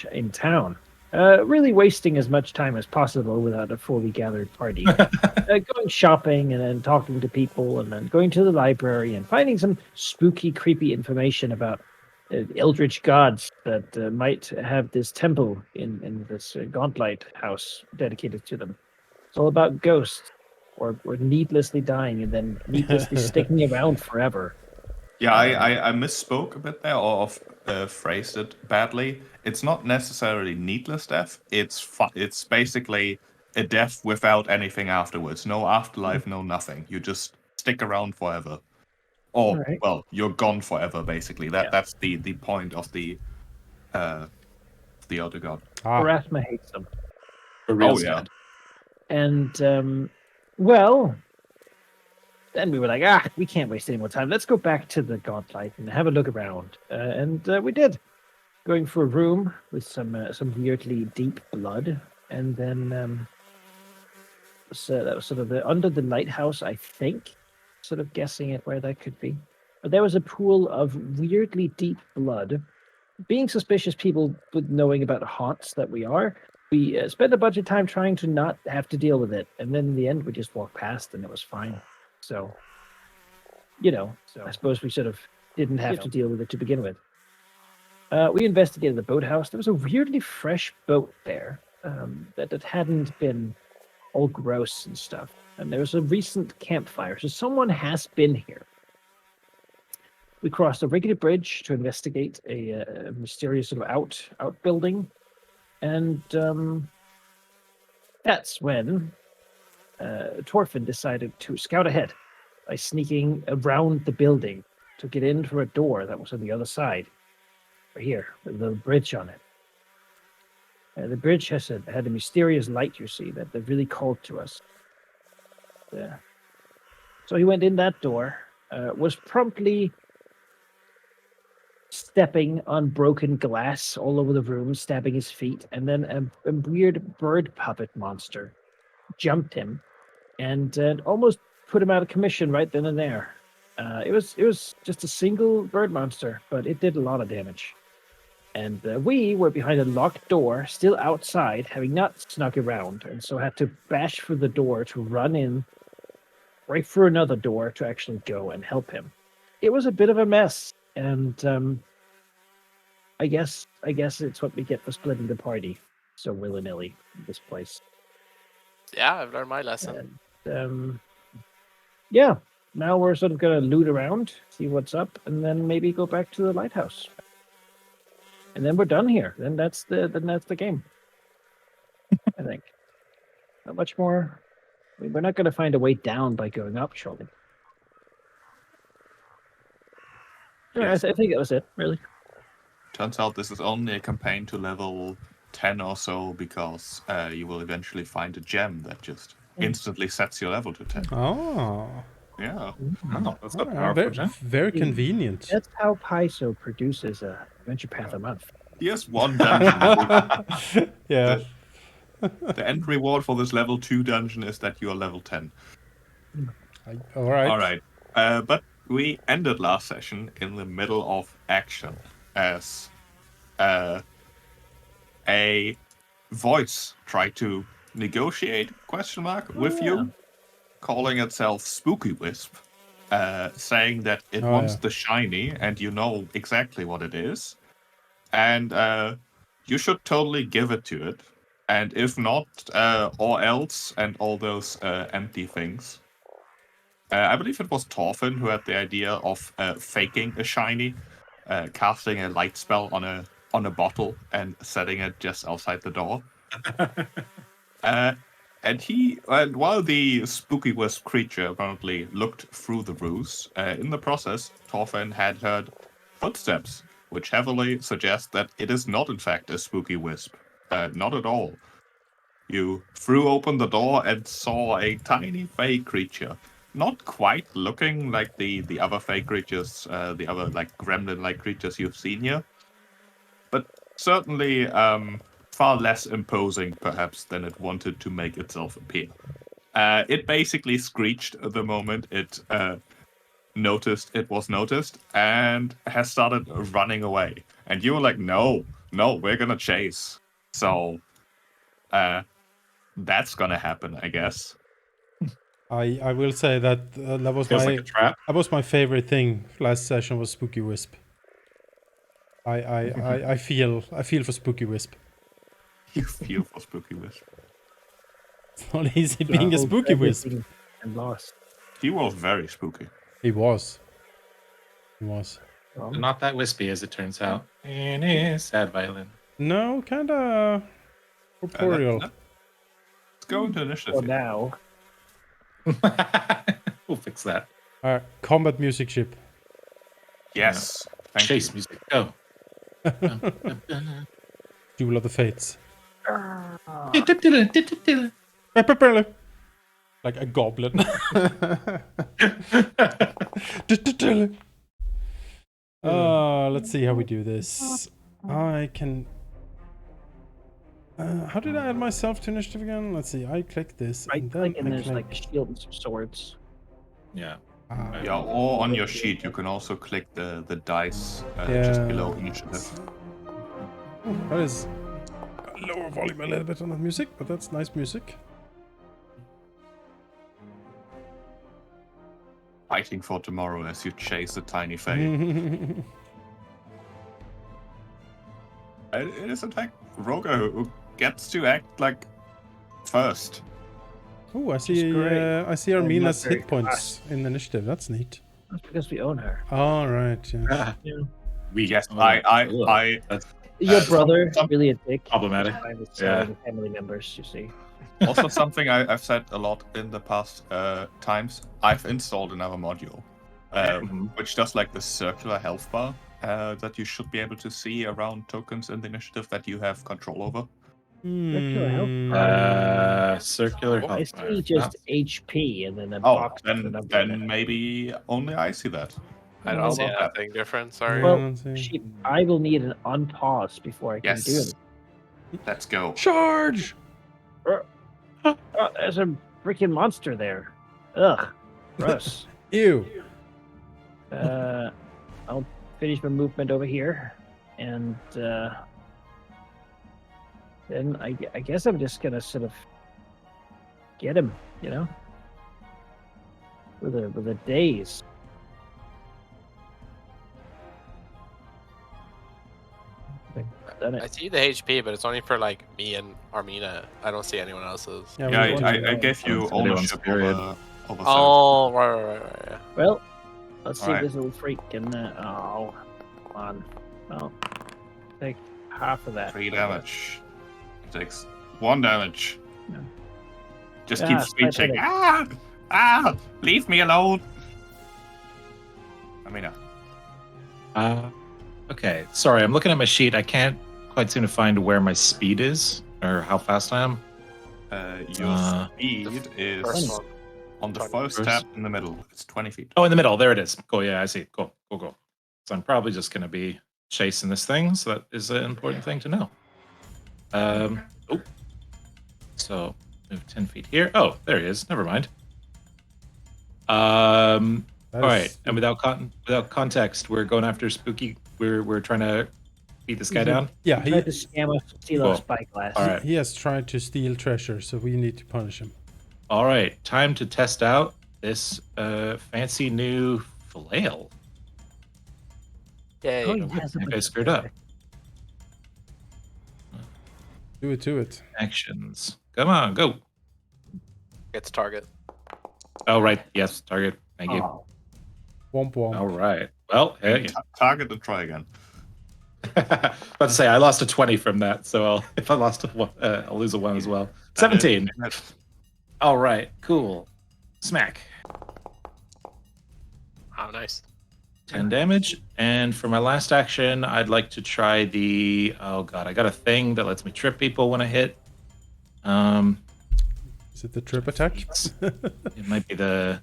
much in town. Really wasting as much time as possible without a fully gathered party. Going shopping and then talking to people and then going to the library and finding some spooky, creepy information about eldritch gods that might have this temple in this gauntlet house dedicated to them. It's all about ghosts or needlessly dying and then needlessly sticking around forever. Yeah, I misspoke a bit there, or phrased it badly. It's not necessarily needless death. It's basically a death without anything afterwards. No afterlife, no nothing. You just stick around forever, or All right. well, you're gone forever. Basically, that's the point of the other god. Erasma hates them. For real Oh, yeah. sad. And well, then we were like, we can't waste any more time. Let's go back to the gauntlet and have a look around. And we did, going for a room with some weirdly deep blood, and then so that was sort of under the lighthouse, I think. Sort of guessing at where that could be. But there was a pool of weirdly deep blood. Being suspicious people, with knowing about haunts that we are, we spent a bunch of time trying to not have to deal with it, and then in the end, we just walked past, and it was fine. So, I suppose we sort of didn't have to deal with it to begin with. We investigated the boathouse. There was a weirdly fresh boat there that hadn't been all gross and stuff. And there was a recent campfire, so someone has been here. We crossed a rickety bridge to investigate a mysterious sort of outbuilding, and that's when Torfin decided to scout ahead by sneaking around the building to get in through a door that was on the other side. Right here, with the bridge on it. The bridge had a mysterious light, you see, that really called to us. Yeah. So he went in that door, was promptly stepping on broken glass all over the room, stabbing his feet, and then a weird bird puppet monster jumped him and almost put him out of commission right then and there. It was just a single bird monster, but it did a lot of damage. And we were behind a locked door, still outside, having not snuck around, and so had to bash through the door to run in, right through another door to actually go and help him. It was a bit of a mess, and I guess it's what we get for splitting the party so willy-nilly in this place. Yeah, I've learned my lesson. And, yeah, now we're sort of going to loot around, see what's up, and then maybe go back to the lighthouse. And then we're done here. Then that's the game. I think. Not much more. I mean, we're not going to find a way down by going up, surely. Yes. Yeah, I think that was it, really. Turns out this is only a campaign to level 10 or so, because you will eventually find a gem that just instantly sets your level to 10. Oh. Yeah. Oh, that's a powerful gem. Very convenient. That's how Paizo produces a Adventure Path a month. Here's one dungeon. Yeah. The end reward for this level 2 dungeon is that you are level 10. All right. All right. But we ended last session in the middle of action as a voice tried to negotiate with you, calling itself Spooky Wisp, saying that it wants the shiny and you know exactly what it is, and you should totally give it to it, and if not, or else, and all those empty things. I believe it was Torfin who had the idea of faking a shiny, casting a light spell on a bottle and setting it just outside the door. And while the Spooky Wisp creature apparently looked through the ruse, in the process, Torfin had heard footsteps, which heavily suggest that it is not in fact a Spooky Wisp. Not at all. You threw open the door and saw a tiny fey creature. Not quite looking like the other fey creatures, the other like gremlin-like creatures you've seen here. But certainly far less imposing, perhaps, than it wanted to make itself appear. It basically screeched the moment it was noticed, and has started running away. And you were like, no, no, we're gonna chase. So, that's gonna happen, I guess. I will say that that was Feels my like a trap. that was my favorite thing last session was Spooky Wisp. I feel for Spooky Wisp. You feel for Spooky Wisp. It's not easy being a Spooky Wisp. And lost. He was very spooky. He was. He was. Not that wispy as it turns out. And it's sad violin. No, kind of corporeal. Let's go into initiative. For here. now. We'll fix that. Combat music ship. Yes. Thank Chase you. music, go. Duel of the Fates. Like a goblin. Let's see how we do this. I can... how did I add myself to initiative again? Let's see. I click this. Right and click then and I there's click... like a shield and some swords. Yeah. Yeah, or on your sheet, you can also click the dice just below initiative. That is lower volume a little bit on the music, but that's nice music. Fighting for tomorrow as you chase the tiny fae. It is in fact Roga who gets to act like first. Oh, I is see. great. I see not Armina's very hit points in initiative. That's neat. That's because we own her. All right. Yeah. Yeah. We Yes, oh, I that's Your brother some- really a dick. problematic. By the Yeah. the family members, you see. also something I've said a lot in the past times. I've installed another module, which does like the circular health bar that you should be able to see around tokens in the initiative that you have control over. Circular health circular I health see bar. just HP and then a Oh, box. with a then number in it. maybe only I see that. I How don't see about that? anything different. Sorry. Yeah, Well, let's see. Sheep, I will need an unpause before I can do Yes. it. Let's go. Charge! Oh, there's a freaking monster there. Ugh. Gross. Ew. I'll finish my movement over here. And then I guess I'm just going to sort of get him, you know? With a daze. Done I it. see the HP, but it's only for like me and Armina. I don't see anyone else's. Yeah, Yeah, we- I gave you Sounds like everyone's ownership period. over Oh, right. Yeah. Well, let's see Alright. this little freak and oh, come on. Well, take half of that. 3 damage. Takes 1 damage. Yeah. Just Yeah, keep it's screeching. pathetic. Leave me alone. I mean, Okay, sorry, I'm looking at my sheet. I can't quite seem to find where my speed is or how fast I am. your Uh, speed is First one. on the 20 first first. tab in the middle. It's 20 feet. Oh, in the middle. There it is. Cool. Yeah, I see. Cool. So I'm probably just going to be chasing this thing. So that is an important thing to know. Oh. So move 10 feet here. Oh, there he is. Never mind. All that right. is- And without context, we're going after Spooky. We're trying to beat this guy Mhm. down. Yeah, He tried to scam us, steal our Cool. spyglass. All right. he has tried to steal treasure, so we need to punish him. All right. Time to test out this fancy new flail. Yay. Oh, yes, I screwed up. Do it to it. Actions. Come on, go. Gets target. Oh, right. Yes, target. Thank you. Oh, Womp womp. All right. Well, hey. Target and try again. About to say, I lost a 20 from that, so if I lost a one, I'll lose a 1 as well. 17. All right, cool. Smack. Oh, nice. 10 damage. And for my last action, I'd like to try the... Oh, God. I got a thing that lets me trip people when I hit. Is it the trip attack? It might be the...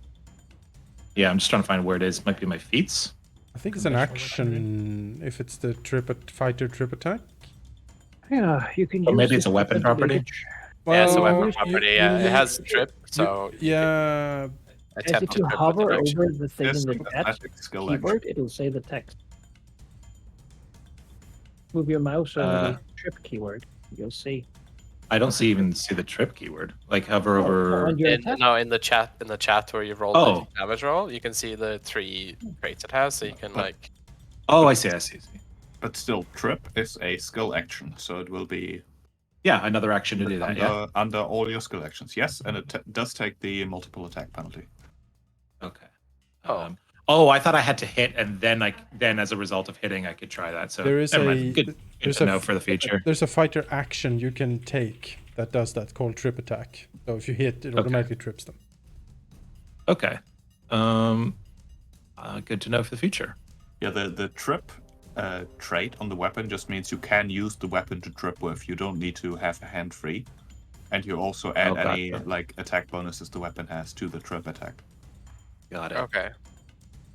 Yeah, I'm just trying to find where it is. It might be my feats. I think it's an action if it's the fighter trip attack. yeah, you can. Or use maybe it's this a weapon weapon to property. get- Yeah, it's a Well, weapon you- property. you Yeah, need- it has trip, so Yeah, I As tap if to you trip hover with the action. over the thing in This the is chat athletic skill action. keyboard, it'll say the text. Move your mouse over the trip keyword. You'll see. I don't even see the trip keyword. Like hover over. on your attack? In the chat where you roll the damage roll, you can see the 3 traits it has, so you can like. Oh, I see. But still, trip is a skill action, so it will be Yeah, another action to do that. under all your skill actions. Yes, and it does take the multiple attack penalty. Okay. Oh. I thought I had to hit, and then as a result of hitting, I could try that. So There is never mind. Good to know for the future. There's a fighter action you can take that does that called trip attack. So if you hit, it automatically trips them. Okay. Good to know for the future. Yeah, the trip trait on the weapon just means you can use the weapon to trip with. You don't need to have a hand free, and you also add any like attack bonuses the weapon has to the trip attack. Got it. Okay.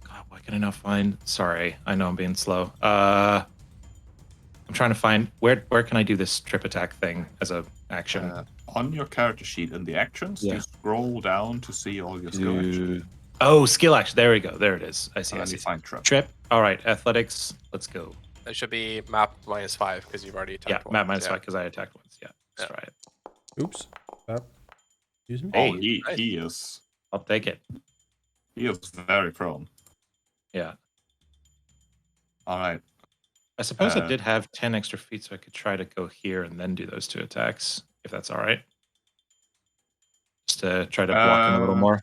God, why can I not find? Sorry, I know I'm being slow. I'm trying to find where can I do this trip attack thing as a action? On your character sheet in the actions, you scroll down to see all your skill actions. Oh, skill action. There we go. There it is. I see. And you find trip. Trip. All right. Athletics. Let's go. It should be map -5 because you've already attacked. Map -5 because I attacked once. Yeah. Let's try it. Oops. Excuse me. Hey, he is. I'll take it. He is very prone. Yeah. All right. I suppose I did have 10 extra feet, so I could try to go here and then do those 2 attacks, if that's all right. Just to try to block him a little more.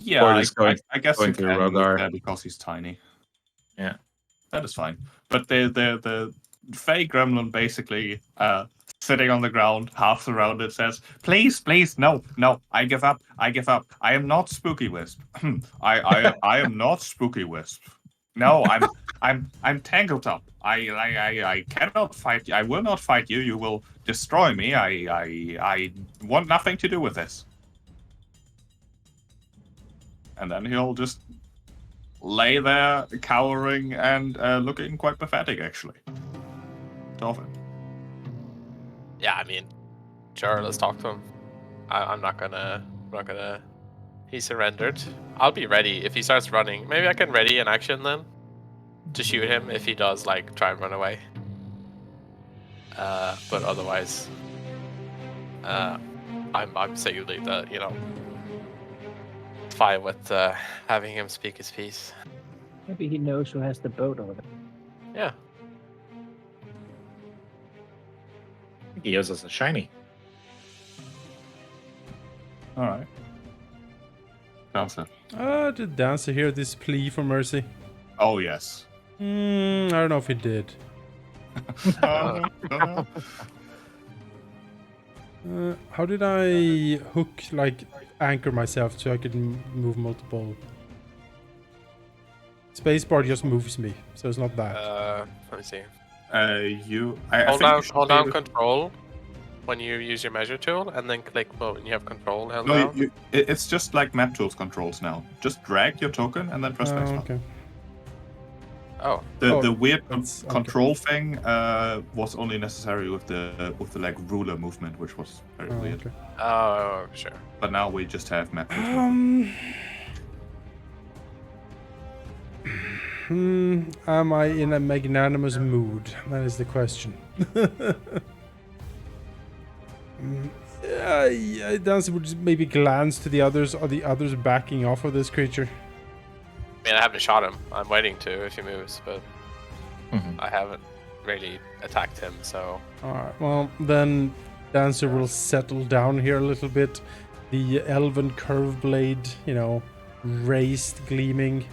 Yeah, Or just I guess going you through can Rogar. with that because he's tiny. Yeah. That is fine. But the Fey Gremlin basically sitting on the ground, half surrounded, says, "Please, no, I give up. I am not Spooky Wisp. I am not Spooky Wisp. No, I'm Tangleton. I cannot fight you. I will not fight you. You will destroy me. I want nothing to do with this." And then he'll just lay there, cowering and looking quite pathetic, actually. Dolphin. Yeah, I mean, sure, let's talk to him. I'm not gonna. He surrendered. I'll be ready if he starts running. Maybe I can ready an action then to shoot him if he does like try and run away. But otherwise, I'm secretly fine with having him speak his piece. Maybe he knows who has the boat over there. Yeah. I think he owes us a shiny. All right. Dancer. Did Dancer hear this plea for mercy? Oh, yes. I don't know if he did. How did I anchor myself so I could move multiple? Spacebar just moves me, so it's not that. Let me see. Hold down control when you use your measure tool, and then click when you have control held down. It's just like map tools controls now. Just drag your token and then press spacebar. Okay. Oh. The weird control thing was only necessary with the like ruler movement, which was very weird. Okay. Oh, sure. But now we just have map tools. Am I in a magnanimous mood? That is the question. Yeah, Dancer would just maybe glance to the others. Are the others backing off of this creature? I mean, I haven't shot him. I'm waiting to if he moves, but I haven't really attacked him, so... Alright, well, then Dancer will settle down here a little bit. The elven curve blade, raised, gleaming,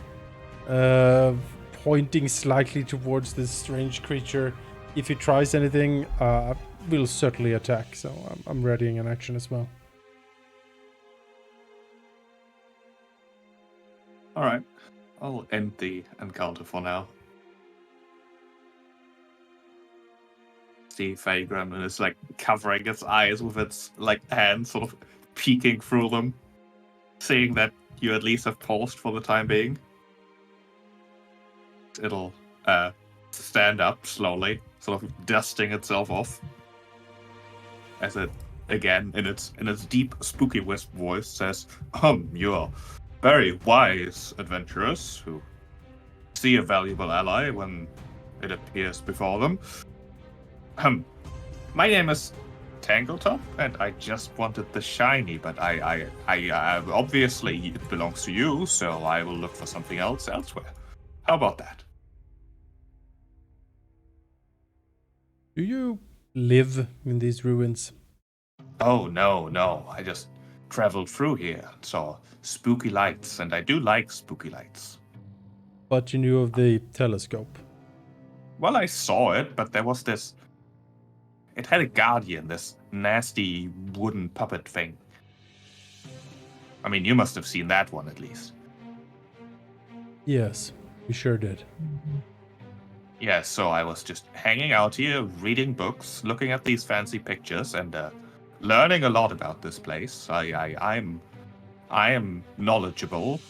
pointing slightly towards this strange creature. If he tries anything, we'll certainly attack, so I'm readying an action as well. Alright. I'll end the encounter for now. The Fey Gremlin is covering its eyes with its hands, sort of peeking through them, seeing that you at least have paused for the time being. It'll stand up slowly, sort of dusting itself off, as it again in its deep spooky wisp voice says, "You're very wise adventurers who see a valuable ally when it appears before them. My name is Tangleton, and I just wanted the shiny, but I obviously it belongs to you, so I will look for something else elsewhere. How about that? Do you live in these ruins? Oh, no. I just traveled through here and saw spooky lights, and I do like spooky lights. But you knew of the telescope. Well, I saw it, but there was this... It had a guardian, this nasty wooden puppet thing. I mean, you must have seen that one at least. Yes, we sure did. Yeah, so I was just hanging out here, reading books, looking at these fancy pictures, and learning a lot about this place. I am knowledgeable.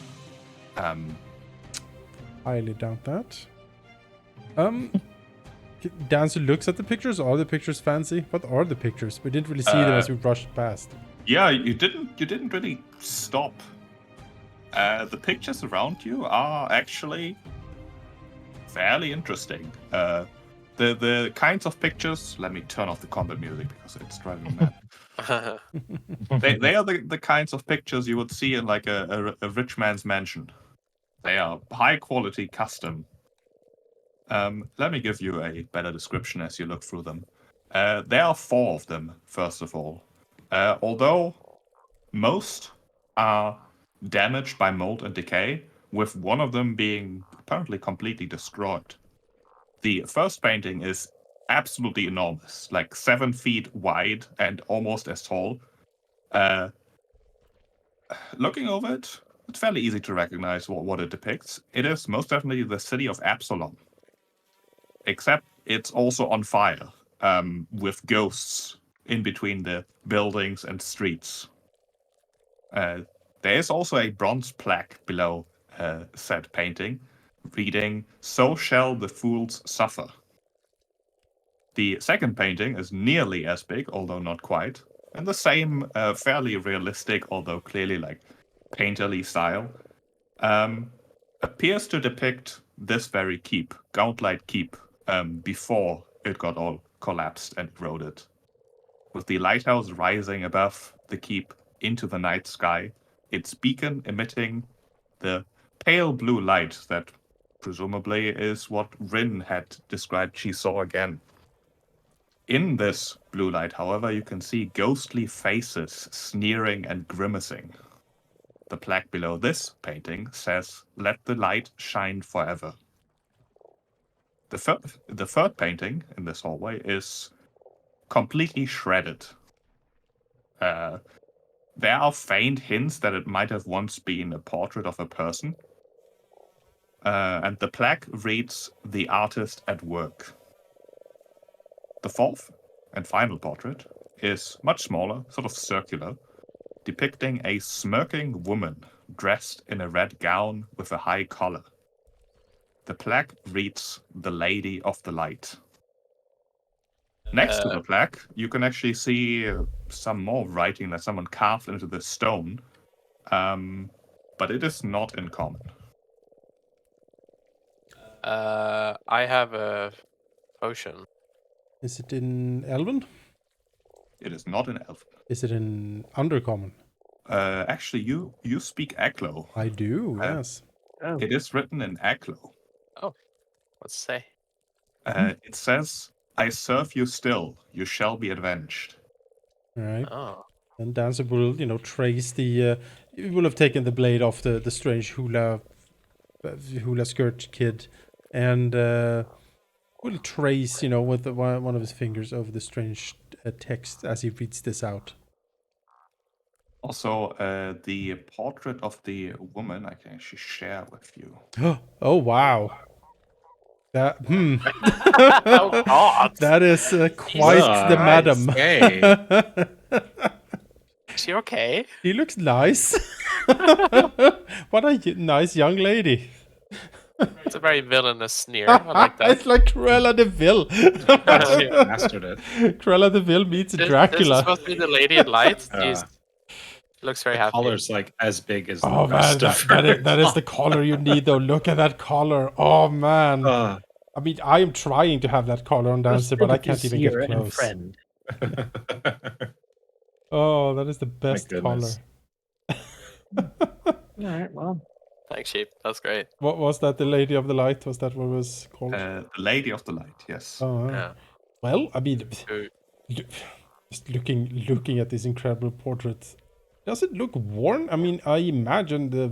Highly doubt that. Dancer looks at the pictures. Are the pictures fancy? What are the pictures? We didn't really see them as we brushed past. Yeah, you didn't really stop. The pictures around you are actually fairly interesting. The kinds of pictures. Let me turn off the combat music because it's driving me mad. They are the kinds of pictures you would see in like a rich man's mansion. They are high quality custom. Let me give you a better description as you look through them. There are 4 of them, first of all. Although most are damaged by mold and decay, with one of them being apparently completely destroyed. The first painting is absolutely enormous, like 7 feet wide and almost as tall. Looking over it, it's fairly easy to recognize what it depicts. It is most definitely the city of Absalom. Except it's also on fire, with ghosts in between the buildings and streets. There is also a bronze plaque below said painting, reading, "So shall the fools suffer." The second painting is nearly as big, although not quite, and the same fairly realistic, although clearly like painterly style. Appears to depict this very keep, Gauntlet Keep, before it got all collapsed and eroded. With the lighthouse rising above the keep into the night sky, its beacon emitting the pale blue light that presumably is what Rin had described she saw again. In this blue light, however, you can see ghostly faces sneering and grimacing. The plaque below this painting says, "Let the light shine forever." The third painting in this hallway is completely shredded. There are faint hints that it might have once been a portrait of a person. And the plaque reads, "The artist at work." The fourth and final portrait is much smaller, sort of circular, depicting a smirking woman dressed in a red gown with a high collar. The plaque reads, "The Lady of the Light." Next to the plaque, you can actually see some more writing that someone carved into the stone, but it is not in common. I have a potion. Is it in Elven? It is not in Elf. Is it in Undercommon? Actually, you speak Aklo. I do, yes. Oh, It is written in Aklo. Let's say. It says, "I serve you still, you shall be avenged." All right. Oh. And Dancer will, trace the... he will have taken the blade off the strange hula skirt kid. And will trace, with one of his fingers over the strange text as he reads this out. Also, the portrait of the woman I can actually share with you. Oh, wow. That, Oh, God. that is quite the madam. Okay. Is she okay? He looks nice. What a nice young lady. It's a very villainous sneer. I like that. It's like Cruella de Vil. Mastered it. Cruella de Vil meets This is Dracula. supposed to be the lady in light. Yeah. Jeez. Looks very The happy. color's like as big as Oh the man, rest of that is the color you need though. Look at that color. Oh man. I mean, I am trying to have that collar on Dancer, but I can't even get Seer and close. friend. Oh, that is the best goodness. collar. All right, well, Thanks, sheep. That's great. What was that? The Lady of the Light? Was that what it was called? The Lady of the Light, yes. Oh, Yeah. well, I mean, Who- just looking at this incredible portrait, does it look worn? I mean, I imagine the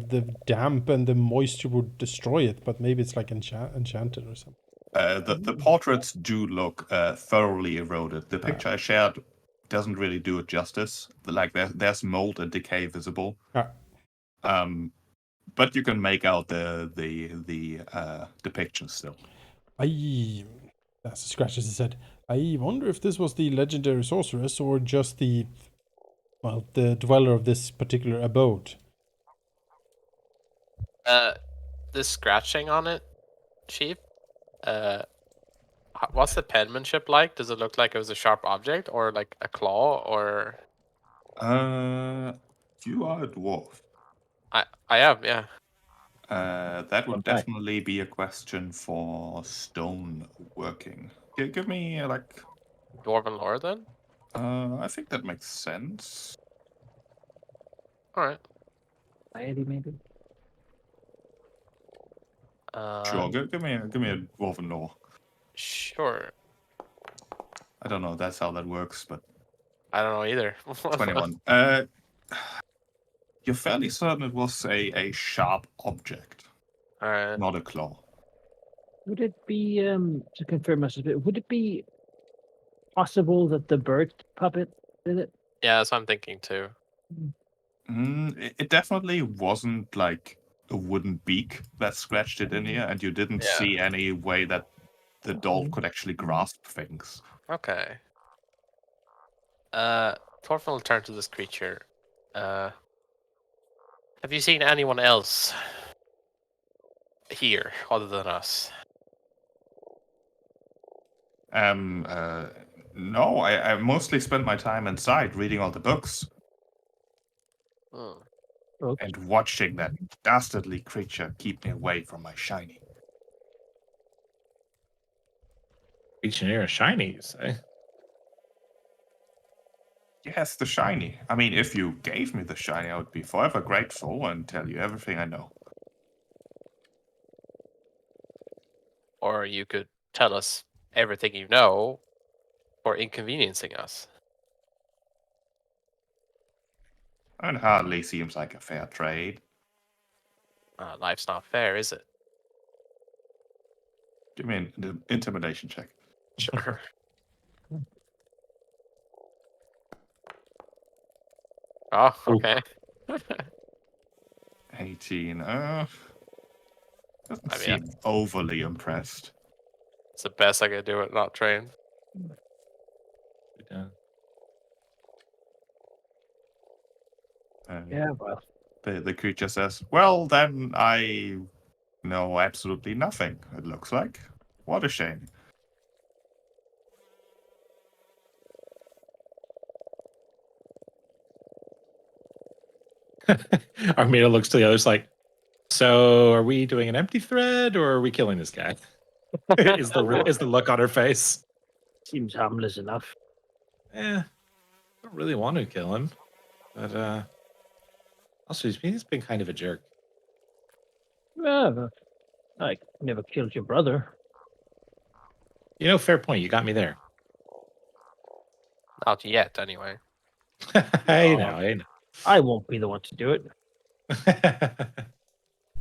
damp and the moisture would destroy it, but maybe it's like enchanted or something. The portraits do look thoroughly eroded. The picture I shared doesn't really do it justice. Like there's mold and decay visible. Ah. But you can make out the depiction still. That's scratches his head. I wonder if this was the legendary sorceress or just the dweller of this particular abode. This scratching on it, sheep. What's the penmanship like? Does it look like it was a sharp object, or like a claw, or? You are a dwarf. I am, yeah. That would Okay. definitely be a question for stone working. Give me like. Dwarven lore then. I think that makes sense. All right. society maybe. Sure, give me a dwarven lore. Sure. I don't know if that's how that works, but I don't know either. 21. You're fairly certain it was a sharp object, All right. not a claw. Would it be to confirm us a bit? Would it be possible that the bird puppet did it? Yeah, that's what I'm thinking too. It definitely wasn't like a wooden beak that scratched it in here, and you didn't Yeah. see any way that the doll could actually grasp things. Okay. Thorfinn will turn to this creature. Have you seen anyone else here other than us? No, I mostly spent my time inside reading all the books Hmm. Okay. and watching that dastardly creature keep me away from my shiny. Reaching near a shiny, you say? Yes, the shiny. I mean, if you gave me the shiny, I would be forever grateful and tell you everything I know. Or you could tell us everything you know for inconveniencing us. It hardly seems like a fair trade. Life's not fair, is it? Give me an intimidation check. Sure. Oh, okay. 18. Doesn't I mean, seem overly impressed. it's the best I could do it not trained. Yeah. Yeah, well, The creature says, "Well, then I know absolutely nothing, it looks like. What a shame." Armida looks to the others like, so are we doing an empty thread or are we killing this guy? is the look on her face. seems harmless enough. I don't really want to kill him. But also he's been kind of a jerk. Yeah, but I never killed your brother. You know, fair point. You got me there. Not yet, anyway. I know. I won't be the one to do it.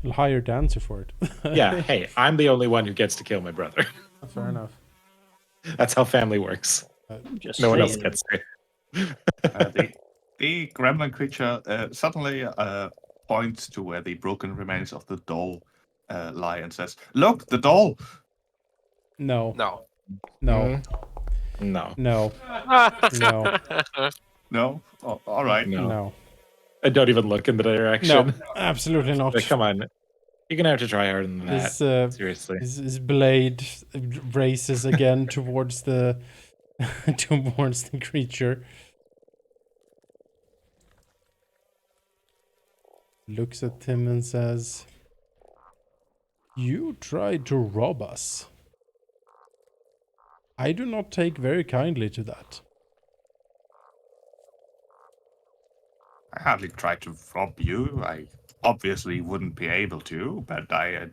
We'll hire Dancer for it. Yeah, hey, I'm the only one who gets to kill my brother. Fair enough. That's how family works. Just No one else saying. gets to. The gremlin creature suddenly points to where the broken remains of the doll lie and says, "Look, the doll!" No. No. No. No. No. No. No? Oh, all right. No. No. I don't even look in the direction. No. Absolutely not. Like, come on. You're gonna have to try harder than that. Seriously. His blade races again towards the towards the creature. Looks at him and says, "You tried to rob us. I do not take very kindly to that. I hardly tried to rob you. I obviously wouldn't be able to, but I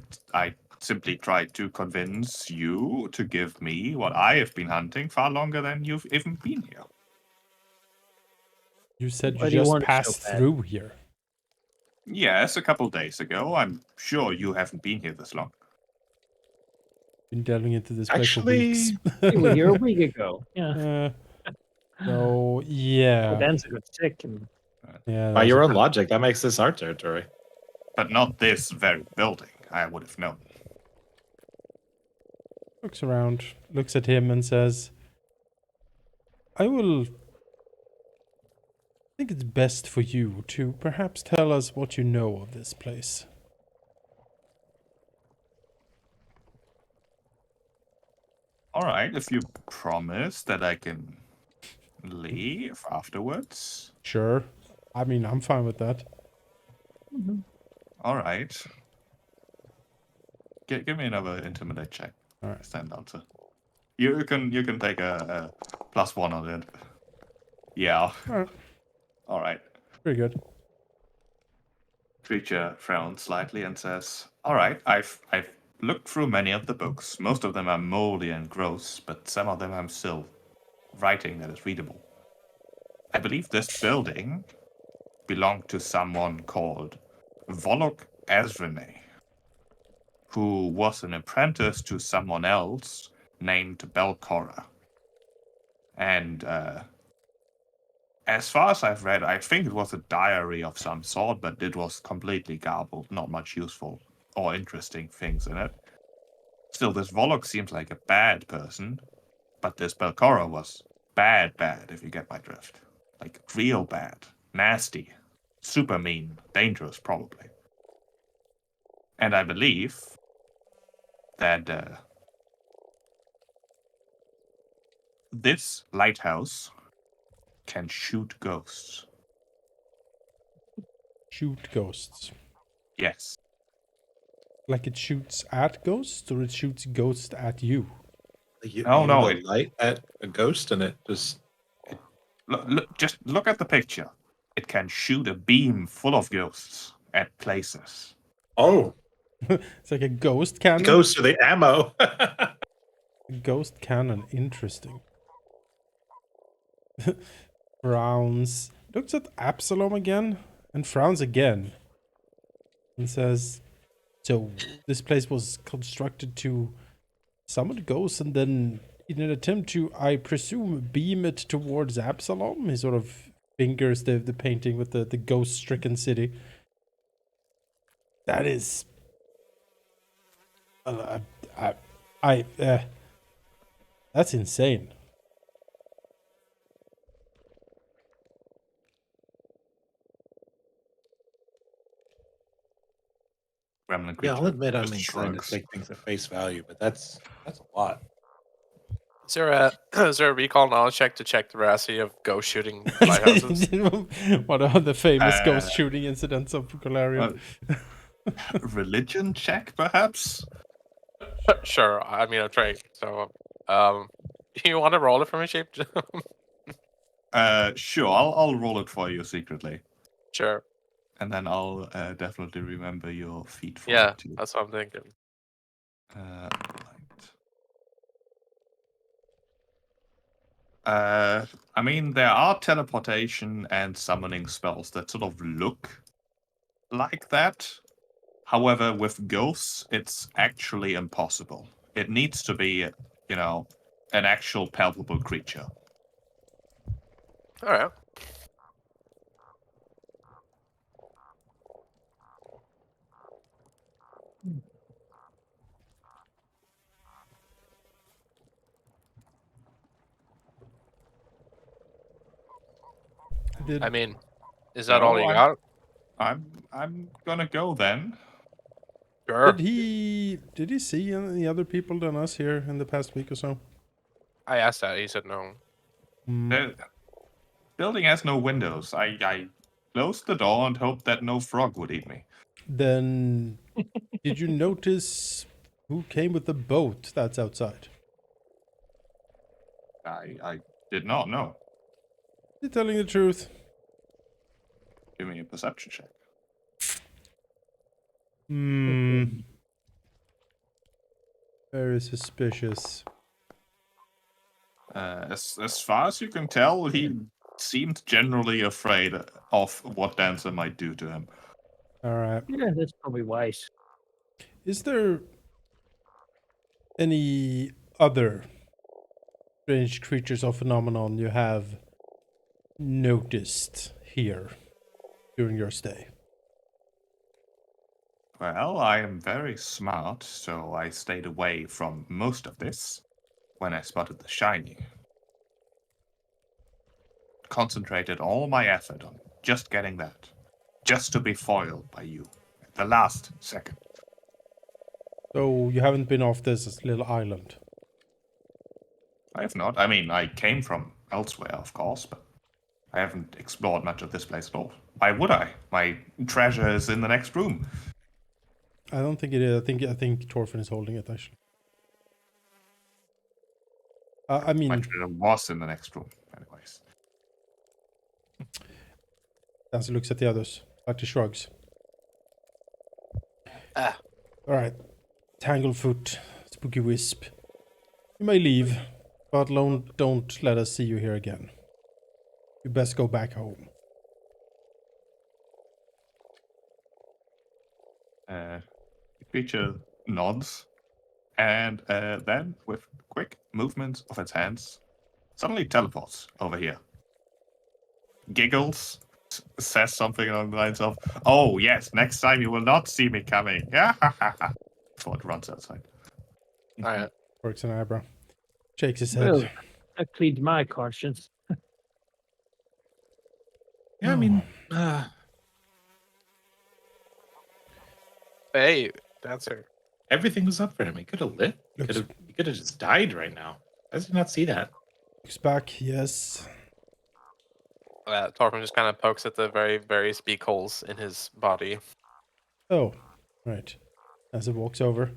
simply tried to convince you to give me what I have been hunting far longer than you've even been here. You said Why you do you just want it so passed bad? through here. Yes, a couple days ago. I'm sure you haven't been here this long. Been delving into this place for Actually, weeks. We were here a week ago. Yeah. So Well, yeah, Dan's a good stick, and yeah. by That's your a own logic, that makes this our territory. But not this very building. I would have known. looks around, looks at him, and says, "I will. I think it's best for you to perhaps tell us what you know of this place." All right, if you promise that I can leave afterwards. Sure. I mean, I'm fine with that. All right. Give me another intimidate check. All right. Stand out. You can take a +1 on it. Yeah. All right. All right. Pretty good. Creature frowns slightly and says, "All right, I've looked through many of the books. Most of them are moldy and gross, but some of them I'm still writing that is readable. I believe this building belonged to someone called Volok Azrene, who was an apprentice to someone else named Belcora. And as far as I've read, I think it was a diary of some sort, but it was completely garbled, not much useful or interesting things in it. Still, this Volok seems like a bad person, but this Belcora was bad, if you get my drift. Like, real bad, nasty, super mean, dangerous, probably. And I believe that this lighthouse can shoot ghosts. Shoot ghosts. Yes. Like it shoots at ghosts, or it shoots ghosts at you? You Oh, aim no, a light at a ghost and it just Just look at the picture. It can shoot a beam full of ghosts at places. It's like a ghost cannon. goes to the ammo. A ghost cannon. Interesting. Frowns. Looks at Absalom again and frowns again. And says, "So this place was constructed to summon ghosts and then in an attempt to, I presume, beam it towards Absalom?" He sort of fingers the painting with the ghost-stricken city. That is... that's insane. Gremlin Yeah, I'll creature admit I'm just inclined shrugs. to take things at face value, but that's a lot. Is there a is there a recall knowledge check to check the veracity of ghost shooting lighthouses? One of the famous Uh, ghost shooting incidents of Galarian. Religion check, perhaps? Sure. I mean, I'm trying. So, you want to roll it for me, Shape? Sure. I'll roll it for you secretly, Sure. and then I'll definitely remember your feat for Yeah, it too. that's what I'm thinking. Right. I mean, there are teleportation and summoning spells that sort of look like that. However, with ghosts, it's actually impossible. It needs to be, an actual palpable creature. All right. I mean, is that all So you got? I'm gonna go then. Sure. Did he see any other people than us here in the past week or so? I asked that. He said no. The building has no windows. I closed the door and hoped that no frog would eat me. Then did you notice who came with the boat that's outside? I did not know. You're telling the truth. Give me a perception check. Hmm. Very suspicious. As far as you can tell, he seemed generally afraid of what Dancer might do to him. All right. Yeah, that's probably wise. Is there any other strange creatures or phenomenon you have noticed here during your stay? Well, I am very smart, so I stayed away from most of this when I spotted the Shining. Concentrated all my effort on just getting that. Just to be foiled by you at the last second. So you haven't been off this little island? I have not. I mean, I came from elsewhere, of course, but I haven't explored much of this place at all. Why would I? My treasure is in the next room. I don't think it is. I think Thorfinn is holding it actually. I My mean, treasure was in the next room, anyways. Dancer looks at the others. Archie shrugs. Ah. All right, Tanglefoot, Spooky Wisp. You may leave, but don't let us see you here again. You best go back home. The creature nods, and then, with quick movements of its hands, suddenly teleports over here. Giggles, says something along the lines of, "Oh yes, next time you will not see me coming." Before it runs outside. All right. Works an eyebrow. Shakes his head. Well, that cleaned my conscience. Yeah, I mean, Hey, Dancer. everything was up for him. He could have lit. He Looks- could have just died right now. How does he not see that? Looks back, yes. Torfin just kind of pokes at the very, very speak holes in his body. Oh, right. As it walks over.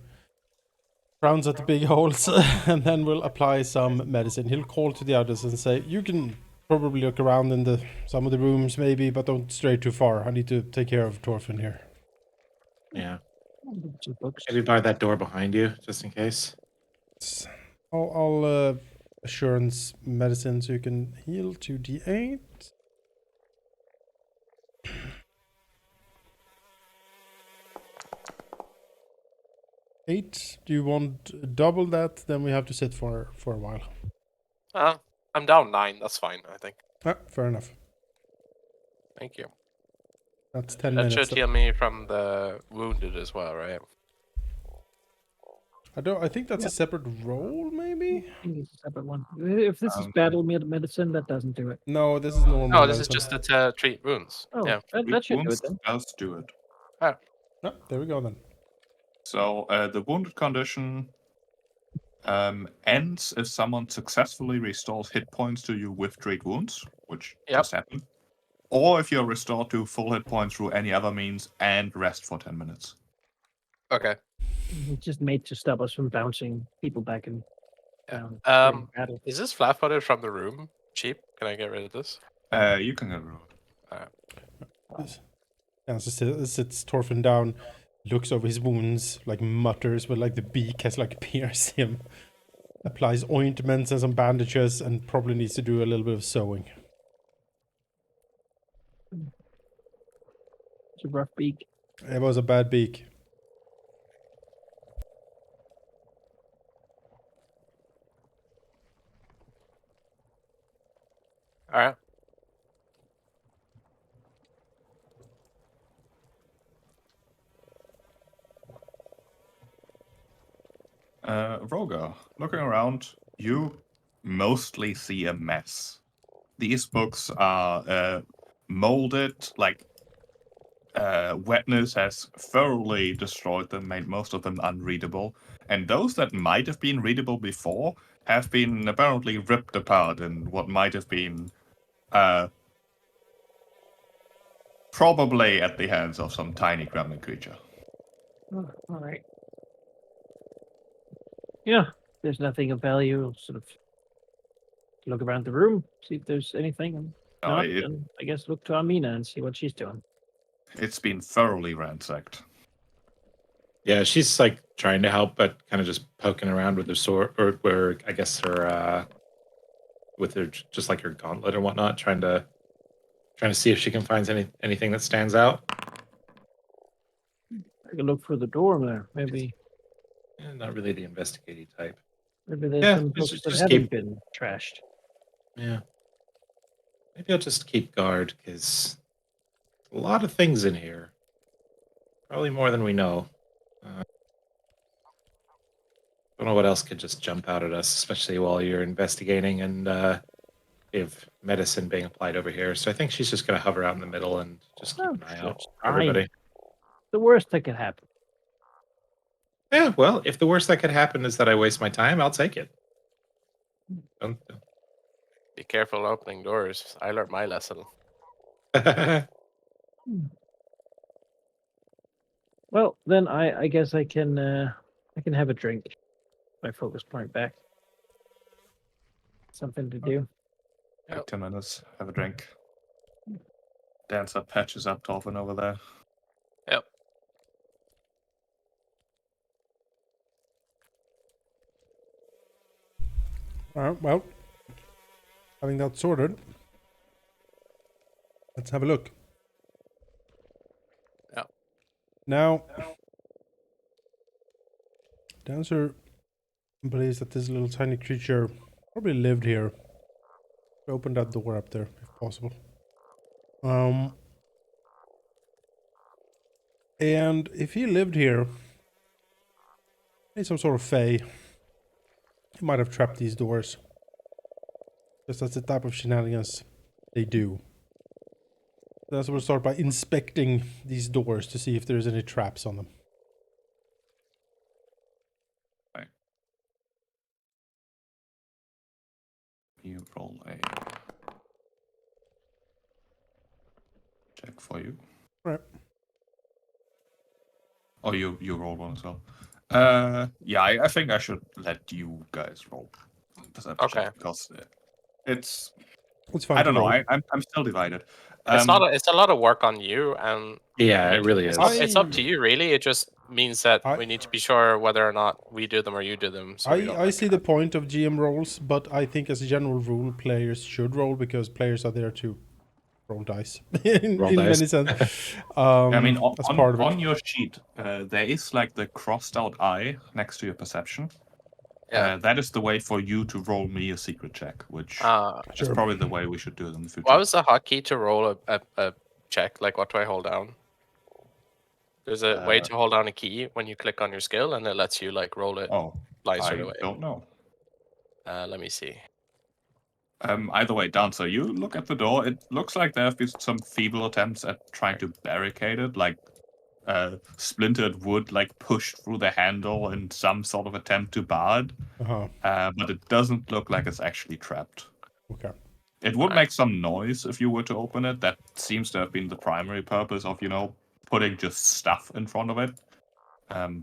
Frowns at the big holes and then will apply some medicine. He'll call to the others and say, you can probably look around in some of the rooms maybe, but don't stray too far. I need to take care of Thorfinn here. Yeah. Some books. Maybe bar that door behind you, just in case. I'll assurance medicine so you can heal 2d8. Eight. Do you want double that? Then we have to sit for a while. I'm down 9. That's fine, I think. Ah, fair enough. Thank you. That's 10 That minutes. should heal me from the wounded as well, right? I think that's a separate roll, maybe? I think it's a separate one. If this is battle medicine, that doesn't do it. No, this is normal. No, this is medicine. just to treat wounds. Oh, Yeah. that should do Wounds it then. does do it. Ah, there we go then. So the wounded condition ends if someone successfully restores hit points to you with treat wounds, which Yep. just happened, or if you're restored to full hit points through any other means and rest for 10 minutes. Okay. It's just made to stop us from bouncing people back and down. Um, during battle. Is this flat-footed from the room cheap? Can I get rid of this? You can get rolled. Yeah, so sits Thorfinn down, looks over his wounds, like mutters, but like the beak has like pierced him. Applies ointments and some bandages, and probably needs to do a little bit of sewing. It's a rough beak. It was a bad beak. All right. Roger, looking around, you mostly see a mess. These books are molded, like wetness has thoroughly destroyed them, made most of them unreadable. And those that might have been readable before have been apparently ripped apart in what might have been probably at the hands of some tiny gremlin creature. Oh, all right. Yeah, there's nothing of value. Sort of look around the room, see if there's anything. And No, not, then I guess look to Amina and see what she's doing. it's been thoroughly ransacked. Yeah, she's like trying to help, but kind of just poking around with her sword, or where I guess her, with her just like her gauntlet or whatnot, trying to see if she can find anything that stands out. I can look for the door there. Maybe Not really the investigating type. there's Yeah, some books that just haven't keep- been trashed. Yeah. Maybe I'll just keep guard because a lot of things in here. Probably more than we know. Don't know what else could just jump out at us, especially while you're investigating and if medicine being applied over here. So I think she's just going to hover out in the middle and just keep Oh, an eye sure, out it's for everybody. fine. The worst that could happen. Yeah, well, if the worst that could happen is that I waste my time, I'll take it. Don't- Be careful opening doors. I learned my lesson. Well, then I guess I can have a drink. My focus point back. Something to do. Take 10 minutes, have a drink. Dancer patches up Torfin over there. Yep. All right, well, having that sorted, let's have a look. Yeah. Now, Dancer believes that this little tiny creature probably lived here. Open that door up there, if possible. And if he lived here, he's some sort of fae. He might have trapped these doors. Just that's the type of shenanigans they do. So we'll start by inspecting these doors to see if there's any traps on them. You roll a check for you. Right. Oh, you roll one as well. Yeah, I think I should let you guys roll perception Okay. check because it's It's fine. I don't to know. roll. I'm still divided. It's not. It's a lot of work on you, and yeah, it really is. it's up to you. Really, it just means that I- we need to be sure whether or not we do them or you do them. So we don't I like see the point of GM rolls, but I think as a general rule, players should roll because players are there to roll dice in Roll many dice. sense. I mean, as part of on it. your sheet, there is like the crossed out eye next to your perception. Yeah. That is the way for you to roll me a secret check, which is Sure. probably the way we should do it in the future. What was the hotkey to roll a check? Like, what do I hold down? There's a way to hold down a key when you click on your skill, and it lets you like roll it Oh, slicer I away. don't know. Let me see. Either way, Dancer, you look at the door. It looks like there have been some feeble attempts at trying to barricade it, like splintered wood, like pushed through the handle in some sort of attempt to bar it. But it doesn't look like it's actually trapped. Okay. It would make some noise if you were to open it. That seems to have been the primary purpose of, putting just stuff in front of it.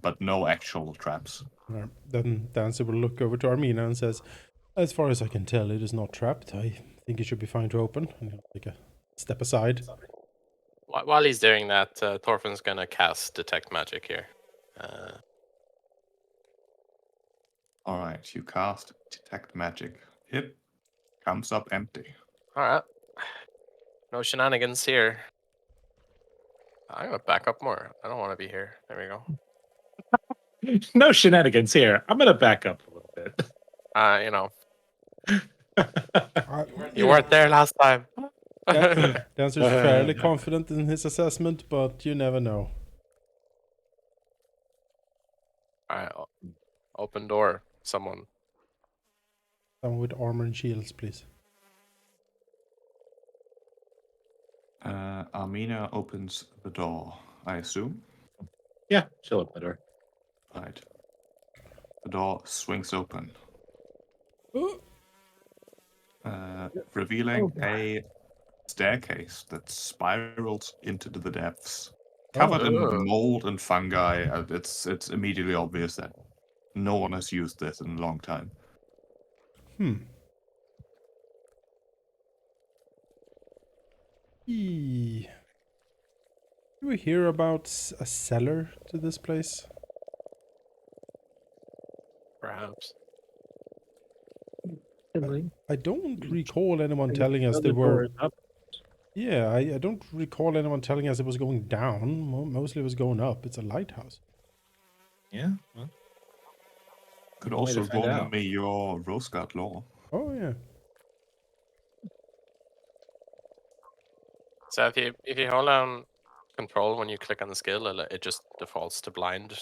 But no actual traps. Right. Then Dancer will look over to Armina and says, as far as I can tell, it is not trapped. I think it should be fine to open. And he'll take a step aside. While he's doing that, Thorfinn's gonna cast Detect Magic here. All right, you cast Detect Magic. It comes up empty. All right. No shenanigans here. I'm gonna back up more. I don't want to be here. There we go. No shenanigans here. I'm gonna back up a little bit. You weren't there last time. Dancer's fairly confident in his assessment, but you never know. All right. Open door. Someone. Someone with armor and shields, please. Armina opens the door, I assume. Yeah, she'll open the door. Right. The door swings open, revealing a staircase that spirals into the depths. Covered in mold and fungi, it's immediately obvious that no one has used this in a long time. Do we hear about a cellar to this place? Perhaps. Silly. I don't recall anyone telling us The they door were. is up. Yeah, I don't recall anyone telling us it was going down. Mostly it was going up. It's a lighthouse. Yeah. Well, Could one way to also find roll out. me your Rose Guard lore. Oh, yeah. So if you hold down control when you click on the skill, it just defaults to blind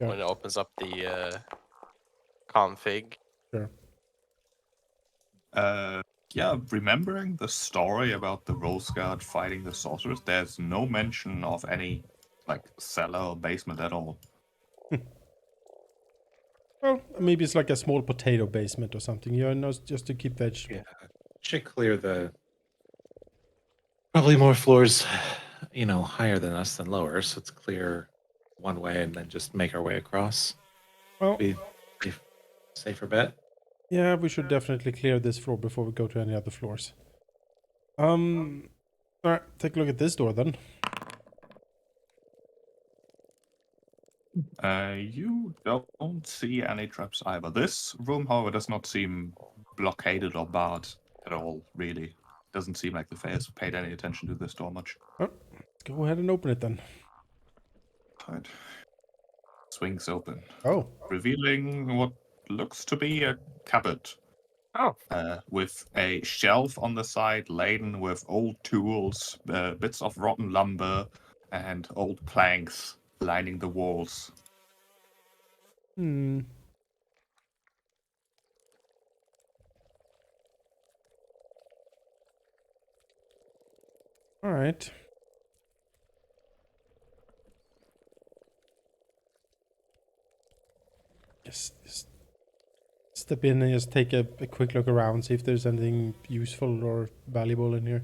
Yeah. when it opens up the config. Sure. Yeah, remembering the story about the Rose Guard fighting the sorcerers, there's no mention of any like cellar or basement at all. Well, maybe it's like a small potato basement or something. You know, just to keep vegetable. Yeah. Should clear the. Probably more floors, higher than us than lower. So it's clear one way and then just make our way across. Well, Be safer bet. yeah, we should definitely clear this floor before we go to any other floors. All right, take a look at this door then. You don't see any traps either. This room, however, does not seem blockaded or barred at all, really. Doesn't seem like the Fae's paid any attention to this door much. Oh, go ahead and open it then. Right. Swings open, Oh, revealing what looks to be a cupboard. Oh. With a shelf on the side laden with old tools, bits of rotten lumber, and old planks lining the walls. hmm. All right. Just step in and just take a quick look around, see if there's anything useful or valuable in here.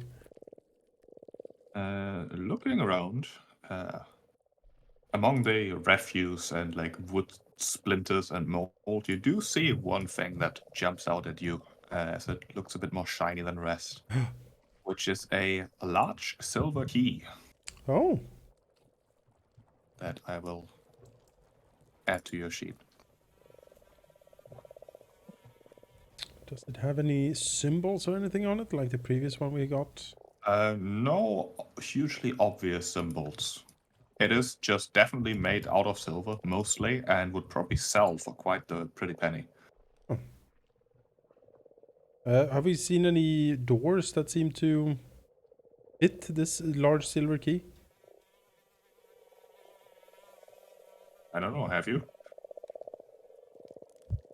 Looking around, among the refuse and like wood splinters and mold, you do see one thing that jumps out at you, as it looks a bit more shiny than the rest, which is a large silver key Oh, that I will add to your sheet. does it have any symbols or anything on it like the previous one we got? No hugely obvious symbols. It is just definitely made out of silver, mostly, and would probably sell for quite the pretty penny. Have we seen any doors that seem to fit this large silver key? I don't know, have you?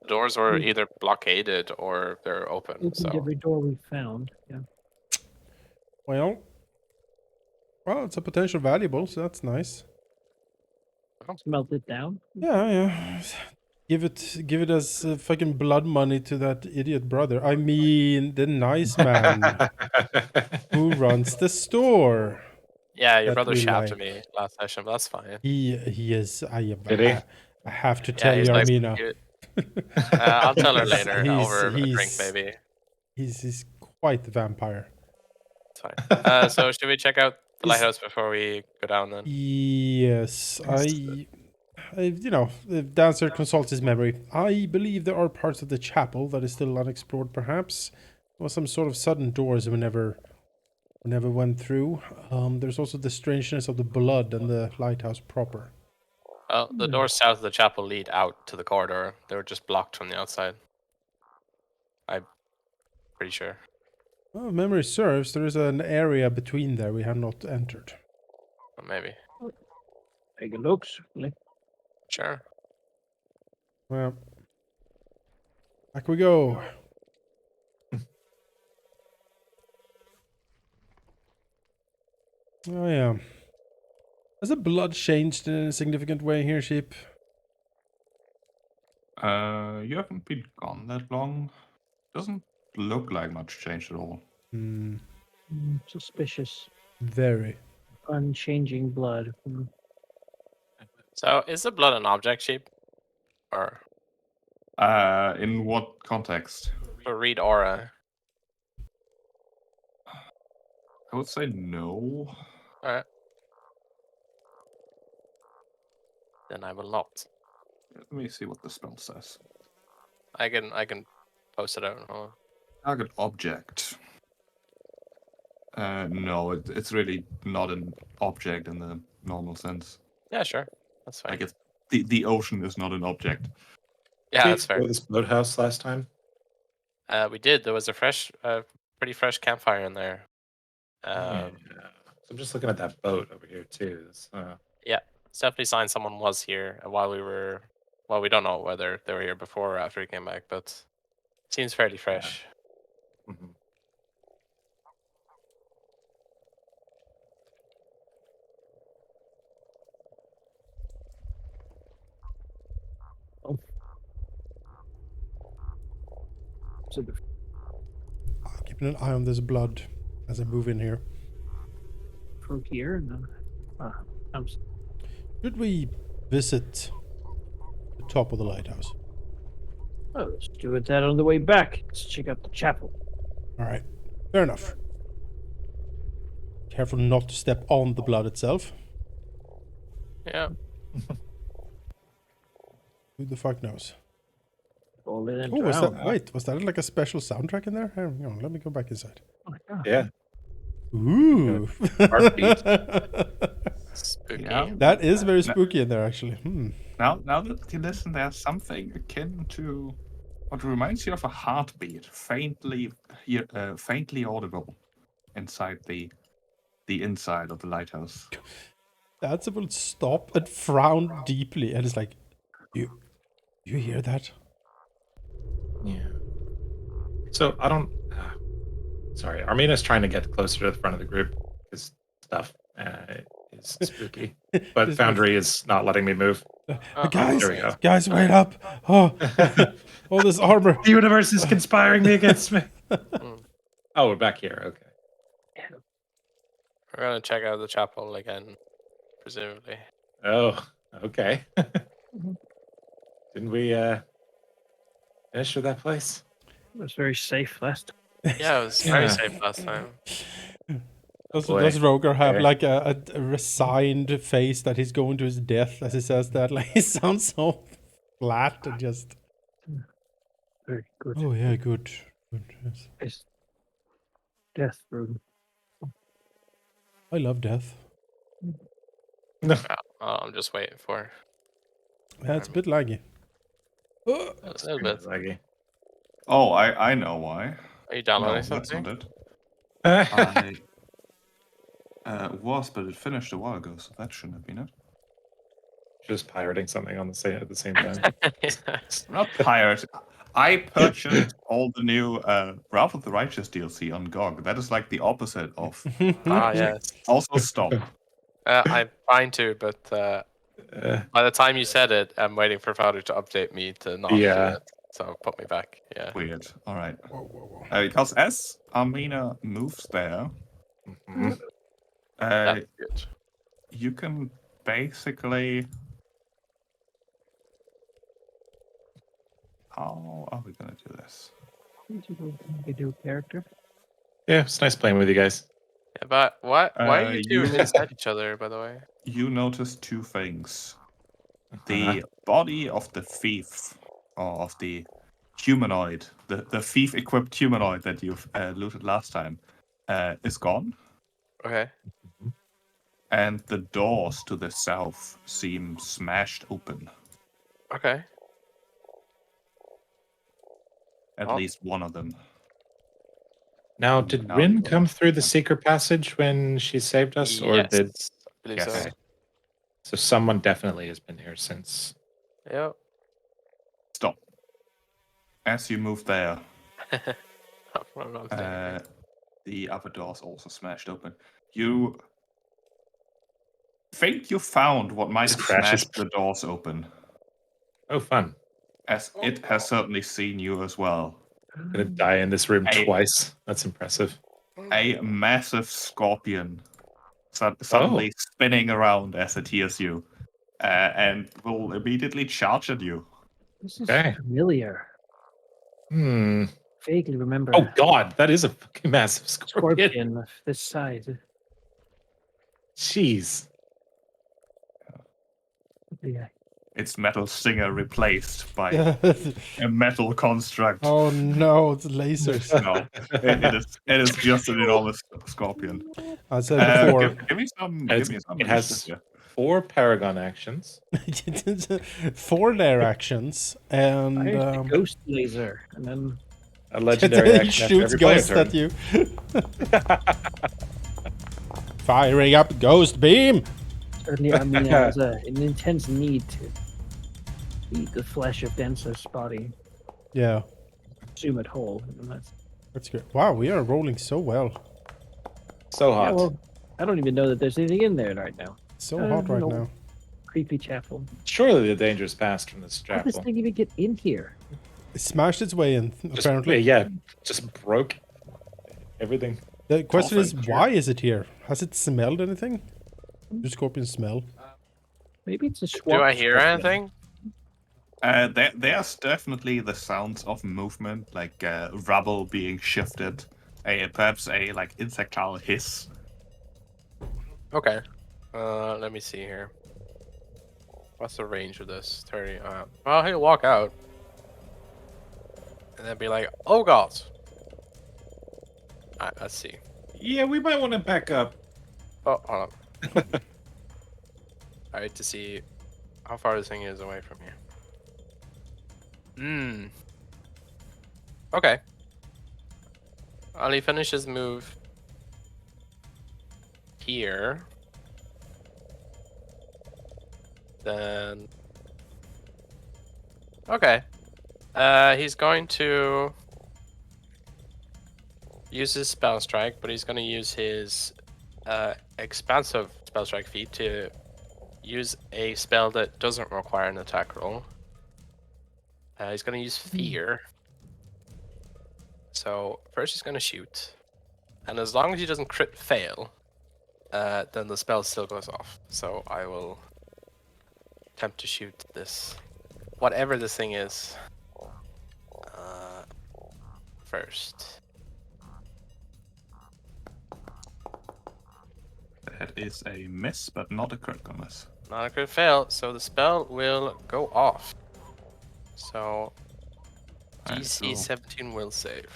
The doors were Hmm. either blockaded or they're open. Opened So every door we found. Yeah. Well, it's a potential valuable, so that's nice. Smelt it down. Yeah. Give it as fucking blood money to that idiot brother. I mean, the nice man who runs the store. yeah, your That brother we shouted like. me last session, but that's fine. He is. Did he? I have to Yeah, tell he's you, like, Armina. I'll tell her He's- later he's- over a drink, he's- maybe. He's quite the vampire. It's fine. So should we check out the Is- lighthouse before we go down then? Yes, if Dancer consults his memory, I believe there are parts of the chapel that is still unexplored, perhaps. There was some sort of sudden doors we never went through. There's also the strangeness of the blood and the lighthouse proper. Well, the doors south of the chapel lead out to the corridor. They were just blocked from the outside. I'm pretty sure. Well, if memory serves, there is an area between there we have not entered. Or maybe. Take a look. Certainly. Sure. Well, back we go. Oh yeah. Has the blood changed in a significant way here, Sheep? You haven't been gone that long. Doesn't look like much changed at all. Suspicious. Very. Unchanging blood. So is the blood an object shape? Or In what context? to read aura? I would say no. Alright. Then I will not. Let me see what the spell says. I can post it out. Hold on. Target object. No, it's really not an object in the normal sense. Yeah, sure. That's fine. Like it's the ocean is not an object. Yeah, We that's fair. explore this boathouse last time. We did. There was a pretty fresh campfire in there. Yeah. So I'm just looking at that boat over here too. It's, It's definitely signs someone was here while we were. Well, we don't know whether they were here before or after we came back, but seems fairly fresh. mhm. So the I'm keeping an eye on this blood as I move in here. through here and then. I'm Should we visit the top of the lighthouse? Oh, let's do it that on the way back. Let's check out the chapel. All right, fair enough. Careful not to step on the blood itself. Yeah. Who the fuck knows? Fall in and Oh, was drown. that? Wait, was that like a special soundtrack in there? Hang on, let me go back inside. Oh my God. Yeah. Ooh, Heartbeat. Spooky. Yeah. that is very spooky in there, actually. Now that you listen, there's something akin to what reminds you of a heartbeat, faintly audible inside the inside of the lighthouse. Dancer will stop and frown deeply, and it's like, you hear that? Yeah. So I don't. Sorry, Armina's trying to get closer to the front of the group because stuff is spooky. But This Foundry is not letting me move. Guys, There we go. guys, wait up! Oh, all this armor. The universe is conspiring me against me. Mm. Oh, we're back here. Okay. We're gonna check out the chapel again, presumably. Oh, okay. Didn't we finish with that place? It was very safe last. Yeah, it was Yeah. very safe last time. Does boy. Roger have Okay. like a resigned face that he's going to his death as he says that? Like he sounds so flat and just. Very good. Oh yeah, good. Yes. It's death room. I love death. I'm just waiting for Yeah, it's a bit laggy. a little bit. Laggy. Oh, I know why. Are you No, downloading that's something? not it. I was, but it finished a while ago, so that shouldn't have been it. Just pirating something on the at the same time. Not pirate. I purchased all the new Wrath of the Righteous DLC on GOG. That is like the opposite of. Yes. Also, stop. I'm trying to, but by the time you said it, I'm waiting for Fowler to update me to not do Yeah. it. So put me back. Yeah. Weird. All right. Whoa, whoa, whoa. Because as Armina moves there, Mhm. That's good. you can basically. How are we gonna do this? We do character. Yeah, it's nice playing with you guys. Yeah, but why are you two you- inside each other, by the way? You notice two things. Uh-huh. The body of the thief, or of the humanoid, the thief-equipped humanoid that you've looted last time, is gone. Okay. And the doors to the south seem smashed open. Okay. At Oh. least one of them. Now, did Now Rin you come are- through the secret passage when she saved us, or Yes, did I believe Yes. so. so? Someone definitely has been here since. Yep. Stop. As you move there, I'm not thinking. the other doors also smashed open. You think you found what might Just have crashes. smashed the doors open, Oh, fun! as it has certainly seen you as well. I'm gonna die in this room Hey. twice. That's impressive. A massive scorpion suddenly spinning around as it hears you, and will immediately charge at you. This is Okay. familiar. Hmm. vaguely remember Oh God, that is a fucking massive a scorpion. scorpion of this size. Jeez. Yeah. Its metal stinger replaced by a metal construct. Oh no, it's lasers. No, it is just an enormous scorpion. I said before. Give me some. And Give me some. it has initiative 4 Paragon actions. 4 layer actions, and Fires the ghost laser, and then A legendary he action after shoots every player ghosts turn. at you. Firing up ghost beam. certainly Armina has an intense need to eat the flesh of Denser's body, Yeah, consume it whole. And that's good. Wow, we are rolling so well. So yeah, hot. well, I don't even know that there's anything in there right now. So hot right no. now. Creepy chapel. Surely the danger is past from this How does this chapel. thing even get in here? It smashed its way in, Just, apparently. yeah, just broke everything. The question is, Dolphin. why is it here? Has it smelled anything? Do scorpions smell? Maybe it's a swamp. Do I hear scorpion. anything? There's definitely the sounds of movement, like rubble being shifted, perhaps a like insectile hiss. Okay. Let me see here. What's the range of this? 30. Well, he'll walk out. And then be like, oh god. Alright, let's see. Yeah, we might want to back up. Oh, hold on. Alright, to see how far this thing is away from here. Okay. While he finishes move here, then okay. He's going to use his spell strike, but he's going to use his expansive spell strike feat to use a spell that doesn't require an attack roll. He's going to use fear. So first he's going to shoot, and as long as he doesn't crit fail, then the spell still goes off. So I will attempt to shoot this, whatever this thing is, first. That is a miss, but not a critical miss. Not a crit fail, so the spell will go off. So Alright, DC so 17 will save.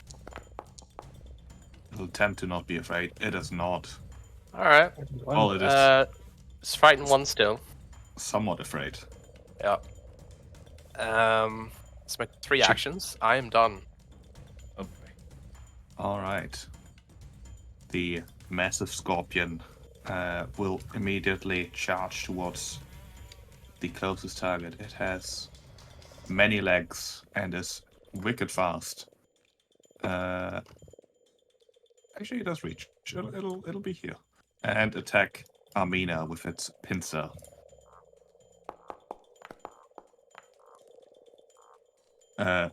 it'll tend to not be afraid. It is not. All right. Well, it is It's frightened 1 still. somewhat afraid. Yeah. It's my 3 actions. I am done. Okay. All right. The massive scorpion will immediately charge towards the closest target. It has many legs and is wicked fast. Actually, it does reach. It'll be here and attack Armina with its pincer.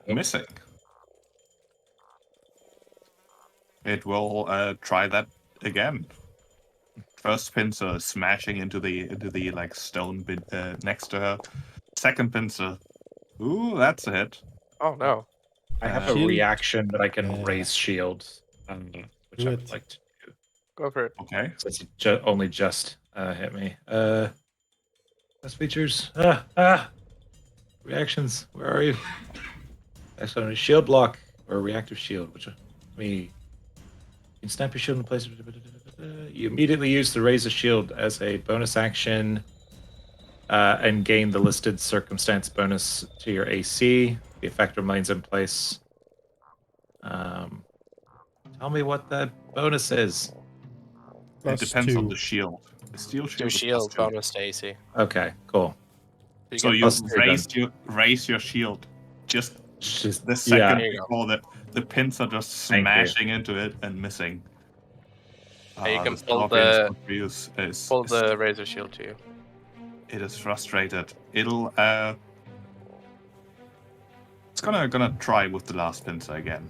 Missing. It will try that again. First pincer smashing into the like stone bit next to her. Second pincer. Ooh, that's a hit. Oh no. I have a Shield. reaction that I can Yeah. raise shields, which Do I it. would like to do. Go for it. Okay. Since it only just hit me. Best features. Reactions. Where are you? Excellent. Shield block or reactive shield. Which you can snap your shield in place. You immediately use the raise a shield as a bonus action and gain the listed circumstance bonus to your AC. The effect remains in place. Tell me what that bonus is. Plus it depends on 2. the shield. The steel shield. Do is shield +2. bonus to AC. Okay, cool. So get you +2 raise your shield just Just the second There you go. before the pins are just Thank you. smashing into it and missing. You can the pull scorpion's the- confused is- Pull is- the razor shield to you. It is frustrated. It'll it's gonna try with the last pincer again.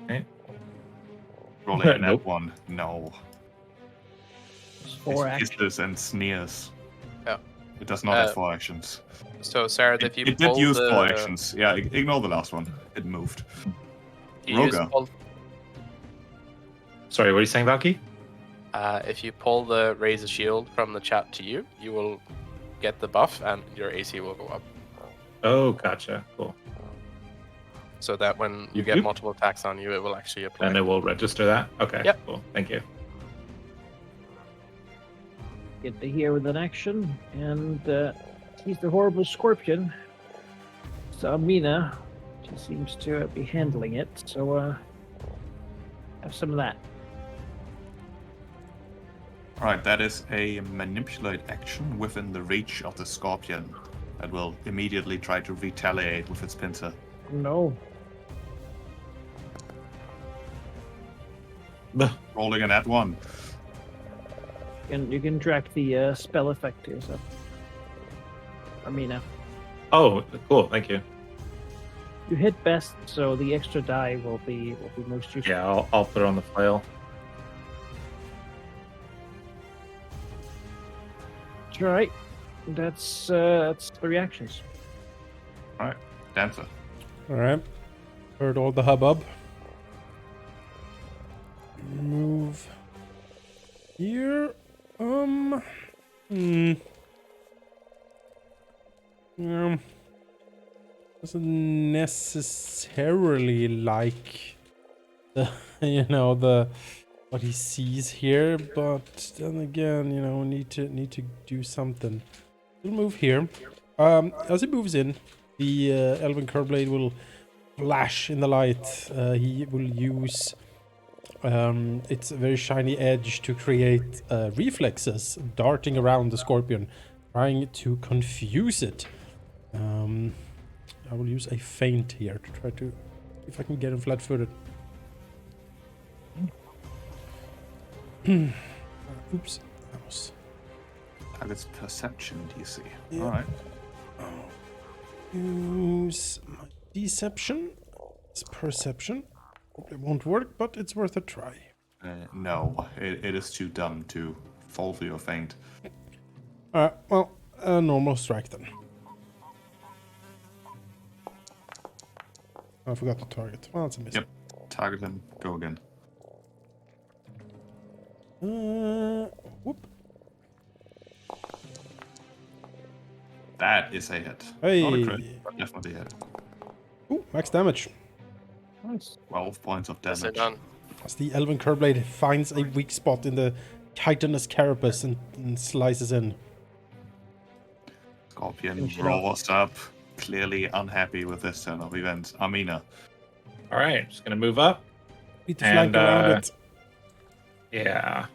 Okay. Rolling a Nope. net 1. No. It's 4 It actions. hisses and sneers. It does not have 4 actions. So, Sarah, if you It pull did use the 4 actions. Yeah, ignore the last one. It moved. you use Roga. pull, Sorry, what are you saying, Valky? if you pull the raise a shield from the chat to you, you will get the buff and your AC will go up. Oh, gotcha. Cool. So that when you Yoop, get yoop. multiple attacks on you, it will actually apply. And it will register that? Okay, Yep. cool. Thank you. Get the here with an action, and he's the horrible scorpion. So Mina, she seems to be handling it. So have some of that. Alright, that is a manipulate action within the reach of the scorpion that will immediately try to retaliate with its pincer. No. Rolling an at 1. And you can track the spell effect to yourself. Mina. Oh, cool. Thank you. You hit best, so the extra die will be most useful. Yeah, I'll put it on the file. All right. That's 3 actions. Alright, Dancer. All right. Heard all the hubbub. Move here. Doesn't necessarily like the the what he sees here, but then again, need to do something. He'll move here. As he moves in, the Elven Curblade will flash in the light. He will use its very shiny edge to create reflexes, darting around the scorpion, trying to confuse it. I will use a feint here to try to see if I can get him flat-footed. Oops. That was... Target's perception DC. Yeah. Alright. Use my deception. It's perception. Probably won't work, but it's worth a try. No, it is too dumb to fall for your feint. Alright, well, a normal strike then. I forgot the target. Well, that's a miss. Yep. Target him. Go again. Whoop. That is a hit. Hey. Not a crit, but definitely a hit. Ooh, max damage. Nice. 12 points of That's it damage. done. As the Elven Curblade finds a weak spot in the chitinous carapace and slices in. Scorpion Finish it roars up, clearly unhappy with this turn of events. Amina. All right, just gonna move up. Need to flank around it. Yeah.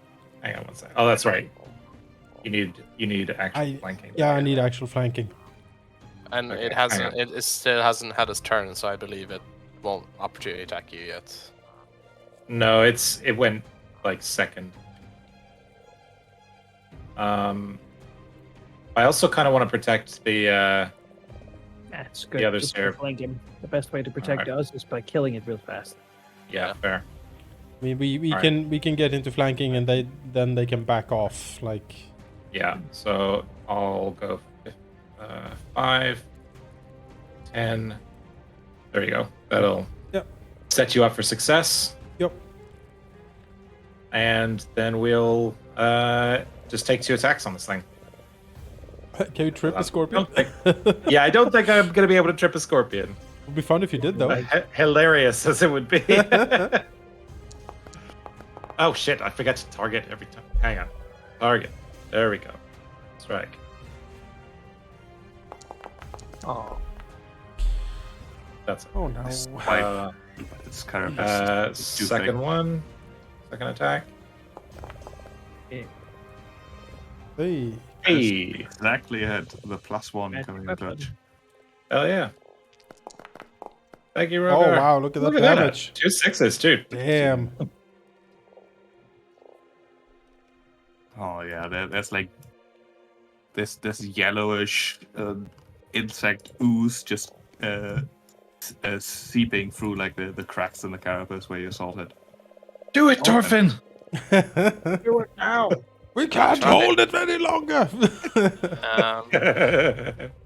Hang on one sec. Oh, that's right. You need actual flanking. Yeah, I need actual flanking. And Okay, it hang hasn't. on. It still hasn't had its turn, so I believe it won't opportunity attack you yet. No, it went like second. I also kind of want to protect the. That's good. The other Just Sarah. flank him. The best way to protect us is by killing it real fast. Yeah, fair. I mean, we All can get into flanking and then they can back off. Like, Yeah, so I'll go 5, 10. There you go. That'll Yep. set you up for success. Yep. And then we'll just take 2 attacks on this thing. can you trip a scorpion? Yeah, I don't think I'm going to be able to trip a scorpion. Would be fun if you did though. Hilarious as it would be. Oh shit, I forgot to target every time. Hang on. Target. There we go. Strike. Oh. That's it. Oh no. It's carapace. It's too Second big. one. Second attack. Hey. Hey. Exactly ahead. The +1 Magic coming in weapon. clutch. Hell yeah. Thank you, Oh Roger. wow, look at that Look damage. 2 6s, too. Damn. Oh yeah, there's like this yellowish insect ooze just seeping through like the cracks in the carapace where you assaulted. Do it, Oh, Torfin! Do it now. We can't Try. hold it any longer.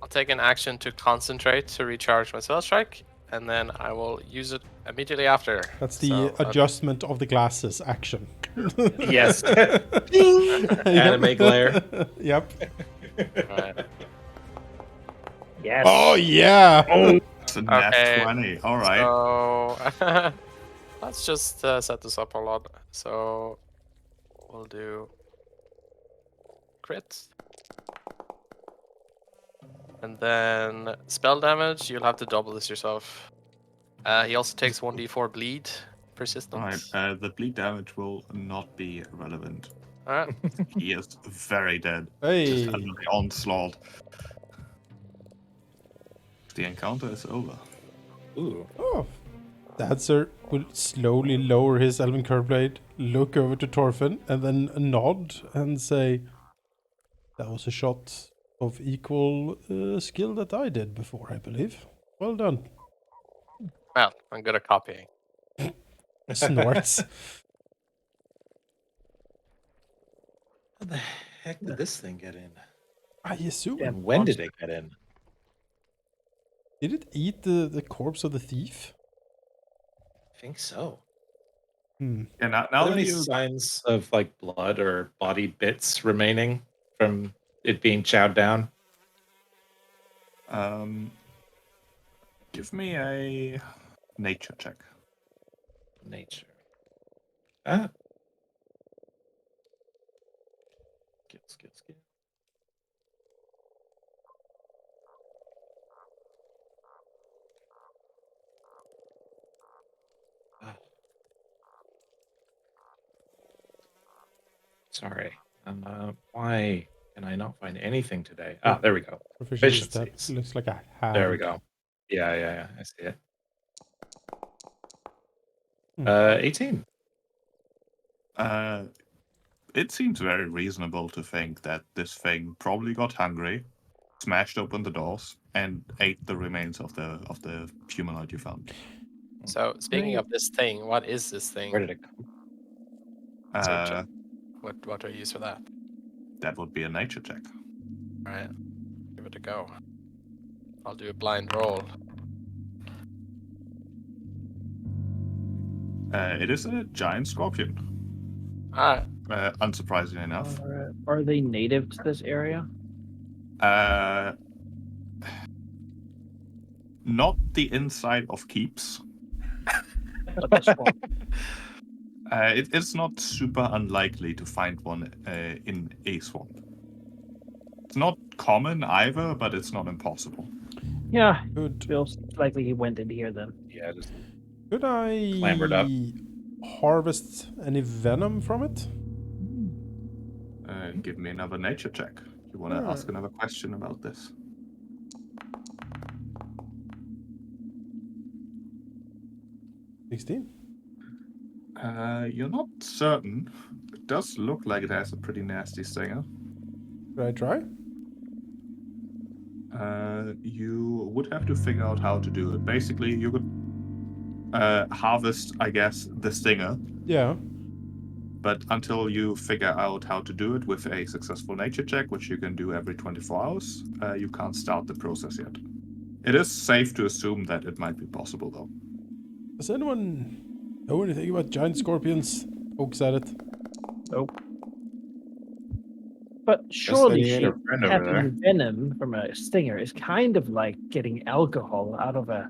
I'll take an action to concentrate to recharge my spell strike, and then I will use it immediately after. That's the So, adjustment of the glasses action. Yes. Anime glare. Yep. Right. Yes. Oh yeah. It's a nat Okay, 20. All right. So let's just set this up a lot. So we'll do crit. And then spell damage, you'll have to double this yourself. He also takes 1d4 bleed persistent. All right. The bleed damage will not be relevant. Alright. He is very dead. Hey. Just under the onslaught. The encounter is over. Ooh. Oh. Dancer will slowly lower his Elven Curve Blade, look over to Torfin, and then nod and say, "That was a shot of equal skill that I did before, I believe. Well done." Well, I'm good at copying. Snorts. How the heck did this thing get in? I assume. Yeah. And when did it get in? Did it eat the corpse of the thief? I think so. Hmm. And now Are that there any you signs of like blood or body bits remaining from it being chowed down? give me a nature check. Nature. Ah. Skill. Ah. Sorry. Why can I not find anything today? Ah, there we go. Proficiency stat Efficiencies. looks like a hand. There we go. Yeah. I see it. Hmm. 18. It seems very reasonable to think that this thing probably got hungry, smashed open the doors, and ate the remains of the humanoid you found. So speaking of this thing, what is this thing? Where did it come? Search Uh, it. What do I use for that? that would be a nature check. Alright. Give it a go. I'll do a blind roll. It is a giant scorpion. Alright. Unsurprisingly enough. Are they native to this area? Not the inside of keeps. But the swamp. It's not super unlikely to find one in a swamp. It's not common either, but it's not impossible. Yeah, Good. feels likely he went into here then. Yeah, just Could I Clambered up. harvest any venom from it? Give me another nature check. You want to Alright. ask another question about this? 16. You're not certain. It does look like it has a pretty nasty stinger. Could I try? You would have to figure out how to do it. Basically, you could harvest, I guess, the stinger, Yeah. but until you figure out how to do it with a successful nature check, which you can do every 24 hours, you can't start the process yet. It is safe to assume that it might be possible, though. Does anyone know anything about giant scorpions? Pokes at it. Nope. But surely they ate our friend over there. having venom from a stinger is kind of like getting alcohol out of a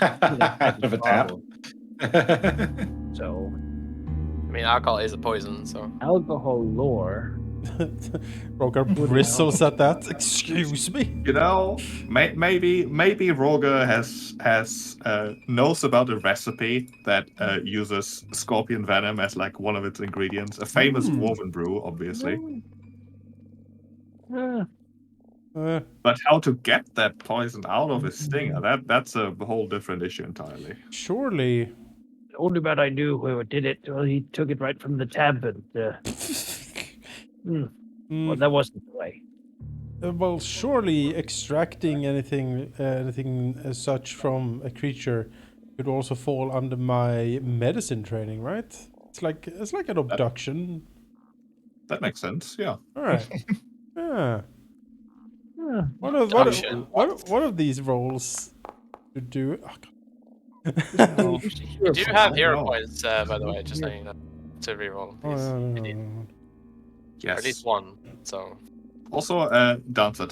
out of a tap. bottle. So I mean, alcohol is a poison, so. alcohol lore. Rogar bristles at that. Excuse me. You know, maybe Roger has knows about a recipe that uses scorpion venom as like one of its ingredients. A famous dwarven brew, obviously. But how to get that poison out of his stinger, that's a whole different issue entirely. Surely. The only man I knew who did it, well, he took it right from the tab, and well, that wasn't the way. Well, surely extracting anything as such from a creature could also fall under my medicine training, right? It's like an abduction. That makes sense. Yeah. All right. Yeah. Yeah. What of these rolls to do? Oh, We use the You hero do point, have right? hero No. points, by the Yeah, way, just yeah. saying that. To reroll, oh, please. no, You need- no. Or at least Yes. one. So Also, Dancer,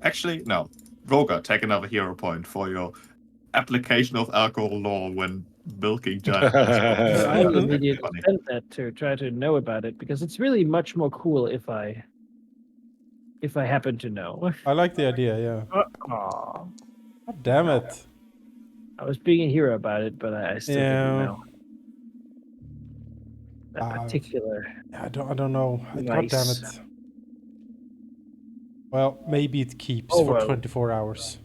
actually, no. Roga, take another hero point for your application of alcohol law when milking giant. I will immediately Funny. spend that to try to know about it because it's really much more cool if I happen to know. I like the idea. Yeah. Aw. God damn it. I was being a hero about it, but I still didn't Yeah. know that particular I don't know. God damn device. it. Well, maybe it keeps Oh, for well. 24 hours.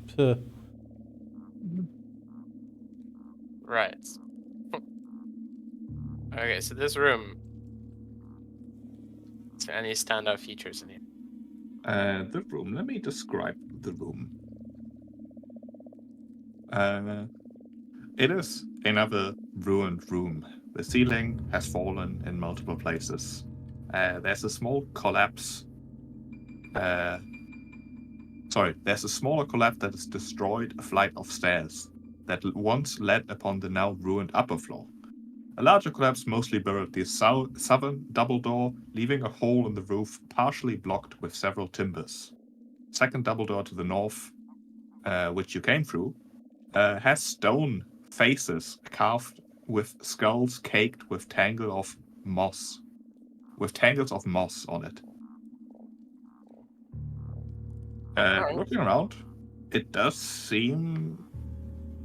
right. Okay, so this room. Is there any standout features in here? The room. Let me describe the room. It is another ruined room. The ceiling has fallen in multiple places. There's a small collapse. There's a smaller collapse that has destroyed a flight of stairs that once led upon the now ruined upper floor. A larger collapse mostly buried the southern double door, leaving a hole in the roof partially blocked with several timbers. Second double door to the north, which you came through, has stone faces carved with skulls caked with tangles of moss on it. Looking around, it does seem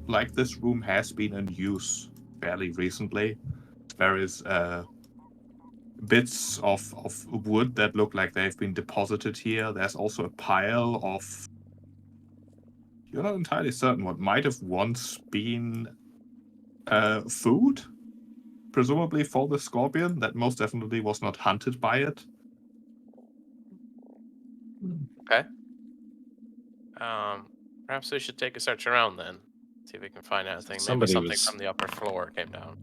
like this room has been in use fairly recently. There is bits of wood that look like they've been deposited here. There's also a pile of, you're not entirely certain what might have once been food, presumably for the scorpion that most definitely was not hunted by it. Okay. Perhaps we should take a search around then. See if we can find anything. Maybe Somebody something was- from the upper floor came down.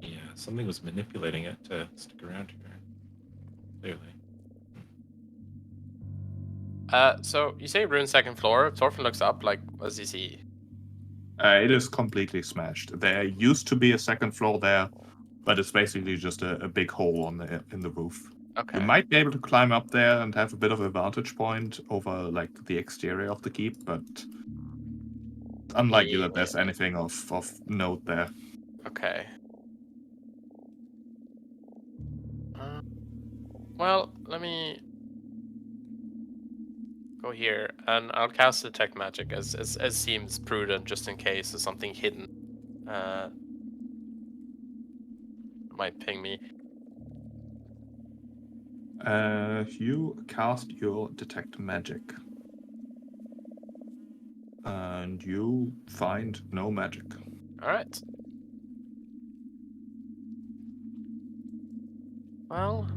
Yeah, something was manipulating it to stick around here. Clearly. So you say ruined second floor. Thorfinn looks up. Like, what does he see? It is completely smashed. There used to be a second floor there, but it's basically just a big hole in the roof. Okay. You might be able to climb up there and have a bit of a vantage point over like the exterior of the keep, but it's unlikely that there's anything of note there. Okay. Well, let me go here, and I'll cast detect magic as seems prudent, just in case there's something hidden. Might ping me. You cast your detect magic, and you find no magic. All right. Well,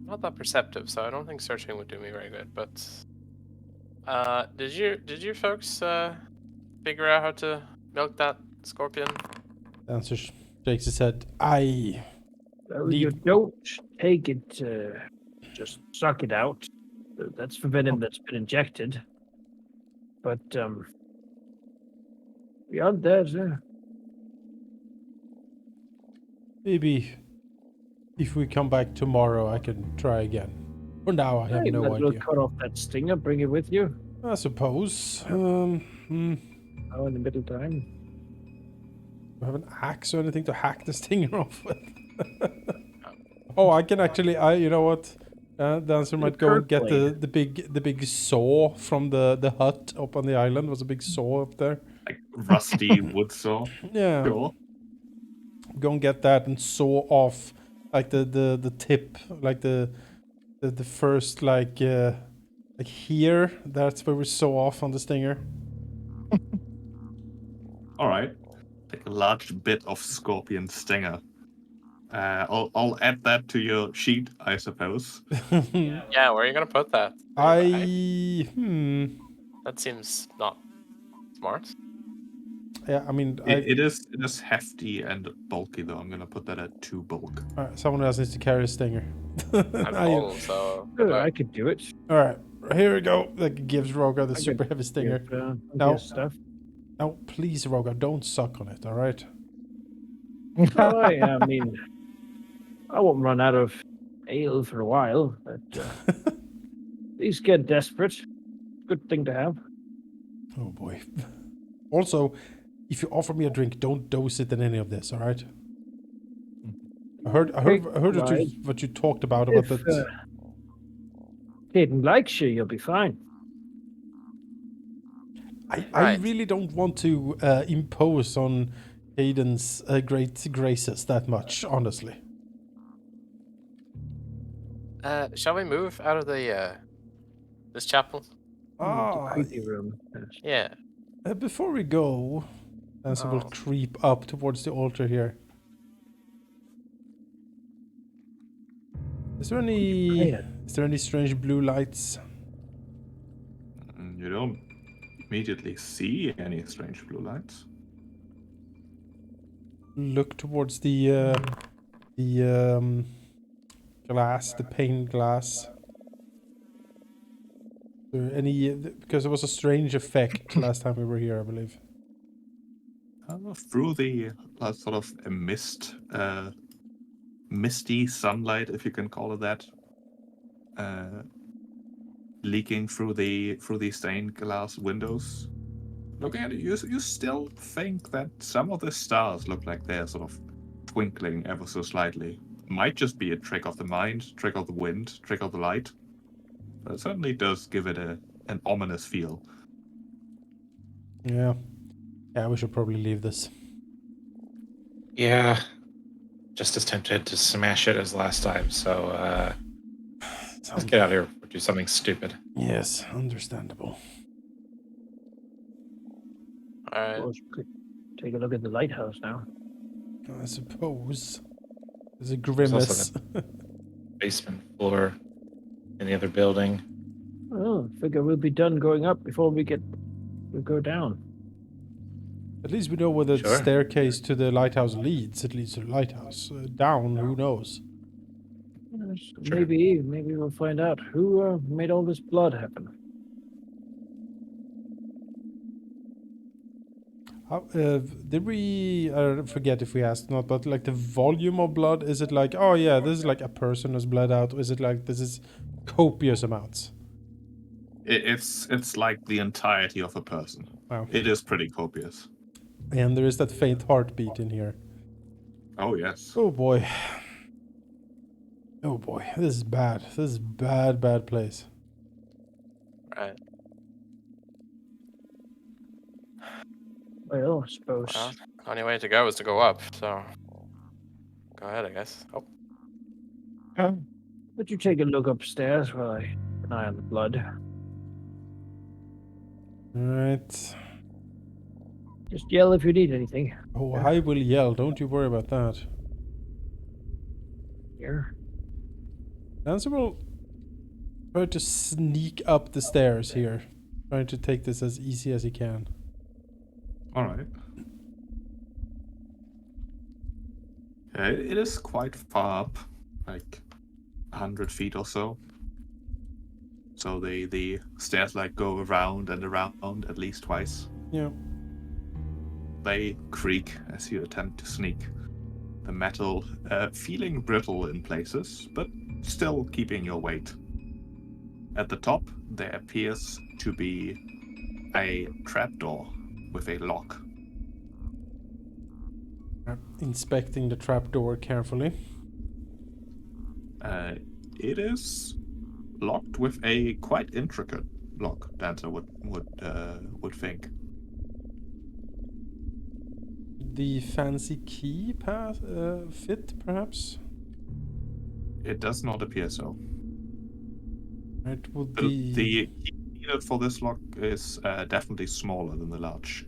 not that perceptive, so I don't think searching would do me very good. But did you folks figure out how to milk that scorpion? Dancer shakes his head. I Well, you don't take it, just suck it out. That's for venom that's been injected. But beyond that, maybe if we come back tomorrow, I can try again. For now, I have you no might as well idea. cut off that stinger, bring it with you. I suppose. Now in the middle time. Do I have an axe or anything to hack the stinger off with? Oh, I can actually. You know what? Dancer might go and get the big saw from the hut up on the island. Was a big saw up there. Like rusty wood saw. Yeah. Sure. Go and get that and saw off like the tip, like the first like here. That's where we saw off on the stinger. All right. Like a large bit of scorpion stinger. I'll add that to your sheet, I suppose. Yeah, where are you gonna put that? I That seems not smart. Yeah, I mean, It is hefty and bulky though. I'm gonna put that at 2 bulk. someone else needs to carry a stinger. I'm full, so good Sure, I luck. could do it. All right, here we go. That gives Roga the I super could heavy stinger. give, plenty No. of stuff. Now, please, Roga, don't suck on it. All right. Oh, I mean, I won't run out of ale for a while, but these get desperate. Good thing to have. Oh boy. Also, if you offer me a drink, don't dose it in any of this. All right. I heard Right. what you talked about If that. Hayden likes you, you'll be fine. I Right. really don't want to impose on Hayden's great graces that much, honestly. Shall we move out of the this chapel? The creepy room. Yeah. Before we go, Nancy will Oh. creep up towards the altar here. Is there any strange blue lights? You don't immediately see any strange blue lights. Look towards the glass, the pane glass. Because there was a strange effect last time we were here, I believe. Through the sort of a misty sunlight, if you can call it that, leaking through the stained glass windows. Looking at it, you still think that some of the stars look like they're sort of twinkling ever so slightly. Might just be a trick of the mind, trick of the wind, trick of the light. But it certainly does give it an ominous feel. Yeah. Yeah, we should probably leave this. Yeah. Just as tempted to smash it as last time, so let's get out of here or do something stupid. Yes, understandable. All right. Suppose we could take a look at the lighthouse now. I suppose. There's a There's grimace. also basement floor in the other building. Oh, figure we'll be done going up before we go down. At least we know where the Sure. staircase to the lighthouse leads. It leads to the lighthouse. Down, who knows? Yes, Sure. Maybe we'll find out who made all this blood happen. Did we forget if we asked not, but like the volume of blood, is it like, oh yeah, this is like a person has bled out, or is it like this is copious amounts? It's like the entirety of a person. Wow. It is pretty copious. And there is that faint heartbeat in here. Oh yes. Oh boy. Oh boy, this is bad. This is bad place. Right. Well, I suppose. Well, only way to go is to go up. So go ahead, I guess. Oh. Would you take a look upstairs while I keep an eye on the blood? Alright. Just yell if you need anything. Oh, I will yell. Don't you worry about that. Here. Nancy will try to sneak up the stairs here. Trying to take this as easy as he can. All right. It is quite far up, like 100 feet or so. So the stairs like go around and around at least twice. Yeah. They creak as you attempt to sneak. The metal feeling brittle in places, but still keeping your weight. At the top, there appears to be a trapdoor with a lock. Inspecting the trapdoor carefully. It is locked with a quite intricate lock, Dancer would think. The fancy key fit, perhaps? It does not appear so. It would The be... key needed for this lock is definitely smaller than the large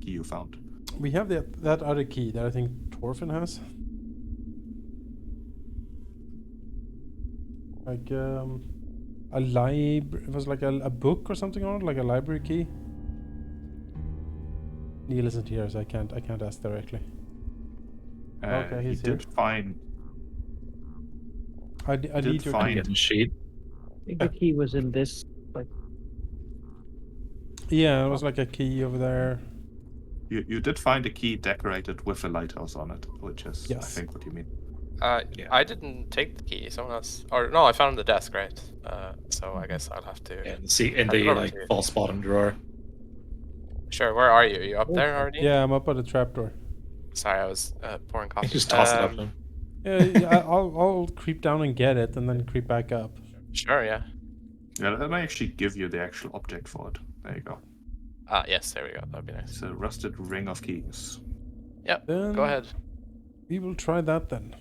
key you found. We have that other key that I think Torfin has. Like a it was like a book or something on it, like a library key. Neil isn't here, so I can't ask directly. Okay, You he's here. did find. I did need your I'm find- getting a sheet. I think the key was in this. Like, Yeah, it was like a key over there. You did find a key decorated with a lighthouse on it, which is I Yes. think what you mean. Yeah. I didn't take the key. Someone else, or no, I found the desk, right? So I guess I'll have to. Yeah, in hand it the over like to you. false bottom drawer. Sure. Where are you? Are you up there already? Yeah, I'm up at the trapdoor. Sorry, I was pouring coffee. You just toss it up to him. Yeah, I'll creep down and get it, and then creep back up. Sure. Yeah. Yeah, let me actually give you the actual object for it. There you go. Yes. There we go. That'd be nice. It's a rusted ring of keys. Yep. Then Go ahead. We will try that then.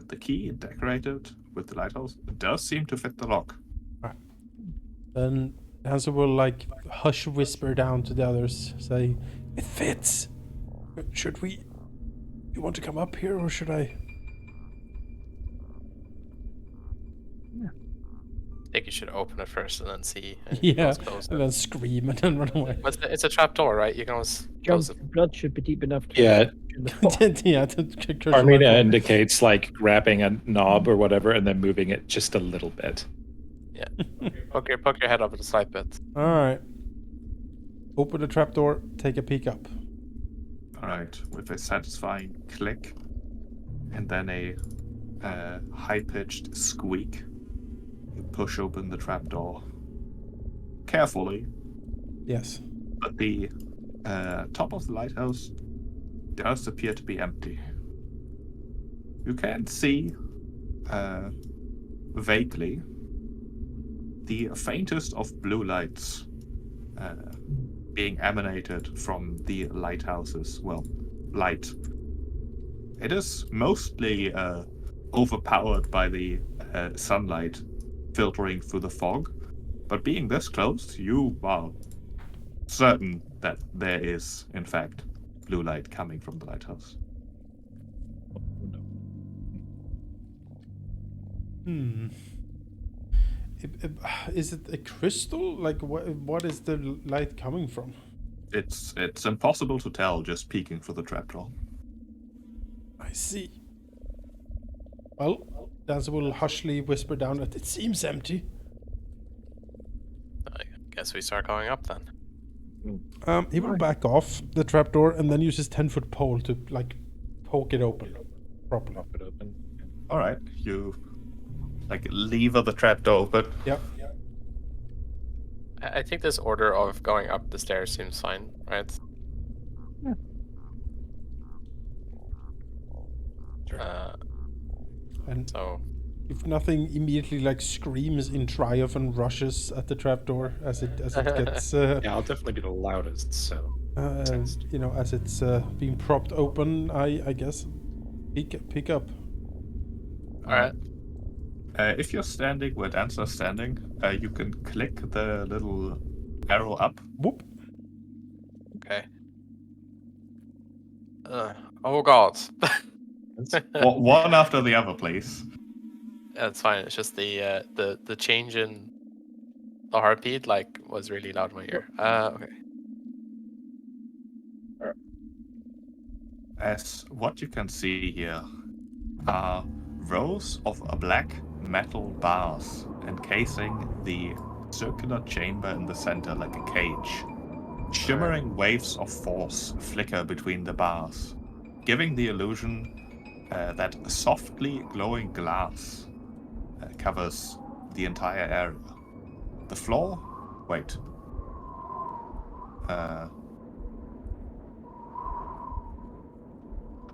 The key decorated with the lighthouse does seem to fit the lock. Then Hansa will like hush whisper down to the others, say, "It fits. Should we? You want to come up here, or should I?" I think you should open it first and then see. And Yeah, close and it. then scream and then run away. But it's a trap door, right? You can always close it. blood should be deep enough. To Yeah, in the floor. Yeah, Armina indicates like grabbing a knob or whatever and then moving it just a little bit. Poke your head up in a slight bit. All right. Open the trapdoor. Take a peek up. Alright, with a satisfying click and then a high-pitched squeak, you push open the trapdoor carefully, Yes. but the top of the lighthouse does appear to be empty. You can see vaguely the faintest of blue lights being emanated from the lighthouse's, well, light. It is mostly overpowered by the sunlight filtering through the fog, but being this close, you are certain that there is, in fact, blue light coming from the lighthouse. Is it a crystal? Like, what is the light coming from? It's impossible to tell just peeking through the trapdoor. I see. Well, Dancer will hushly whisper down that it seems empty. I guess we start going up then. He will back off the trapdoor and then use his 10-foot pole to, like, poke it open properly. Pop it open. All right, you lever the trapdoor open. Yep. I think this order of going up the stairs seems fine, right? Sure. And So if nothing immediately like screams in triumph and rushes at the trapdoor as it gets Yeah, I'll definitely be the loudest, so. as it's being propped open, I guess pick up. all right. If you're standing where Dancer's standing, you can click the little arrow up. Whoop. Okay. Oh god. One after the other, please. That's fine. It's just the change in the heartbeat was really loud in my ear. Okay. As what you can see here are rows of black metal bars encasing the circular chamber in the center like a cage. Shimmering waves of force flicker between the bars, giving the illusion that softly glowing glass covers the entire area. The floor? Wait.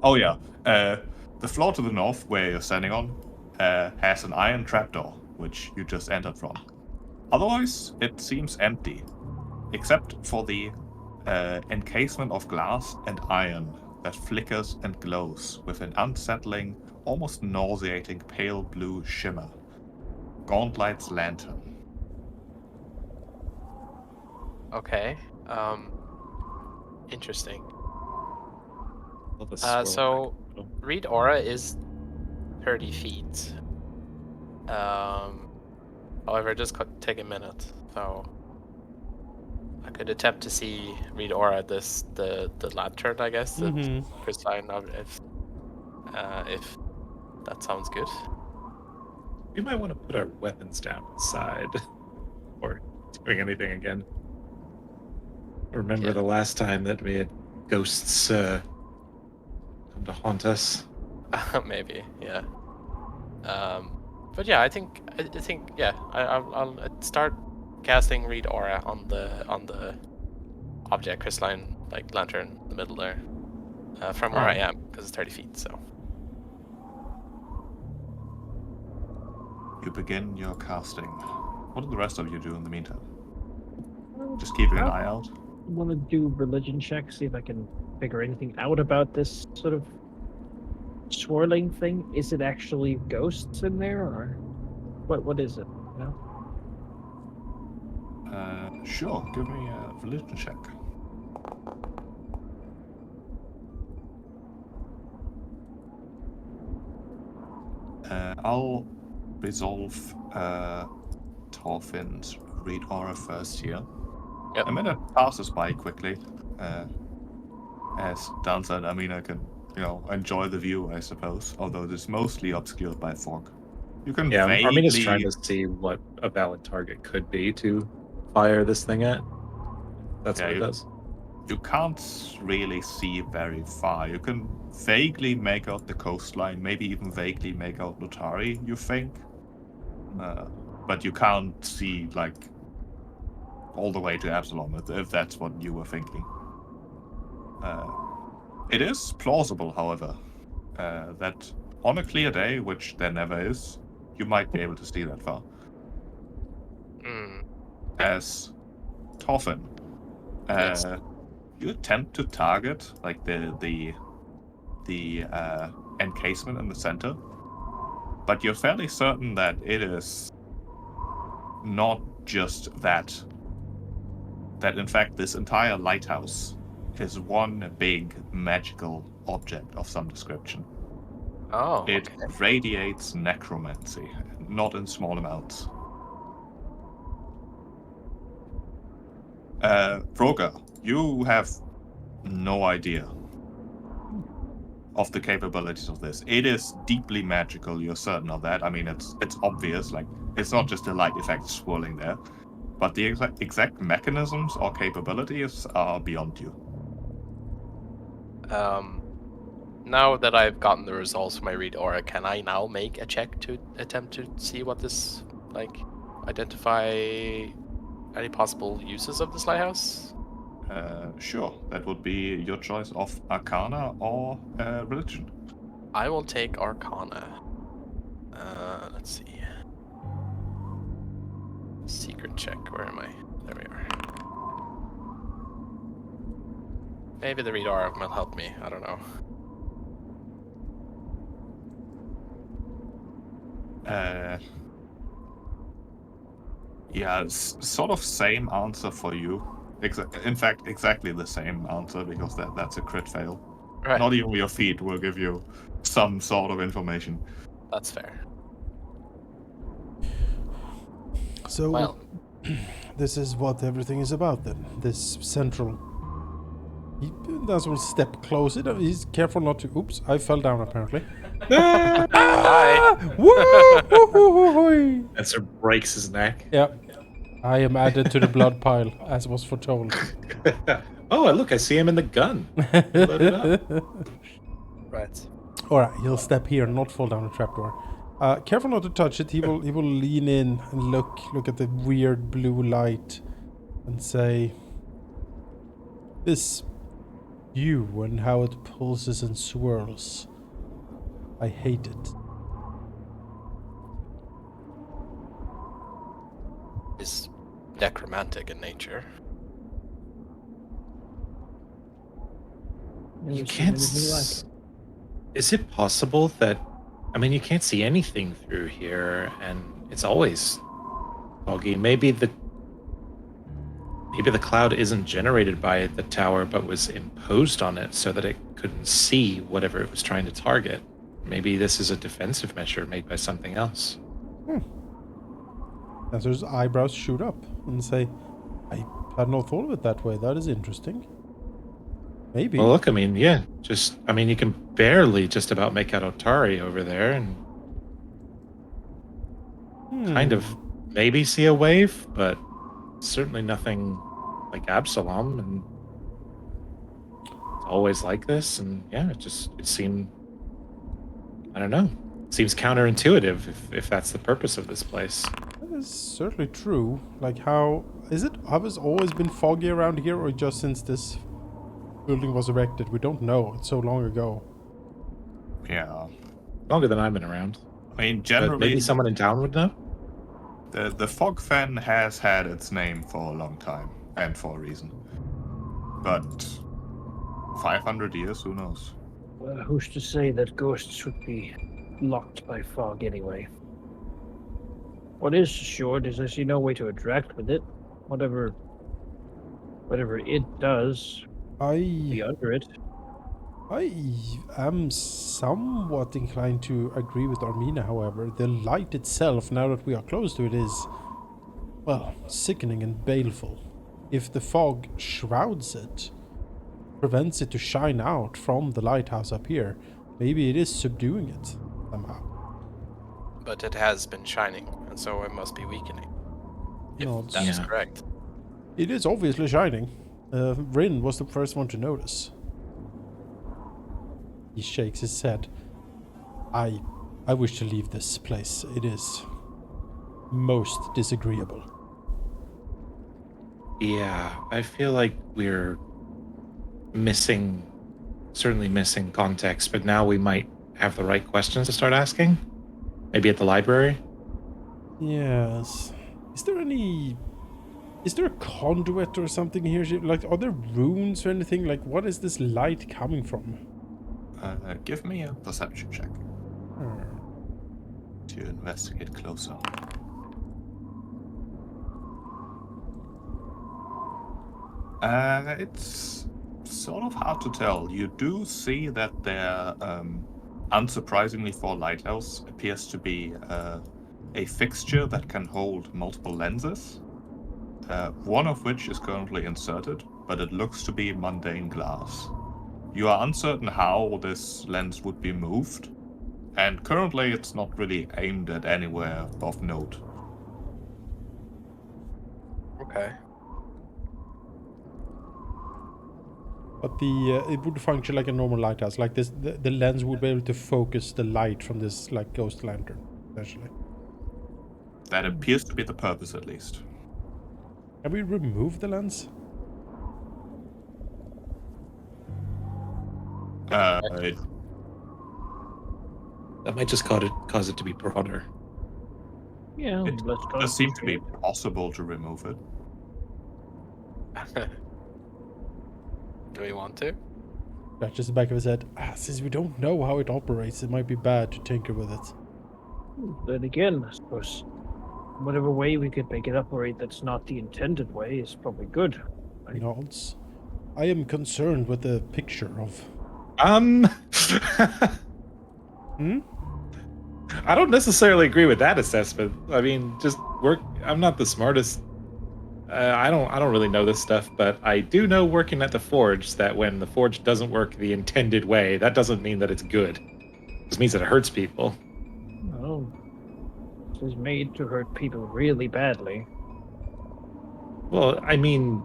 Oh yeah. The floor to the north, where you're standing on, has an iron trapdoor, which you just entered from. Otherwise, it seems empty, except for the encasement of glass and iron that flickers and glows with an unsettling, almost nauseating pale blue shimmer. Gauntlet's lantern. Okay. Interesting. Well, the So swirl back. read aura is 30 feet. However, it does take a minute. So I could attempt to read aura the lantern, I guess. The Mhm. crystalline if that sounds good. We might want to put our weapons down aside or doing anything again. Remember Yeah. the last time that we had ghosts come to haunt us? Maybe, yeah. But yeah, I think yeah, I'll start casting read aura on the object crystalline like lantern in the middle there, from where I Alright. am because it's 30 feet. So You begin your casting. What do the rest of you do in the meantime? Just keeping an eye out. Want to do religion check, see if I can figure anything out about this sort of swirling thing. Is it actually ghosts in there, or what is it? You know? Sure, give me a religion check. I'll resolve Torfinn's read aura first here. Yep. A minute passes by quickly. As Dan said, I mean, I can, enjoy the view, I suppose, although it is mostly obscured by fog. You can Yeah, Armina's vaguely... trying to see what a valid target could be to fire this thing at. That's Yeah, what it does. You can't really see very far. You can vaguely make out the coastline, maybe even vaguely make out Artari, you think. But you can't see, like, all the way to Absalom, if that's what you were thinking. It is plausible, however, that on a clear day, which there never is, you might be able to see that far. As Torfinn, Yes. you attempt to target like the encasement in the center, but you're fairly certain that it is not just that in fact this entire lighthouse is one big magical object of some description. Oh, It okay. radiates necromancy, not in small amounts. Vroga, you have no idea of the capabilities of this. It is deeply magical, you're certain of that. I mean, it's obvious, like, it's not just a light effect swirling there, but the exact mechanisms or capabilities are beyond you. Now that I've gotten the results from my read aura, can I now make a check to attempt to see what this, like, identify any possible uses of this lighthouse? Sure, that would be your choice of Arcana or Religion. I will take Arcana. Let's see. Secret check. Where am I? There we are. Maybe the read aura will help me. I don't know. Yeah, sort of same answer for you. In fact, exactly the same answer, because that's a crit fail. Right. Not even your feet will give you some sort of information. That's fair. So Well, this is what everything is about then. This central. He does one step closer. He's careful not to. Oops! I fell down apparently. hi. Woo! Spencer breaks his neck. Yeah, I am added to the blood pile as was foretold. Oh, look, I see him in the gun. Load it up. Right. All right, he'll step here and not fall down a trapdoor. Careful not to touch it. He will lean in and look at the weird blue light and say, "This you and how it pulses and swirls. I hate it." Is necromantic in nature. Never You seen can't. anything like it. Is it possible that? I mean, you can't see anything through here, and it's always foggy. Maybe the cloud isn't generated by the tower, but was imposed on it so that it couldn't see whatever it was trying to target. Maybe this is a defensive measure made by something else. Spencer's eyebrows shoot up and say, Had not thought of it that way. That is interesting. Maybe. Well, look, I mean, yeah, you can barely just about make out Artari over there, and kind of maybe see a wave, but certainly nothing like Absalom, and it's always like this, and yeah, it seemed, I don't know, it seems counterintuitive if that's the purpose of this place. That is certainly true. Like, how is it? Have it always been foggy around here, or just since this building was erected? We don't know. It's so long ago. Yeah. Longer than I've been around. I mean, But generally, maybe someone in town would know. the fog fen has had its name for a long time, and for a reason. But 500 years, who knows? Well, who's to say that ghosts would be locked by fog anyway? What is assured is I see no way to interact with it. Whatever it does, be under it. I am somewhat inclined to agree with Armina, however. The light itself, now that we are close to it, is, well, sickening and baleful. If the fog shrouds it, prevents it to shine out from the lighthouse up here, maybe it is subduing it somehow. But it has been shining, and so it must be weakening. If No, that is Yeah. correct. It is obviously shining. Rin was the first one to notice. He shakes his head. I wish to leave this place. It is most disagreeable. Yeah, I feel like we're certainly missing context, but now we might have the right questions to start asking. Maybe at the library? Yes. Is there a conduit or something here? Like, are there runes or anything? Like, what is this light coming from? Give me a perception check to investigate closer. It's sort of hard to tell. You do see that there, unsurprisingly for lighthouse, appears to be a fixture that can hold multiple lenses. One of which is currently inserted, but it looks to be mundane glass. You are uncertain how this lens would be moved, and currently it's not really aimed at anywhere of note. Okay. But it would function like a normal lighthouse. Like this, the lens would be able to focus the light from this like ghost lantern, essentially. That appears to be the purpose, at least. Can we remove the lens? It That might just cause it to be broader. Yeah, It let's go. does seem to be possible to remove it. Do we want to? Scratches the back of his head. Since we don't know how it operates, it might be bad to tinker with it. Then again, I suppose whatever way we could make it operate that's not the intended way is probably good. He nods. I am concerned with the picture of... I don't necessarily agree with that assessment. I mean, I'm not the smartest. I don't really know this stuff, but I do know working at the forge that when the forge doesn't work the intended way, that doesn't mean that it's good. It just means that it hurts people. Well, this is made to hurt people really badly. Well, I mean,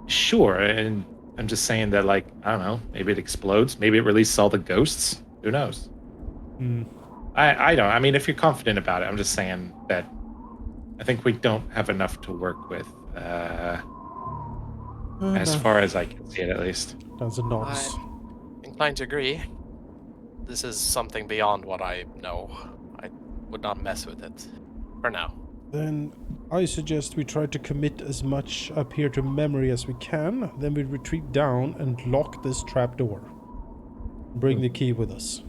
sure, and I'm just saying that, like, I don't know, maybe it explodes, maybe it releases all the ghosts. Who knows? I don't. I mean, if you're confident about it, I'm just saying that I think we don't have enough to work with, as far as I can see it, at least. That's a nods. Inclined to agree. This is something beyond what I know. I would not mess with it. For now. Then I suggest we try to commit as much up here to memory as we can. Then we retreat down and lock this trapdoor. Bring the key with us.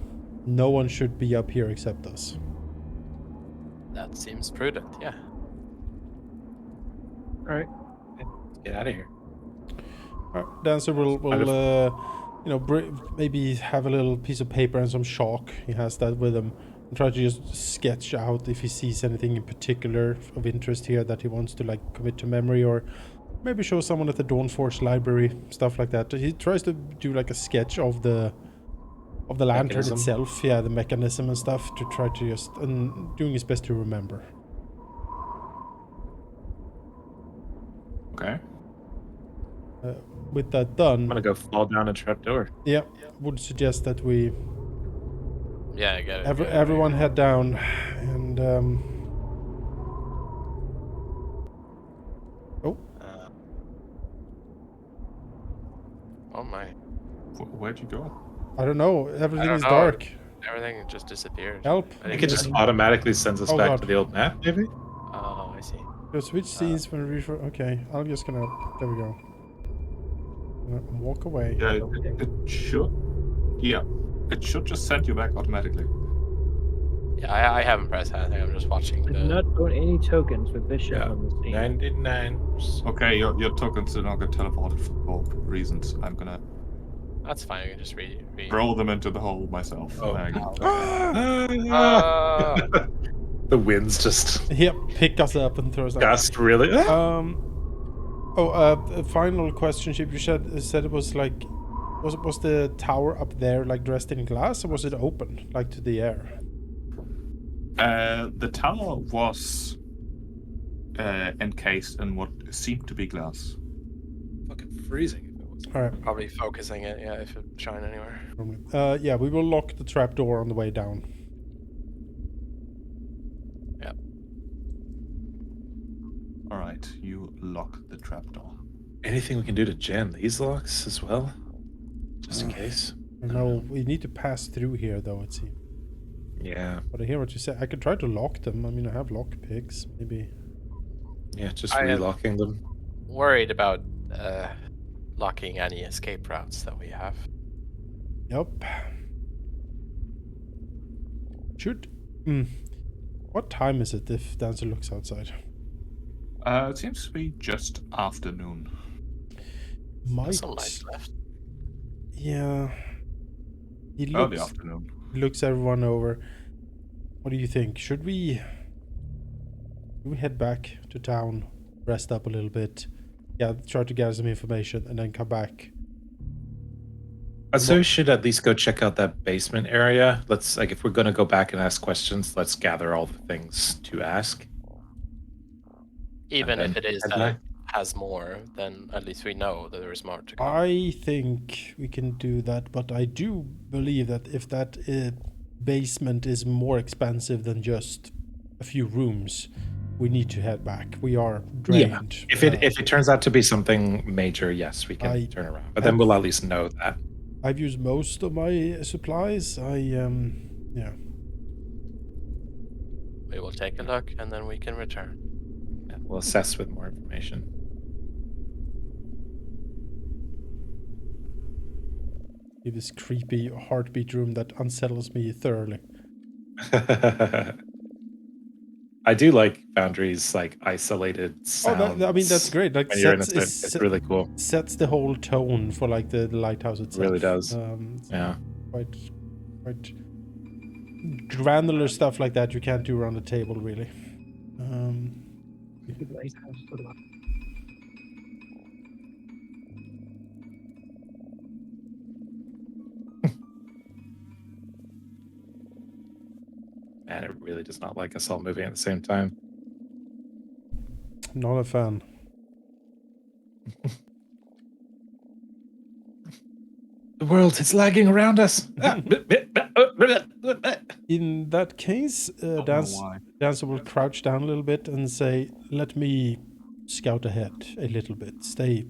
No one should be up here except us. That seems prudent, yeah. Alright. Let's get out of here. Dancer will maybe have a little piece of paper and some chalk. He has that with him. And try to just sketch out if he sees anything in particular of interest here that he wants to like commit to memory, or maybe show someone at the Dawnforge library, stuff like that. He tries to do like a sketch of the lantern Mechanism? itself, yeah, the mechanism and stuff, to try to just and doing his best to remember. Okay. With that I'm done, gonna go fall down a trapdoor. yeah, would suggest that we Yeah, I get it. everyone head down and Oh my! Where'd you go? I don't know, everything don't is know. dark. Everything just disappeared. Help. I I think think it just just. automatically sends us Oh, back God. to the old map, maybe? Oh, I see. So switch scenes when we okay, I'm just gonna there we go. Walk away. Yeah, it should. Yeah, it should just send you back automatically. Yeah, I haven't pressed anything. I'm just watching I the. did not own any tokens with Bishop Yeah. on the scene. 99. Okay, your tokens did not get teleported for reasons. I'm gonna That's fine. I can just read. throw them into the hole myself. Oh. There you go. The winds just Yep, pick us up and throw us out. gust really. A final question, Chip. You said it was like, was the tower up there like dressed in glass, or was it open, like to the air? The tower was encased in what seemed to be glass. Fucking freezing if it was. All right. Probably focusing it. Yeah, if it shine anywhere. Yeah, we will lock the trap door on the way down. Yep. All right, you lock the trapdoor. Anything we can do to jam these locks as well? Just in case. No, we need to pass through here, though, it seems. Yeah. But I hear what you say. I could try to lock them. I mean, I have lock picks, maybe. Yeah, just I am- relocking them. Worried about locking any escape routes that we have. Yep. Should. What time is it if Dancer looks outside? It seems to be just afternoon. There's some light left. Yeah. He Early looks, afternoon. looks everyone over. What do you think? Should we head back to town, rest up a little bit, yeah, try to gather some information, and then come back? I'd say we should at least go check out that basement area. Let's, like, if we're going to go back and ask questions, let's gather all the things to ask. Even And if it then is head that back. it has more, then at least we know that there is more to come. I think we can do that, but I do believe that if that basement is more expensive than just a few rooms, we need to head back. We are drained. If it turns out to be something major, yes, we can turn around. But then we'll at least know that. I've used most of my supplies. Yeah. We will take a look and then we can return. Yeah, we'll assess with more information. In this creepy heartbeat room that unsettles me thoroughly. I do like Foundry's like isolated sounds. I mean that's great. Like when you're in it's really cool. Sets the whole tone for like the lighthouse itself. Really does. It's Yeah. quite granular stuff like that you can't do around the table really. Man, it really does not like us all moving at the same time. Not a fan. The world is lagging around us. In that case, Dancer will crouch down a little bit and say, "Let me scout ahead a little bit. Stay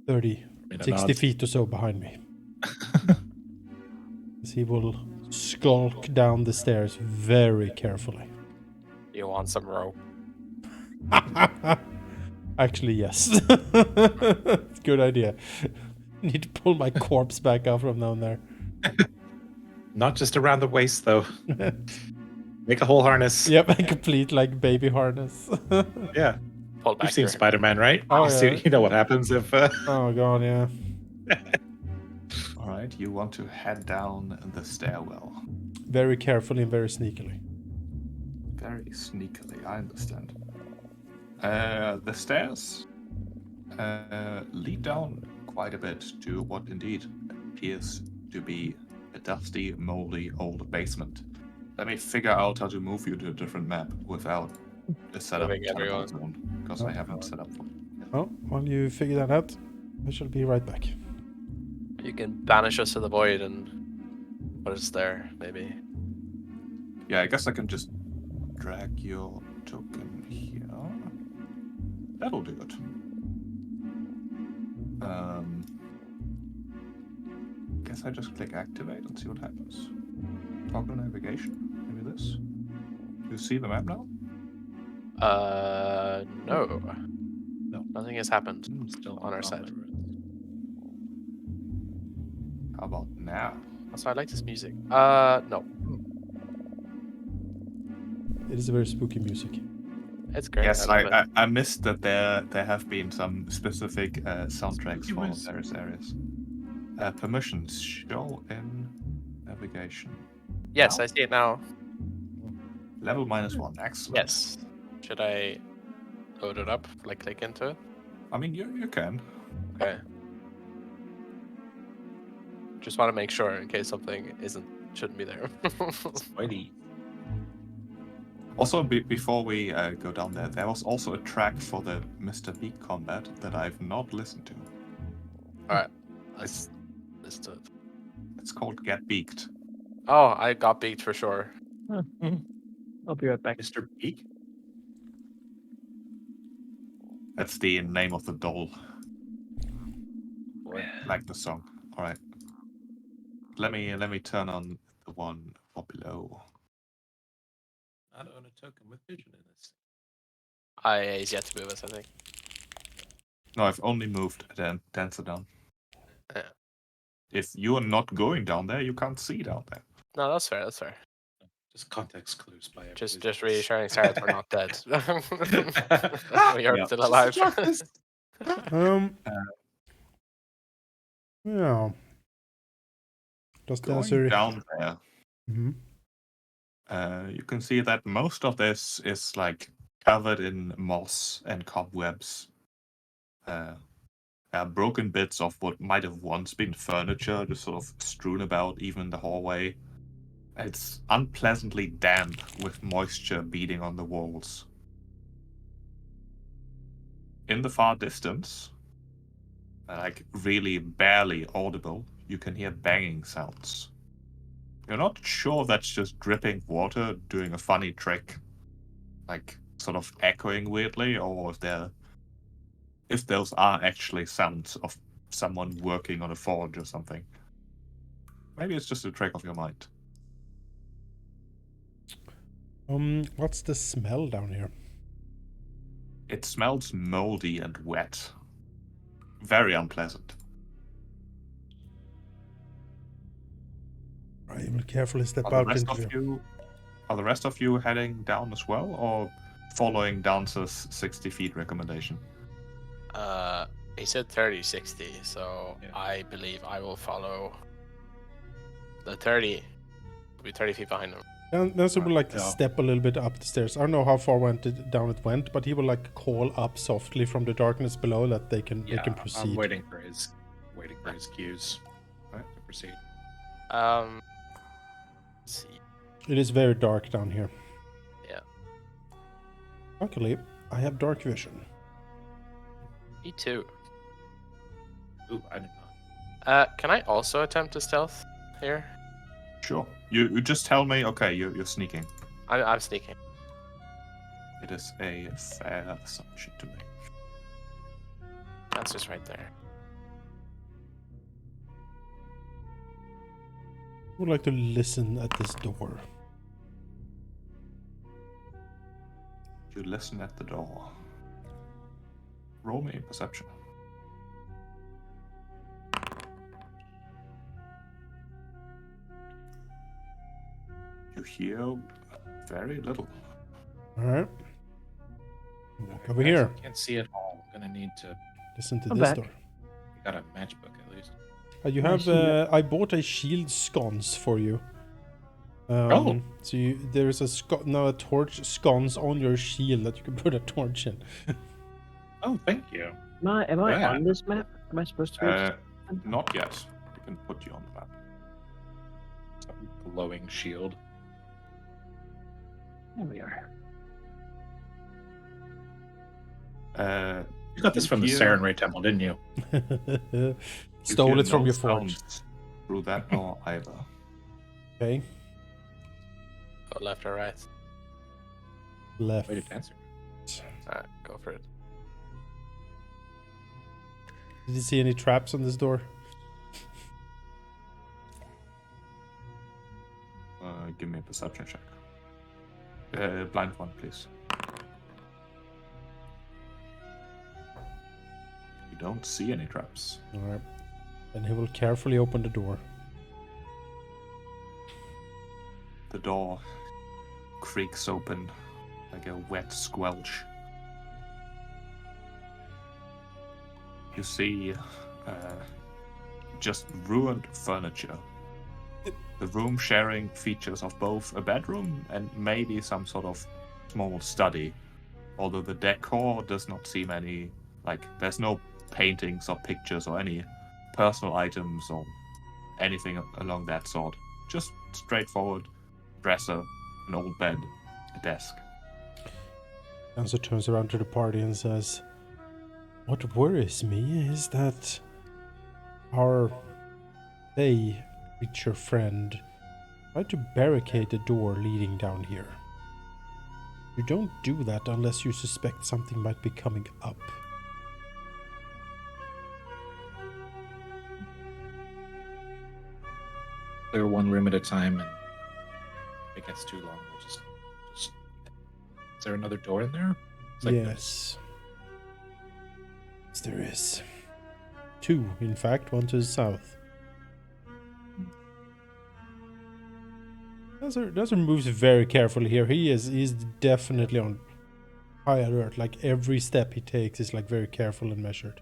30, 60 feet or so behind me." As he will skulk down the stairs very carefully. You want some rope? Actually, yes. Good idea. Need to pull my corpse back up from down there. Not just around the waist, though. Make a whole harness. Yep, a complete like baby harness. Yeah. Pull back You've seen your- Spider-Man, right? Oh, you, yeah. you know what happens if... Oh god, yeah. All right, you want to head down the stairwell. Very carefully and very sneakily. Very sneakily, I understand. The stairs lead down quite a bit to what indeed appears to be a dusty, moldy old basement. Let me figure out how to move you to a different map without a setup Moving everyone. teleport zone, because I haven't set up for. Oh, while you figure that out, I shall be right back. You can banish us to the void and put us there, maybe. Yeah, I guess I can just drag your token here. That'll do it. Guess I just click activate and see what happens. Toggle navigation. Maybe this. Do you see the map now? No. No. Nothing has happened. Still on our side. How about now? Also, I like this music. No. It is a very spooky music. It's great. Yes, I love it. I missed that there have been some specific soundtracks Spooky for was- various areas. Permissions show in navigation. Yes, now? I see it now. Level -1. Excellent. Yes. Should I load it up? Like click into it? I mean, you can. Okay. Just want to make sure in case something shouldn't be there. Whitey. Also, before we go down there was also a track for the Mr. Beak combat that I've not listened to. Alright. Let's do it. It's called Get Beaked. Oh, I got beaked for sure. I'll be right back. Mr. Beak? That's the name of the doll, Boy. like the song. All right. Let me turn on the one up below. I don't own a token with vision in this. He's yet to move us, I think. No, I've only moved the dancer down. Yeah. If you are not going down there, you can't see down there. No, that's fair. That's fair. Just context clues by every Just reassuring Sarah that we're not dead. We are Yeah. still alive. Yeah. Does the Going answer? down there, Mhm. you can see that most of this is like covered in moss and cobwebs. Broken bits of what might have once been furniture just sort of strewn about even in the hallway. It's unpleasantly damp with moisture beading on the walls. In the far distance, like really barely audible, you can hear banging sounds. You're not sure that's just dripping water doing a funny trick, like sort of echoing weirdly, or if those are actually sounds of someone working on a forge or something. Maybe it's just a trick of your mind. What's the smell down here? It smells moldy and wet. Very unpleasant. I will carefully step Are the out rest into. are the rest of you heading down as well, or following Dancer's 60 feet recommendation? He said 30, 60, so Yeah. I believe I will follow the 30. Will be 30 feet behind him. Nancy will like Yeah. step a little bit up the stairs. I don't know how far down it went, but he will like call up softly from the darkness below that they can proceed. I'm waiting for his cues to proceed. Let's see. It is very dark down here. Yeah. Luckily, I have dark vision. Me too. Ooh, I did not. Can I also attempt to stealth here? Sure. You just tell me, okay, you're sneaking. I'm sneaking. It is a fair assumption to make. That's just right there. I would like to listen at this door. You listen at the door. Roll me perception. You hear very little. Alright. Walk over Guys, here. I can't see it all. I'm gonna need to. Listen to I'm this back. door. You got a matchbook at least. You I have. see it. I bought a shield sconce for you. Oh. So there's a torch sconce on your shield that you can put a torch in. Oh, thank you. Am I Yeah. on this map? Am I supposed to be? Not yet. We can put you on the map. Some glowing shield. There we are. You got this from the Here. Sarenrae Temple, didn't you? You Stole hear it from no your forge. sounds through that door either. Okay, Go left or right? left. Way to answer. Alright, go for it. Did you see any traps on this door? Give me a perception check. Blind one, please. You don't see any traps. All right. And he will carefully open the door. The door creaks open like a wet squelch. You see just ruined furniture. The room sharing features of both a bedroom and maybe some sort of small study. Although the decor does not seem any, like, there's no paintings or pictures or any personal items or anything along that sort. Just straightforward dresser, an old bed, a desk. Answer turns around to the party and says, "What worries me is that they, creature friend, tried to barricade the door leading down here. You don't do that unless you suspect something might be coming up." Clear one room at a time, and if it gets too long, we'll just. Is there another door in there? It's like Yes. Yes, there is. 2, in fact, one to the south. Nazar moves very carefully here. He's definitely on high alert. Like every step he takes is like very careful and measured.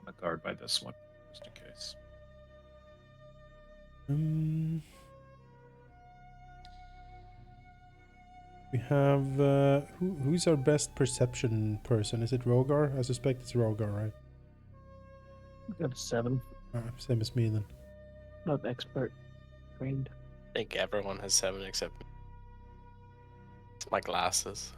on a guard by this one, just in case. We have who's our best perception person? Is it Rogar? I suspect it's Rogar, right? Got a 7. Same as me then. Not expert. Trained. I think everyone has 7 except my glasses.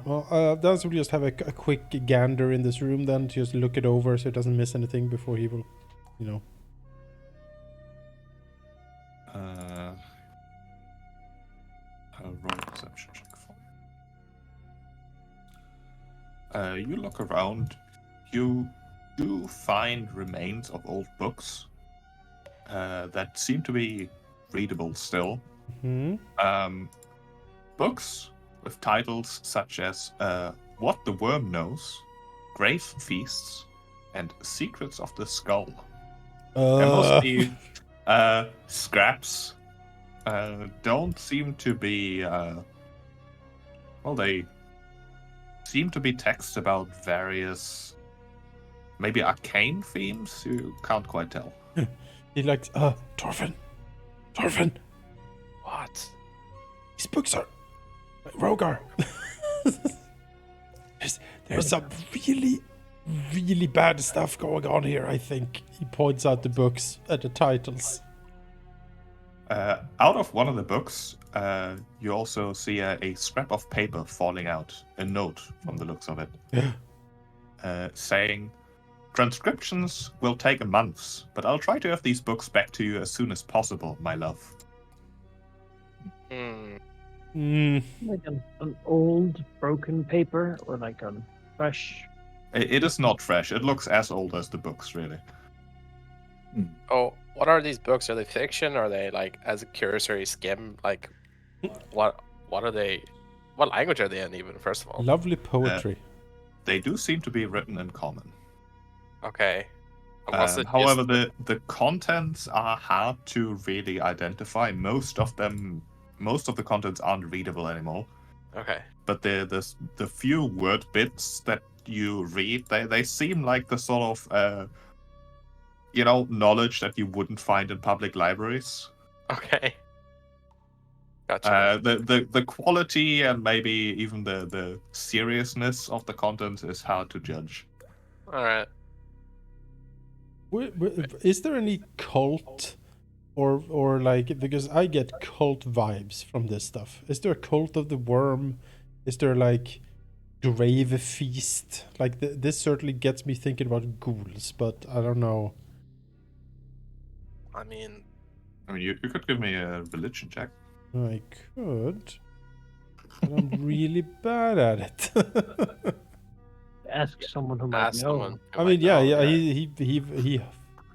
Well, Dance will just have a quick gander in this room then, to just look it over so it doesn't miss anything before he will, you know. I'll roll a perception check for you. You look around. You do find remains of old books that seem to be readable still. Books with titles such as What the Worm Knows, Grave Feasts, and Secrets of the Skull. There must be scraps. Don't seem to be... well, they seem to be texts about various... maybe arcane themes? You can't quite tell. He likes, Torfin! What? These books are... Rogar! there's some really, really bad stuff going on here, I think. He points out the books at the titles. Out of one of the books, you also see a scrap of paper falling out, a note from the looks of it, saying, "Transcriptions will take months, but I'll try to have these books back to you as soon as possible, my love." Like an old broken paper or like a fresh. It is not fresh. It looks as old as the books, really. Oh, what are these books? Are they fiction? Or are they like as a cursory skim? Like, what are they? What language are they in? Even first of all. Lovely poetry. They do seem to be written in common. Okay. Unless it However, the contents are hard to really identify. Most of the contents aren't readable anymore. Okay. But the few word bits that you read, they seem like the sort of knowledge that you wouldn't find in public libraries. Okay. Gotcha. The quality and maybe even the seriousness of the content is hard to judge. All right. Is there any cult or like, because I get cult vibes from this stuff. Is there a cult of the worm? Is there like grave feast? Like this certainly gets me thinking about ghouls, but I don't know. I mean, You could give me a religion check. I could, but I'm really bad at it. Ask someone who might ask know. someone. who I might mean, yeah, know, he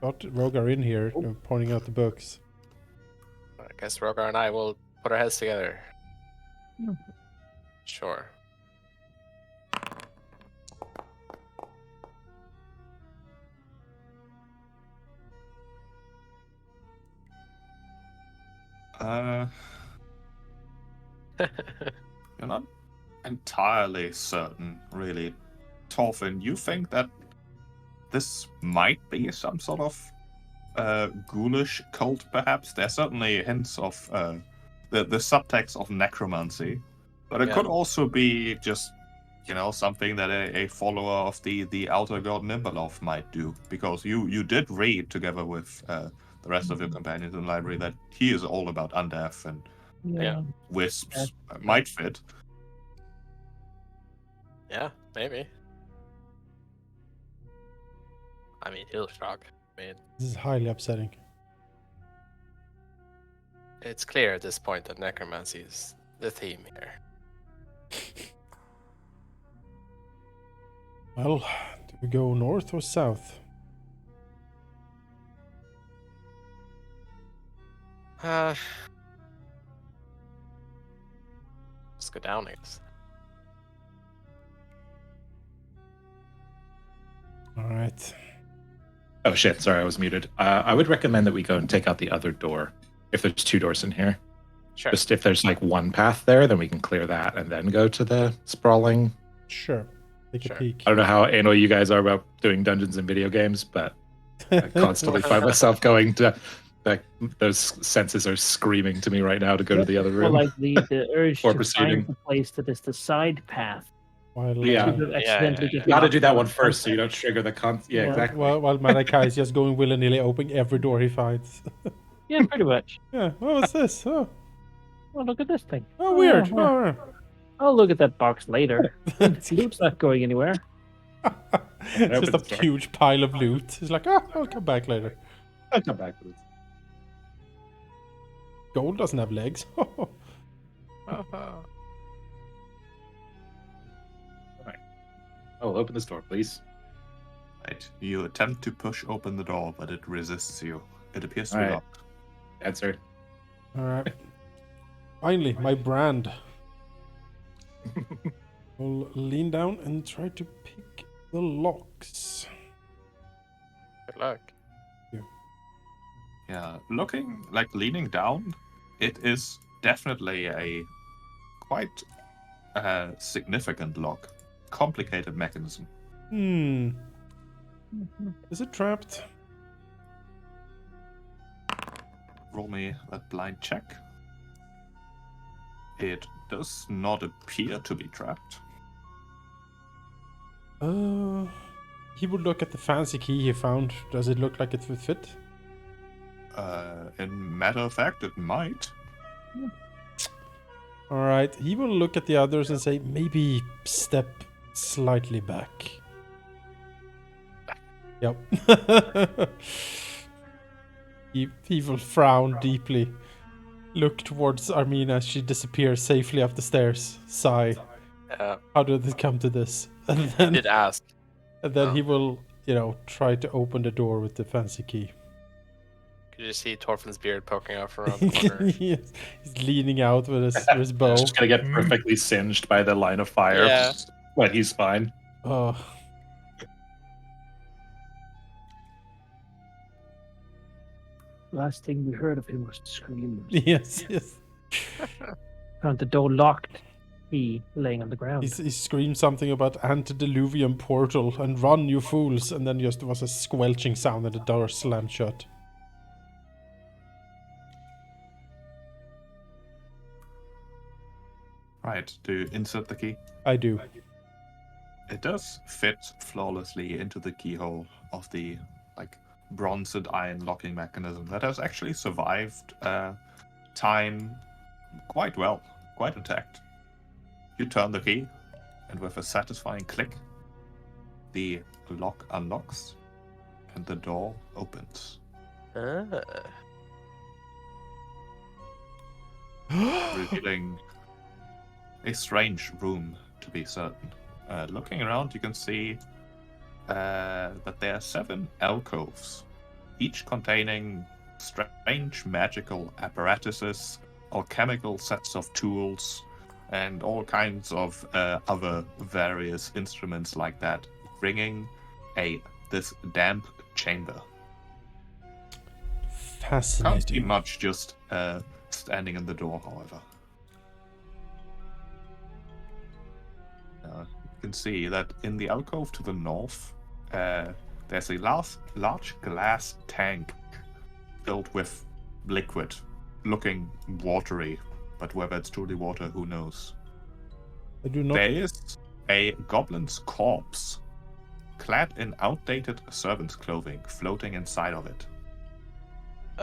got Rogar in here, pointing out the books. I guess Rogar and I will put our heads together. Hmm. Sure. You're not entirely certain, really. Torfin, you think that this might be some sort of ghoulish cult, perhaps? There's certainly hints of the subtext of necromancy, but it Yeah. could also be just, something that a follower of the outer god Nimberloth might do, because you did read together with the rest of your companions in the library that he is all about undeath and Yeah. wisps might fit. Yeah, maybe. I mean, he'll shock. I mean, This is highly upsetting. it's clear at this point that necromancy is the theme here. Well, do we go north or south? Let's go down, I guess. All right. Oh shit! Sorry, I was muted. I would recommend that we go and take out the other door. If there's 2 doors in here, Sure. just if there's like one path there, then we can clear that and then go to the sprawling. Sure. Take Sure. a peek. I don't know how anal you guys are about doing dungeons and video games, but I constantly find myself going to. Like those senses are screaming to me right now to go to the other Or room. like the urge Or to proceeding. find the place that is the side path. While, Yeah. You could accidentally yeah. get You got to lost do that in one the first, so you concept. don't trigger the con. Yeah, Yeah. exactly. while Malachi is just going willy-nilly opening every door he finds. Yeah, pretty much. Yeah, what was this? Oh, Look at this thing. weird. yeah. Oh, I'll look at that box later. yeah. Loot's not going anywhere. It's just Open the a door. huge pile of loot. It's like, I'll come back later. I'll come back to this. Gold doesn't have legs. Oh, open this door, please. Right. You attempt to push open the door, but it resists you. It appears to be Alright. locked. Answer. All right. Finally, my brand. We'll lean down and try to pick the locks. Good luck. Yeah, leaning down, it is definitely a quite significant lock. Complicated mechanism. Is it trapped? Roll me that blind check. It does not appear to be trapped. He would look at the fancy key he found. Does it look like it would fit? In matter of fact, it might. All right. He will look at the others and say, maybe step slightly back. Yep. he will frown deeply. Look towards Armina as she disappears safely up the stairs. Sigh. How did it come to this? And then, Did ask. and then he will, try to open the door with the fancy key. Could you see Torfin's beard poking out from around the corner? He's leaning out with his bow. It's just gonna get perfectly singed by the line of fire. Yeah. But he's fine. Oh. Last thing we heard of him was screams. Yes. Found the door locked. He laying on the ground. He screamed something about antediluvian portal and run, you fools, and then just was a squelching sound and the door slammed shut. Right, do you insert the key? I do. It does fit flawlessly into the keyhole of the bronze and iron locking mechanism that has actually survived time quite well, quite intact. You turn the key, and with a satisfying click, the lock unlocks, and the door opens. Revealing a strange room, to be certain. Looking around, you can see that there are 7 alcoves, each containing strange magical apparatuses, alchemical sets of tools, and all kinds of other various instruments like that, ringing this damp chamber. Can't see Fascinating. much just standing in the door, however. You can see that in the alcove to the north, there's a large glass tank filled with liquid, looking watery, but whether it's truly water, who knows? I do not. There is a goblin's corpse, clad in outdated servant's clothing, floating inside of it.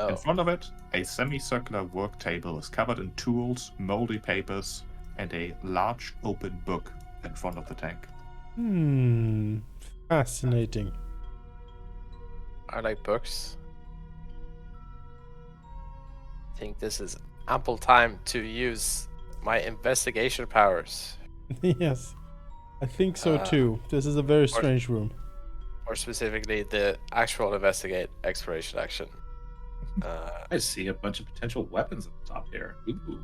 In front of it, a semicircular work table is covered in tools, moldy papers, and a large open book in front of the tank. Fascinating. I like books. I think this is ample time to use my investigation powers. Yes, I think so too. This is a very strange room. Or specifically, the actual investigate exploration action. I see a bunch of potential weapons at the top here. Ooh.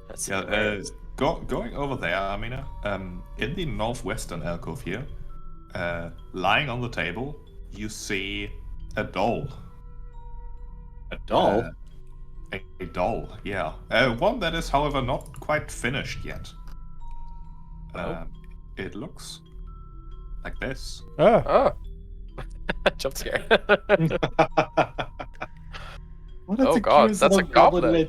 Let's see Yeah, where it's- going over there, Amina, in the northwestern alcove here, lying on the table, you see a doll. A doll? A doll, yeah. One that is, however, not quite finished yet. Oh. It looks like this. Ah, Oh! Jump scare. Oh god, that's a goblin.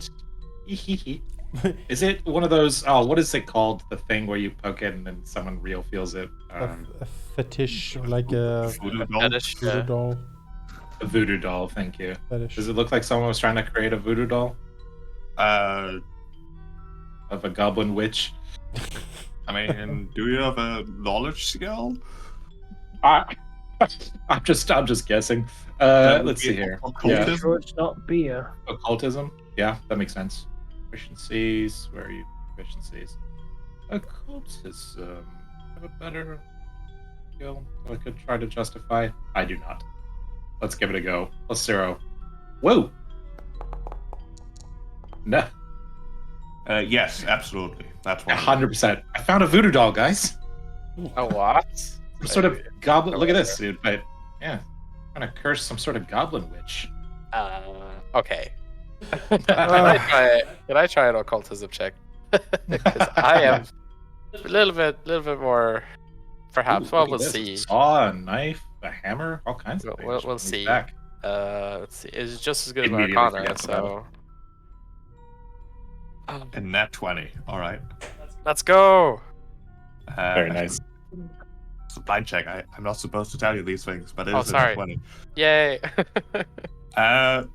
Is it one of those? Oh, what is it called? The thing where you poke it and then someone real feels it. a fetish, like a Voodoo doll. Fetish, voodoo doll. A voodoo doll. Thank you. Fetish. Does it look like someone was trying to create a voodoo doll Uh, of a goblin witch? I mean, do you have a knowledge skill? I'm just guessing. That would Let's be see here. occultism. Yeah. Sure, it's not beer. Occultism. Yeah, that makes sense. Proficiencies. Where are you? Proficiencies. Occultism. Have a better skill I could try to justify. I do not. Let's give it a go. +0. Whoa. No. Yes, absolutely. That's one. 100%. I found a voodoo doll, guys. A what? Some sort of goblin. Look at this, dude. But yeah, I'm gonna curse some sort of goblin witch. Okay. Can I try an occultism check? Because I am a little bit more. Perhaps. Ooh, Well, look we'll at this. see. A saw, a knife, a hammer, all kinds of things. We'll Just see. back. Let's see. It's just as good as my Immediately Arcana, forget so. And nat 20. All right. Let's go. Very nice. It's a blind check. I'm not supposed to tell you these things, but it Oh, is a nat sorry. 20. Yay.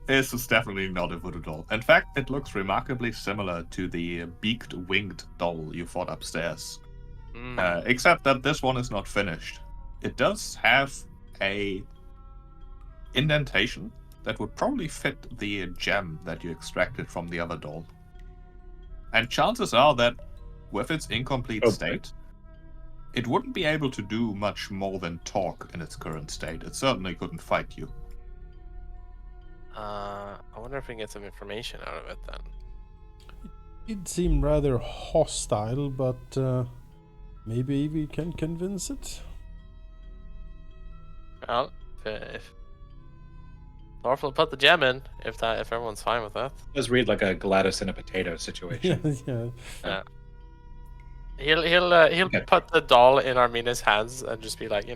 This is definitely not a voodoo doll. In fact, it looks remarkably similar to the beaked winged doll you fought upstairs. Except that this one is not finished. It does have a indentation that would probably fit the gem that you extracted from the other doll. And chances are that with its incomplete Okay. state, it wouldn't be able to do much more than talk in its current state. It certainly couldn't fight you. I wonder if we can get some information out of it then. It seemed rather hostile, but maybe we can convince it. Well, if Thorf will put the gem in, if everyone's fine with that. It does read like a Gladys in a potato situation. Yeah. He'll Okay. put the doll in Armina's hands and just be like,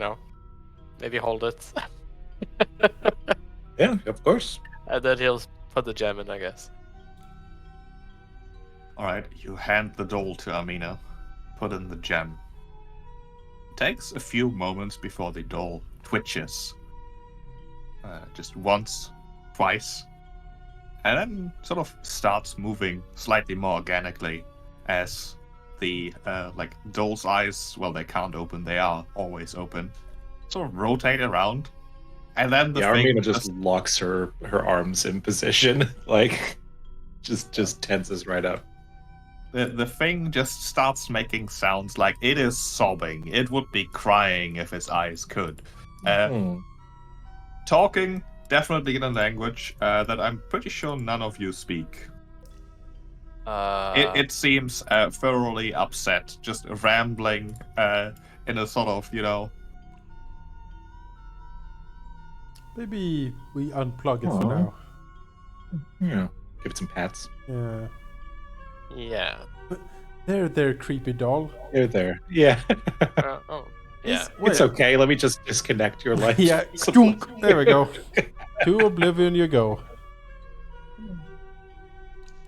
maybe hold it, Yeah, of course. and then he'll put the gem in, I guess. All right, you hand the doll to Amina, put in the gem. It takes a few moments before the doll twitches. Just once, twice, and then sort of starts moving slightly more organically as the doll's eyes, well, they can't open, they are always open, sort of rotate around, and then the thing Armina just locks her arms in position, like just tenses right up. the thing just starts making sounds like it is sobbing. It would be crying if its eyes could. Talking, definitely in a language that I'm pretty sure none of you speak. It seems thoroughly upset, just rambling in a sort of, Maybe we unplug it for Aw. now. Yeah, give it some pats. Yeah. Yeah. There, creepy doll. There. Yeah. Yeah. It's okay. Let me just disconnect your life. Yeah, support. there we go. To oblivion you go.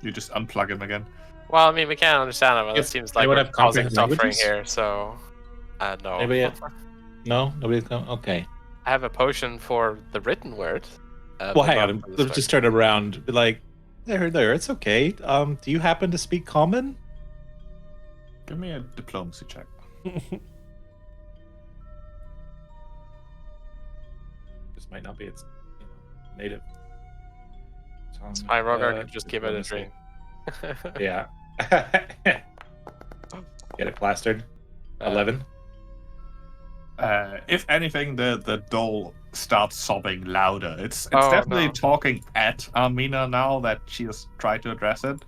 you just unplug him again. Well, I mean, we can't understand it, but it If seems like anyone we're have causing comprehend suffering languages? here, so... no. Anybody? No, nobody's come. Okay. I have a potion for the written word. Well, but hang not on. for the Let's just turn around. Be like, there. It's okay. Do you happen to speak common? Give me a diplomacy check. This might not be its native tongue. My Rogar could just give it a diplomacy. drink. Yeah. Get it plastered. 11. If anything, the doll starts sobbing louder. It's Oh, definitely no. talking at Armina now that she has tried to address it,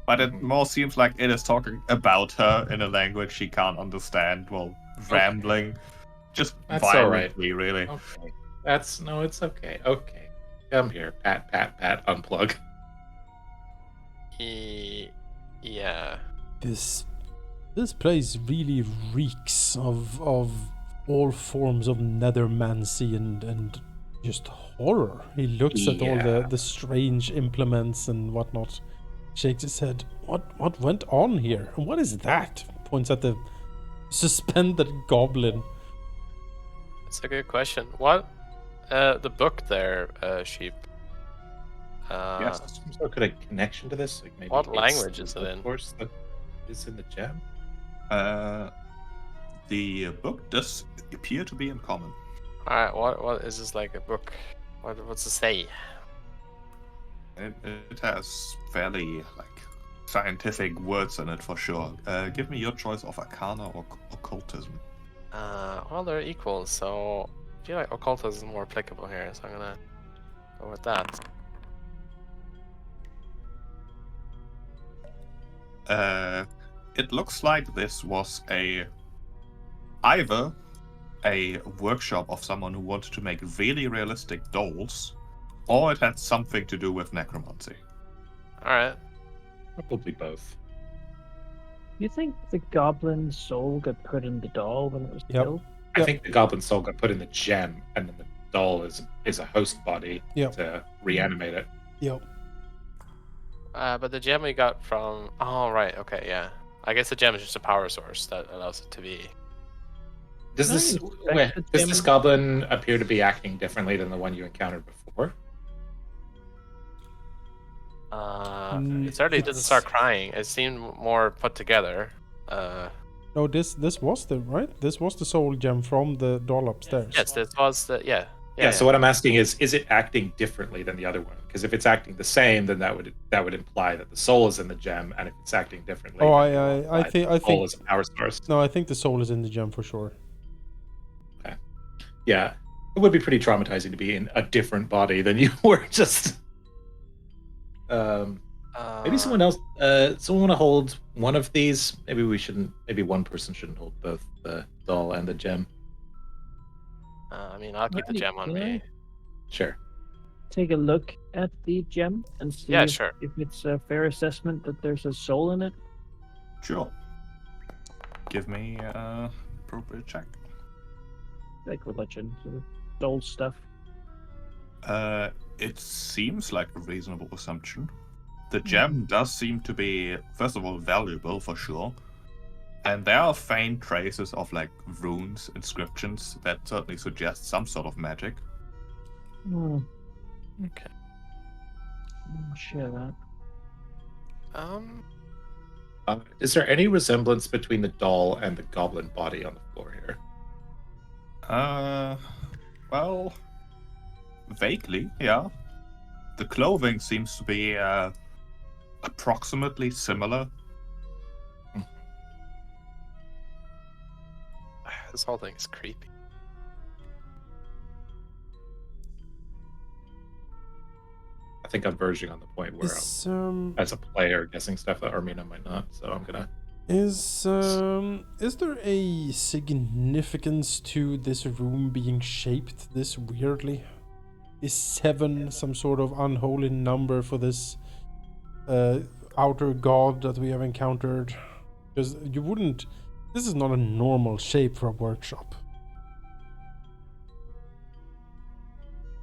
but it more seems like it is talking about her in a language she can't understand. Well, rambling, just That's all right. violently, really. Okay. It's okay. Okay. Come here. Pat, unplug. Yeah. This place really reeks of all forms of nethermancy and just horror. He looks at all Yeah. the strange implements and whatnot. Shakes his head. What went on here? And what is that? Points at the suspended goblin. That's a good question. What? The book there, Sheep. Yes. Some sort of connection to this? Like maybe What it's language is it the in? course that is in the gem? The book does appear to be in common. Alright, what is this like a book? What's it say? It has fairly scientific words in it for sure. Give me your choice of Arcana or Occultism. Well, they're equal, so I feel like occultism is more applicable here, so I'm gonna go with that. It looks like this was either a workshop of someone who wanted to make really realistic dolls, or it had something to do with necromancy. Alright. Probably both. You think the goblin soul got put in the doll when it was Yep. killed? I think the goblin soul got put in the gem, and then the doll is a host body Yep. to reanimate it. Yep. But the gem we got from... Oh, right, okay, yeah. I guess the gem is just a power source that allows it to be... Does Nice. this goblin appear to be acting differently than the one you encountered before? It certainly didn't it's- start crying. It seemed more put together. No, this was this was the soul gem from the doll upstairs. Yes, this was the... Yeah. Yeah. So what I'm asking is it acting differently than the other one? Because if it's acting the same, then that would imply that the soul is in the gem, and if it's acting differently, Oh, then it will imply that the soul is a power source. No, I think the soul is in the gem for sure. Yeah, it would be pretty traumatizing to be in a different body than you were just. Maybe someone else. Someone want to hold one of these? Maybe we shouldn't. Maybe one person shouldn't hold both the doll and the gem. I mean, I'll keep the Right, gem on yeah. me. Sure. Take a look at the gem and see Yeah, if, sure. if it's a fair assessment that there's a soul in it. Sure. Give me appropriate check. Like religion, sort of soul stuff. It seems like a reasonable assumption. The gem does seem to be, first of all, valuable for sure. And there are faint traces of like runes, inscriptions that certainly suggest some sort of magic. Hmm. Okay. Share that. Is there any resemblance between the doll and the goblin body on the floor here? Well, vaguely, yeah. The clothing seems to be approximately similar. This whole thing is creepy. I think I'm verging on the point where I'm, as a player, guessing stuff that Armina might not. So I'm gonna. Is there a significance to this room being shaped this weirdly? Is 7 some sort of unholy number for this outer god that we have encountered? Because you wouldn't. This is not a normal shape for a workshop.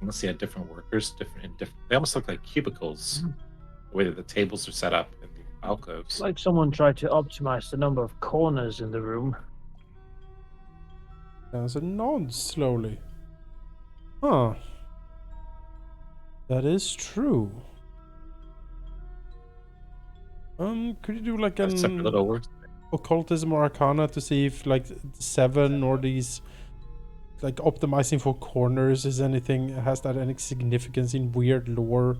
Unless you had different workers, they almost look like cubicles. The way that the tables are set up in the alcoves. It's like someone tried to optimize the number of corners in the room. As a nod slowly. Huh. That is true. Could you do like Separate an little works. occultism or arcana to see if like 7 or these like optimizing for corners has that any significance in weird lore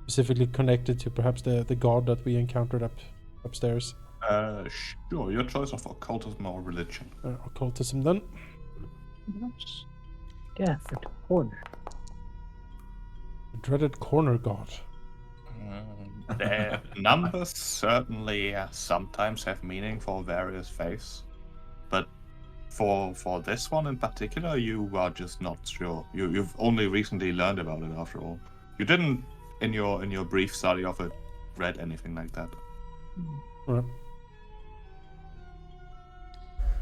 specifically connected to perhaps the god that we encountered upstairs? Sure, your choice of occultism or religion. Occultism then. Death at the corner. The dreaded corner god. The numbers certainly sometimes have meaning for various faiths, but for this one in particular, you are just not sure. You've only recently learned about it after all. You didn't in your brief study of it read anything like that. Right.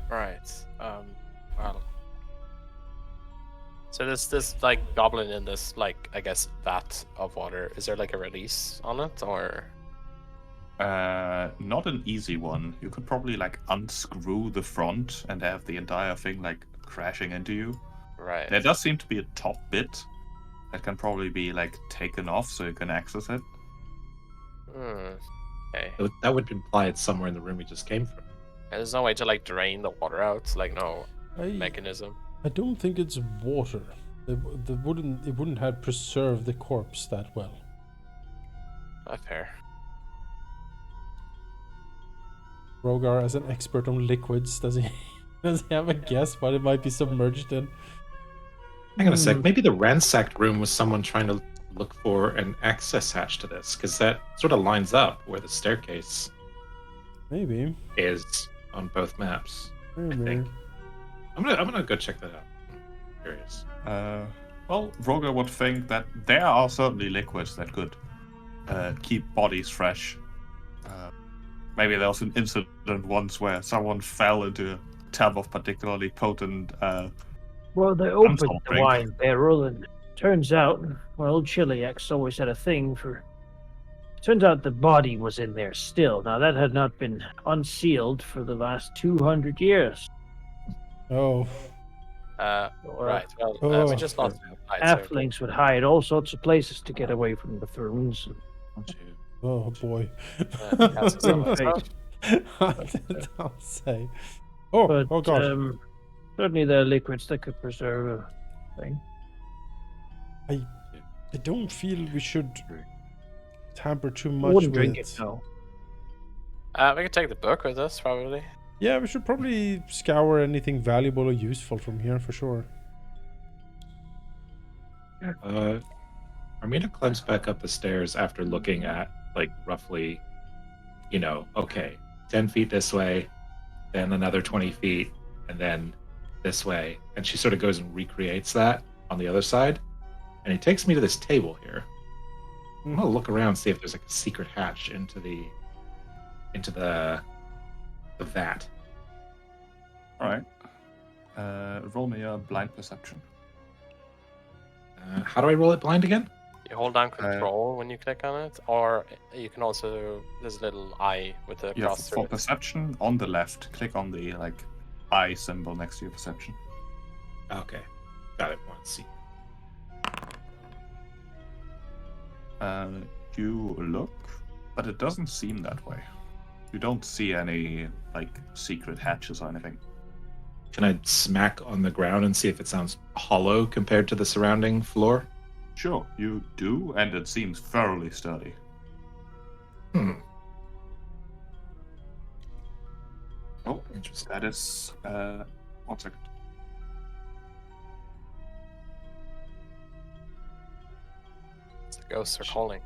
Right. Well. So this like goblin in this like I guess vat of water. Is there like a release on it or? Not an easy one. You could probably like unscrew the front and have the entire thing like crashing into you. Right. There does seem to be a top bit that can probably be like taken off so you can access it. Okay. That would imply it's somewhere in the room we just came from. And there's no way to like drain the water out. Like no I mechanism. don't think it's water. It wouldn't have preserved the corpse that well. Not fair. Rogar, as an expert on liquids, does he have a guess what it might be submerged in? Hang on a sec. Maybe the ransacked room was someone trying to look for an access hatch to this, because that sort of lines up where the staircase Maybe. is on both maps. Maybe. think. I'm gonna go check that out. I'm curious. Well, Roger would think that there are certainly liquids that could keep bodies fresh. Maybe there was an incident once where someone fell into a tub of particularly potent. Well, they opened the drink. wine barrel, and turns out, well, Chiliax always had a thing for. Turns out the body was in there still. Now that had not been unsealed for the last 200 years. Oh. Right. Well, Oh. we just lost the light, so- Halflings would hide all sorts of places to get away from the throne. Oh boy. that's Grim some- fate. Don't say. Oh, But oh gosh. certainly there are liquids that could preserve a thing. I don't feel we should tamper too I much wouldn't with drink it, no. we can take the book with us, probably. Yeah, we should probably scour anything valuable or useful from here for sure. Armina climbs back up the stairs after looking at, like, roughly, okay, 10 feet this way, then another 20 feet, and then this way. And she sort of goes and recreates that on the other side. And he takes me to this table here. I'm gonna look around, see if there's like a secret hatch into the vat. All right. Roll me a blind perception. How do I roll it blind again? You hold down control when you click on it, or you can also there's a little eye with a Yeah, cross through for it. perception on the left, click on the eye symbol next to your perception. Okay. Got it. Want to see. You look, but it doesn't seem that way. You don't see any secret hatches or anything. Can I smack on the ground and see if it sounds hollow compared to the surrounding floor? Sure, you do, and it seems thoroughly sturdy. Hmm. Oh, Interesting. that is 1 second. The ghosts are calling.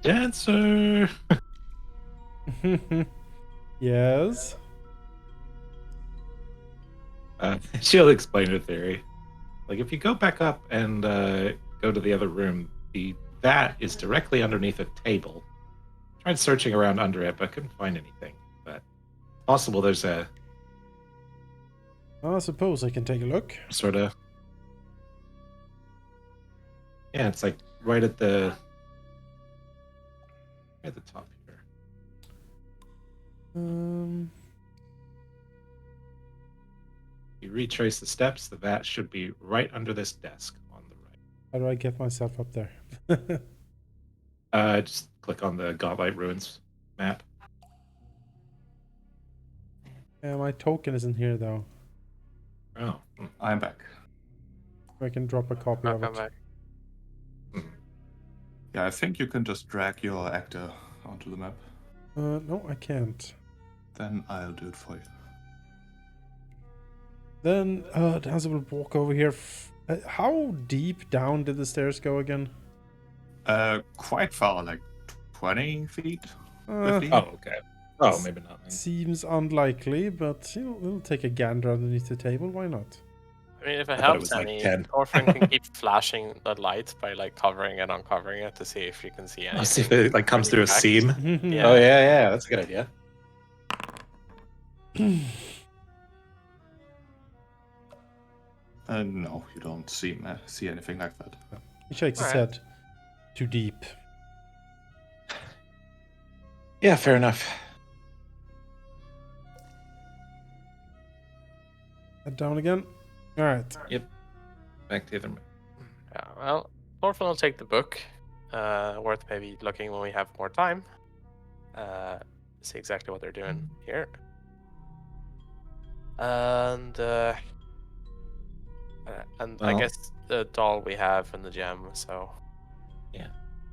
Dancer. Yes. She'll explain her theory. Like, if you go back up and go to the other room, the vat is directly underneath a table. Tried searching around under it, but couldn't find anything. But possible there's a I suppose I can take a look. sort of. Yeah, it's like right at the top here. You retrace the steps, the vat should be right under this desk on the right. How do I get myself up there? Just click on the Godlight Ruins map. Yeah, my token isn't here though. Oh. I'm back. I can drop a copy I'll of come it. back. Yeah, I think you can just drag your actor onto the map. No, I can't. Then I'll do it for you. Then Dancer will walk over here. How deep down did the stairs go again? Quite far, like 20 feet. 50? Oh, okay. Oh, maybe not. Seems unlikely, but we'll take a gander underneath the table. Why not? I mean, if it thought it helps was like any, 10. Thorfinn can keep flashing the light by covering and uncovering it to see if you can see anything. Let's see if it comes through a Cracked. seam. Yeah. Oh yeah, that's a good idea. No, you don't see anything like that. He shakes his Alright. head. Too deep. Yeah, fair enough. Head down again. All right. Back to the other. Yeah, well, Thorfinn will take the book. Worth maybe looking when we have more time. See exactly what they're doing here. And I Well- guess the doll we have in the gem. So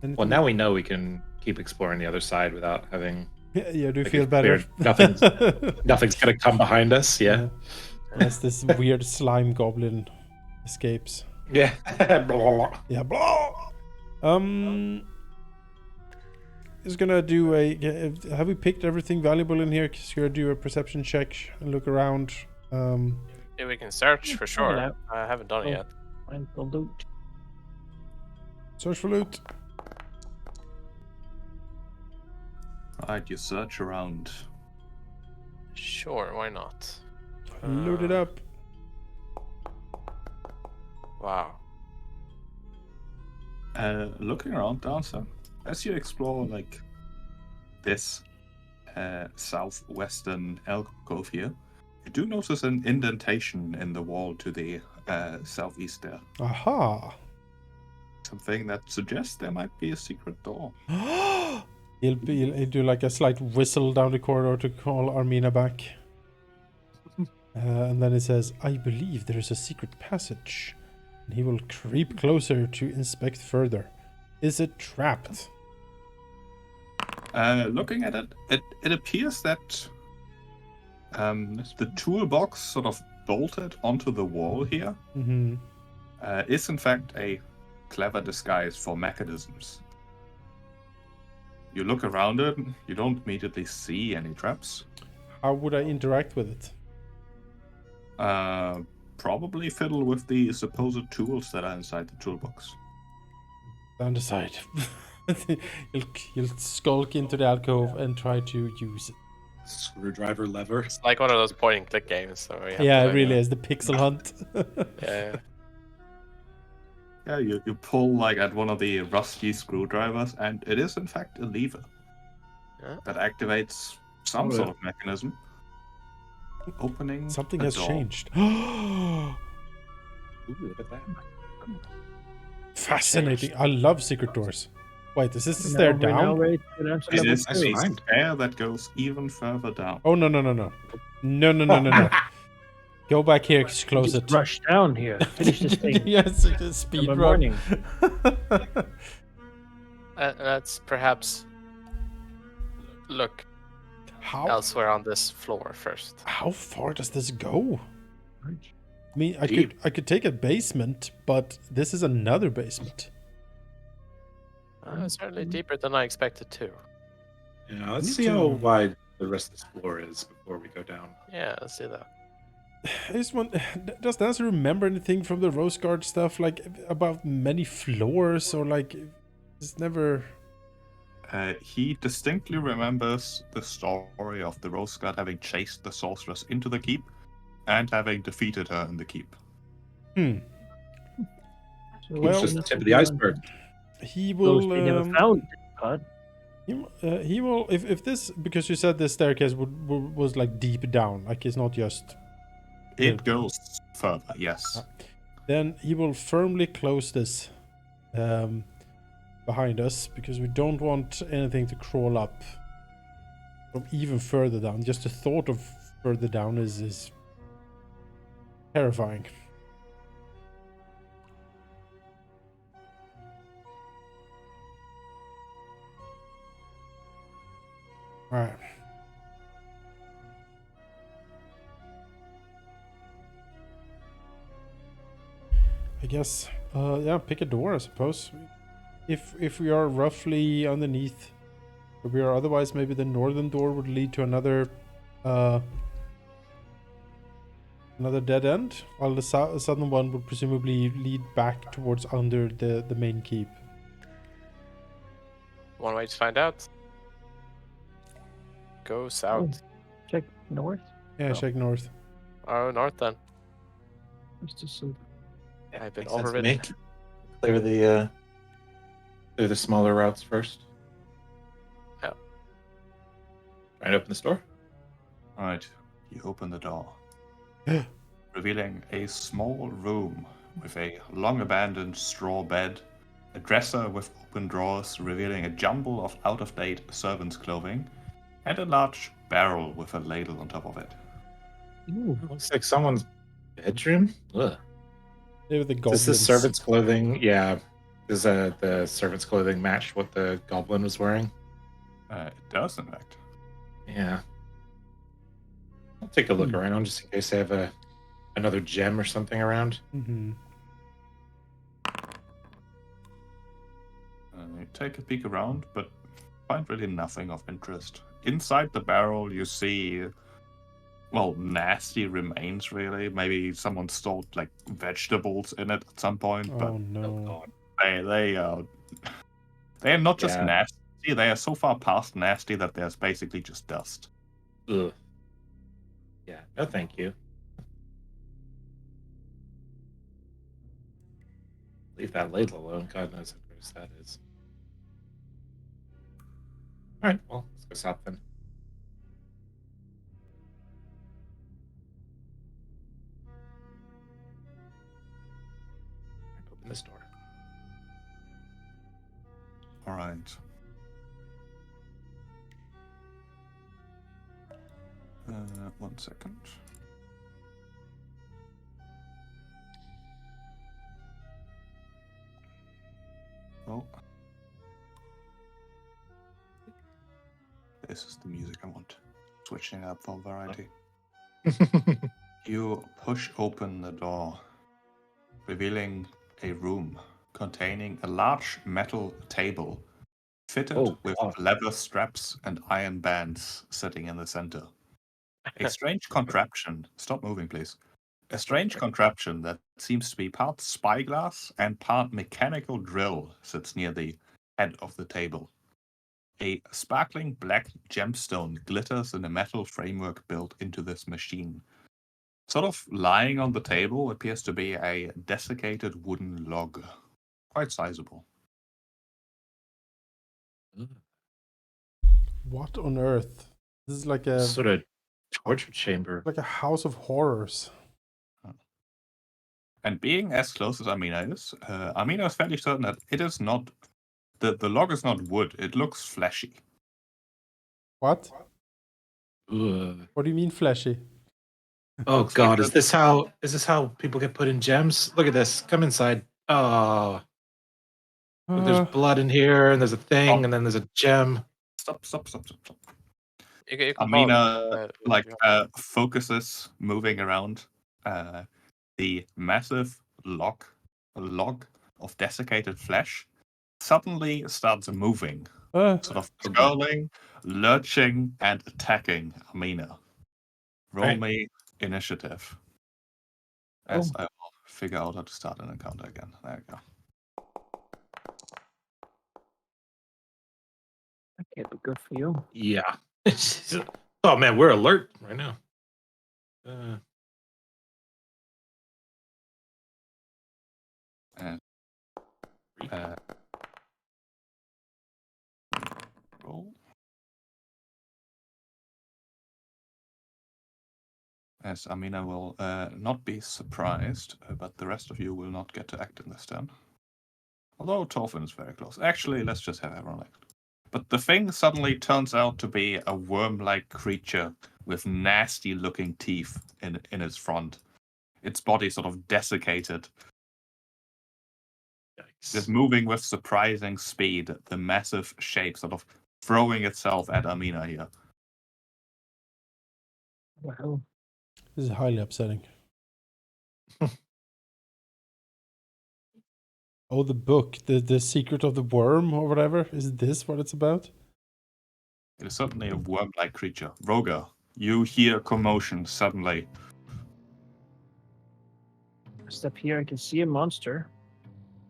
Well, now we know we can keep exploring the other side without having Yeah, do you like, feel it's better? clear nothing's gonna come behind us. Yeah. As this weird slime goblin escapes. Yeah. Yeah, blah. Is gonna do a. Have we picked everything valuable in here? Cause you're gonna do a perception check and look around. yeah, we can search for sure. yeah. I haven't done it Oh. yet. Find the loot. Search for loot. Alright, you search around. Sure, why not? Loot it up. Wow. Looking around downstairs, as you explore this southwestern alcove here, you do notice an indentation in the wall to the southeast there. Aha. Something that suggests there might be a secret door. He'll do like a slight whistle down the corridor to call Armina back. And then he says, I believe there is a secret passage. And he will creep closer to inspect further. Is it trapped? Looking at it, it appears that the toolbox sort of bolted onto the wall here Mm-hmm. is in fact a clever disguise for mechanisms. You look around it, you don't immediately see any traps. How would I interact with it? Probably fiddle with the supposed tools that are inside the toolbox. Down the side. He'll skulk into the alcove and try to use it. screwdriver lever. It's like one of those point and click games. So we have Yeah, to, it really is the pixel hunt. Yeah. Yeah, you pull like at one of the rusty screwdrivers, and it is in fact a lever Yeah. that activates some Oh, sort yeah. of mechanism, opening Something a has door. changed. Ooh, look at that. Fascinating. I love secret doors. Wait, is this the Now stair we're now down? ready to go down to It level is Nice a 2. find. stair that goes even further down. Oh, no. No. Go back here, close Just it. rush down here. Finish this thing. Yes, it is speed Tomorrow run. morning. Let's perhaps look How elsewhere on this floor first. how far does this go? I mean, Deep. I could take a basement, but this is another basement. It's certainly deeper than I expected to. Yeah, let's Me see too. how wide the rest of this floor is before we go down. Yeah, let's see that. I just want, does Nancy remember anything from the Rose Guard stuff, like about many floors, or like it's never? He distinctly remembers the story of the Rose Guard having chased the sorceress into the keep and having defeated her in the keep. Hmm. So Well- It's just the tip of the iceberg. He Those will. they never found this pod. He will. If this, because you said this staircase was like deep down, like it's not just. It goes further, yes. Then he will firmly close this behind us, because we don't want anything to crawl up from even further down. Just the thought of further down is terrifying. All right. I guess, yeah, pick a door, I suppose. If we are roughly underneath where we are, otherwise maybe the northern door would lead to another dead end, while the southern one would presumably lead back towards under the main keep. One way to find out. Go south. Check north. Yeah, Oh. check north. Oh, north then. Where's the silver? I've been Makes sense to overridden. me. Clear the smaller routes first. Yeah. Try and open this door. Alright, you open the door, revealing a small room with a long abandoned straw bed, a dresser with open drawers revealing a jumble of out of date servant's clothing, and a large barrel with a ladle on top of it. Ooh, Looks like someone's bedroom. Ugh. Maybe the Does goblins. the servant's clothing? Yeah. Does the servant's clothing match what the goblin was wearing? It does, in fact. Yeah. I'll take a look Hmm. around just in case they have another gem or something around. Mm-hmm. You take a peek around, but find really nothing of interest. Inside the barrel, you see, well, nasty remains, really. Maybe someone stored, like, vegetables in it at some point, Oh but no. they are not just Yeah. nasty, they are so far past nasty that there's basically just dust. Ugh. Yeah. No, thank you. Leave that ladle alone. God knows how gross that is. All right. Well, let's go south then. Open this door. Alright. One second. Oh. This is the music I want. Switching up for variety. You push open the door, revealing a room containing a large metal table fitted Oh, with God. leather straps and iron bands sitting in the center. A strange contraption. Stop moving, please. A strange contraption that seems to be part spyglass and part mechanical drill sits near the head of the table. A sparkling black gemstone glitters in a metal framework built into this machine. Sort of lying on the table appears to be a desiccated wooden log. Quite sizable. What on earth? This is like a Sort of torture chamber. house of horrors. And being as close as Amina is fairly certain that it is not... The log is not wood. It looks fleshy. What? Ugh. What do you mean fleshy? Oh Looks like God, is this how people get put in gems? Look at this. Come inside. Oh, look, there's blood in here, and there's a thing, and then there's a gem. Stop. You can Amina focuses moving around the massive log of desiccated flesh suddenly starts moving, sort of curling, lurching, and attacking Amina. Roll Right. me initiative. As I will figure out how to start an encounter again. There we go. That can't be good for you. Yeah. Oh man, we're alert right now. Roll. As Amina will not be surprised, but the rest of you will not get to act in this turn. Although Torfin is very close. Actually, let's just have everyone act. But the thing suddenly turns out to be a worm-like creature with nasty-looking teeth in its front. Its body sort of desiccated. Just moving with surprising speed, the massive shape sort of throwing itself at Amina here. Wow. This is highly upsetting. Oh, the book, the secret of the worm or whatever. Is this what it's about? It is certainly a worm-like creature. Roga, you hear commotion suddenly. Step here, I can see a monster.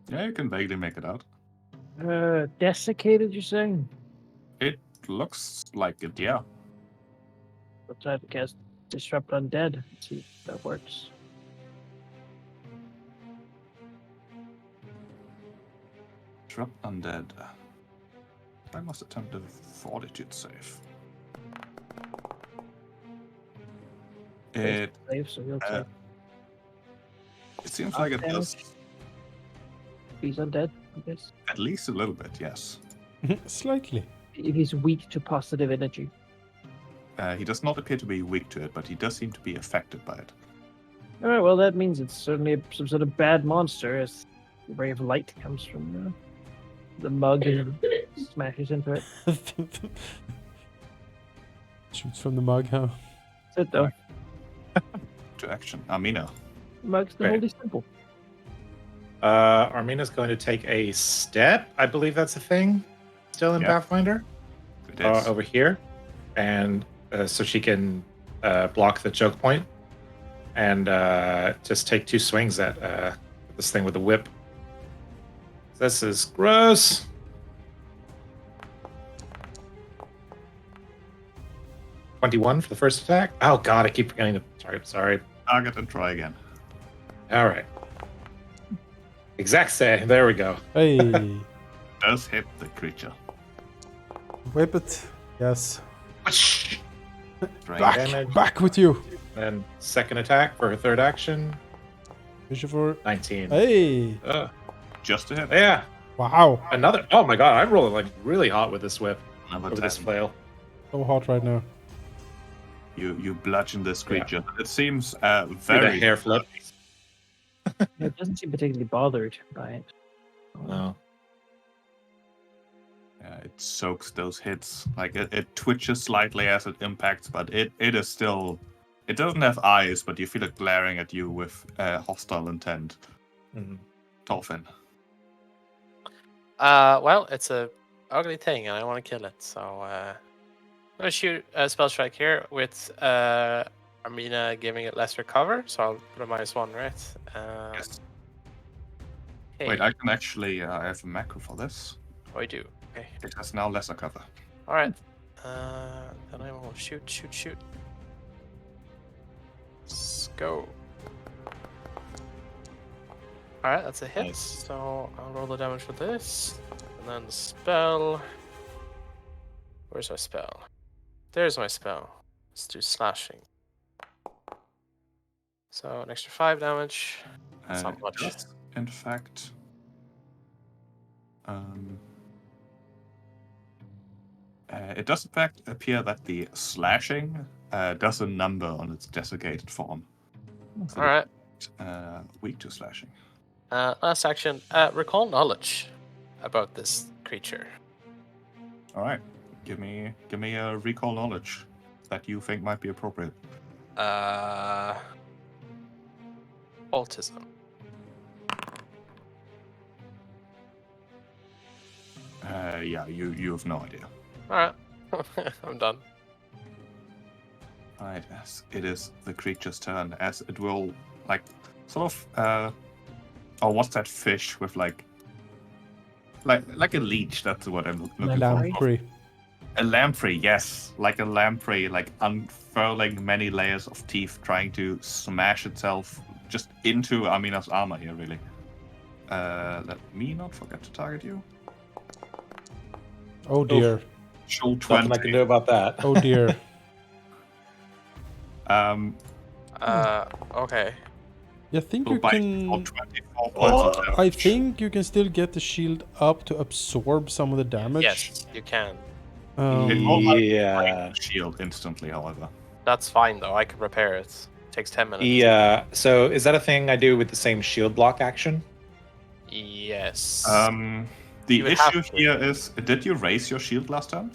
Yeah, you can vaguely make it out. Desiccated, you're saying? It looks like it, yeah. I'll try to cast Disrupt Undead. Let's see if that works. Disrupt Undead. I must attempt a fortitude save. It Save, so he'll take. it seems like it does He's undead, I guess. at least a little bit, yes. Slightly. If he's weak to positive energy. He does not appear to be weak to it, but he does seem to be affected by it. Alright, well, that means it's certainly some sort of bad monster, as the ray of light comes from the mug and smashes into it. Shoots from the mug, huh? That's it, though. To action. Amina. The mug's the Right. holy symbol. Armina's going to take a step. I believe that's a thing still in Yeah. Pathfinder. It is. Over here. And so she can block the choke point and just take 2 swings at this thing with the whip. This is gross. $21 for the first attack. Oh god, I keep forgetting to target. Sorry. Target and try again. All right. Exact same. There we go. Hey, Does hit the creature. whip it. Yes. Drain Back, damage. back with you. And second attack for her third action. Bishop for. 19. Hey, Just to hit. Yeah. wow, Another. Oh my god, I'm rolling like really hot with this whip. Another Over this 10. flail. so hot right now. You bludgeon this creature. It seems Do the very hair flip. It doesn't seem particularly bothered by it. No. It soaks those hits. Like it twitches slightly as it impacts, but it is still. It doesn't have eyes, but you feel it glaring at you with hostile intent. Mhm. Torfin. Well, it's a ugly thing, and I want to kill it. So I'm gonna shoot a spell strike here with Armina giving it lesser cover. So I'll put a -1, right? Yes. Okay. Wait, I can actually. I have a macro for this. Oh, I do. Okay. It has now lesser cover. All right. Then I will shoot. Let's go. All right, that's a hit. Nice. So I'll roll the damage for this, and then the spell. Where's my spell? There's my spell. Let's do slashing. So an extra 5 damage. That's not much. Does, in fact, it does in fact appear that the slashing does a number on its desiccated form. So All right. Weak to slashing. Last action. Recall knowledge about this creature. All right, give me a recall knowledge that you think might be appropriate. Autism. Yeah, you have no idea. All right. I'm done. Right, as it is the creature's turn, as it will like sort of oh, what's that fish with like a leech? That's what I'm looking for. Lamprey. A lamprey, yes, like a lamprey, like unfurling many layers of teeth, trying to smash itself just into Amina's armor here. Really. Let me not forget to target you. Oh dear. Show Nothing I can do about that. Oh dear. Okay. I think So you by can. 24 points of damage. I think you can still get the shield up to absorb some of the damage. Yes, you can. It won't let you Yeah. break the shield instantly, however. That's fine though. I can repair it. Takes 10 minutes. Yeah. So is that a thing I do with the same shield block action? Yes. The You would have issue to. here is, did you raise your shield last time?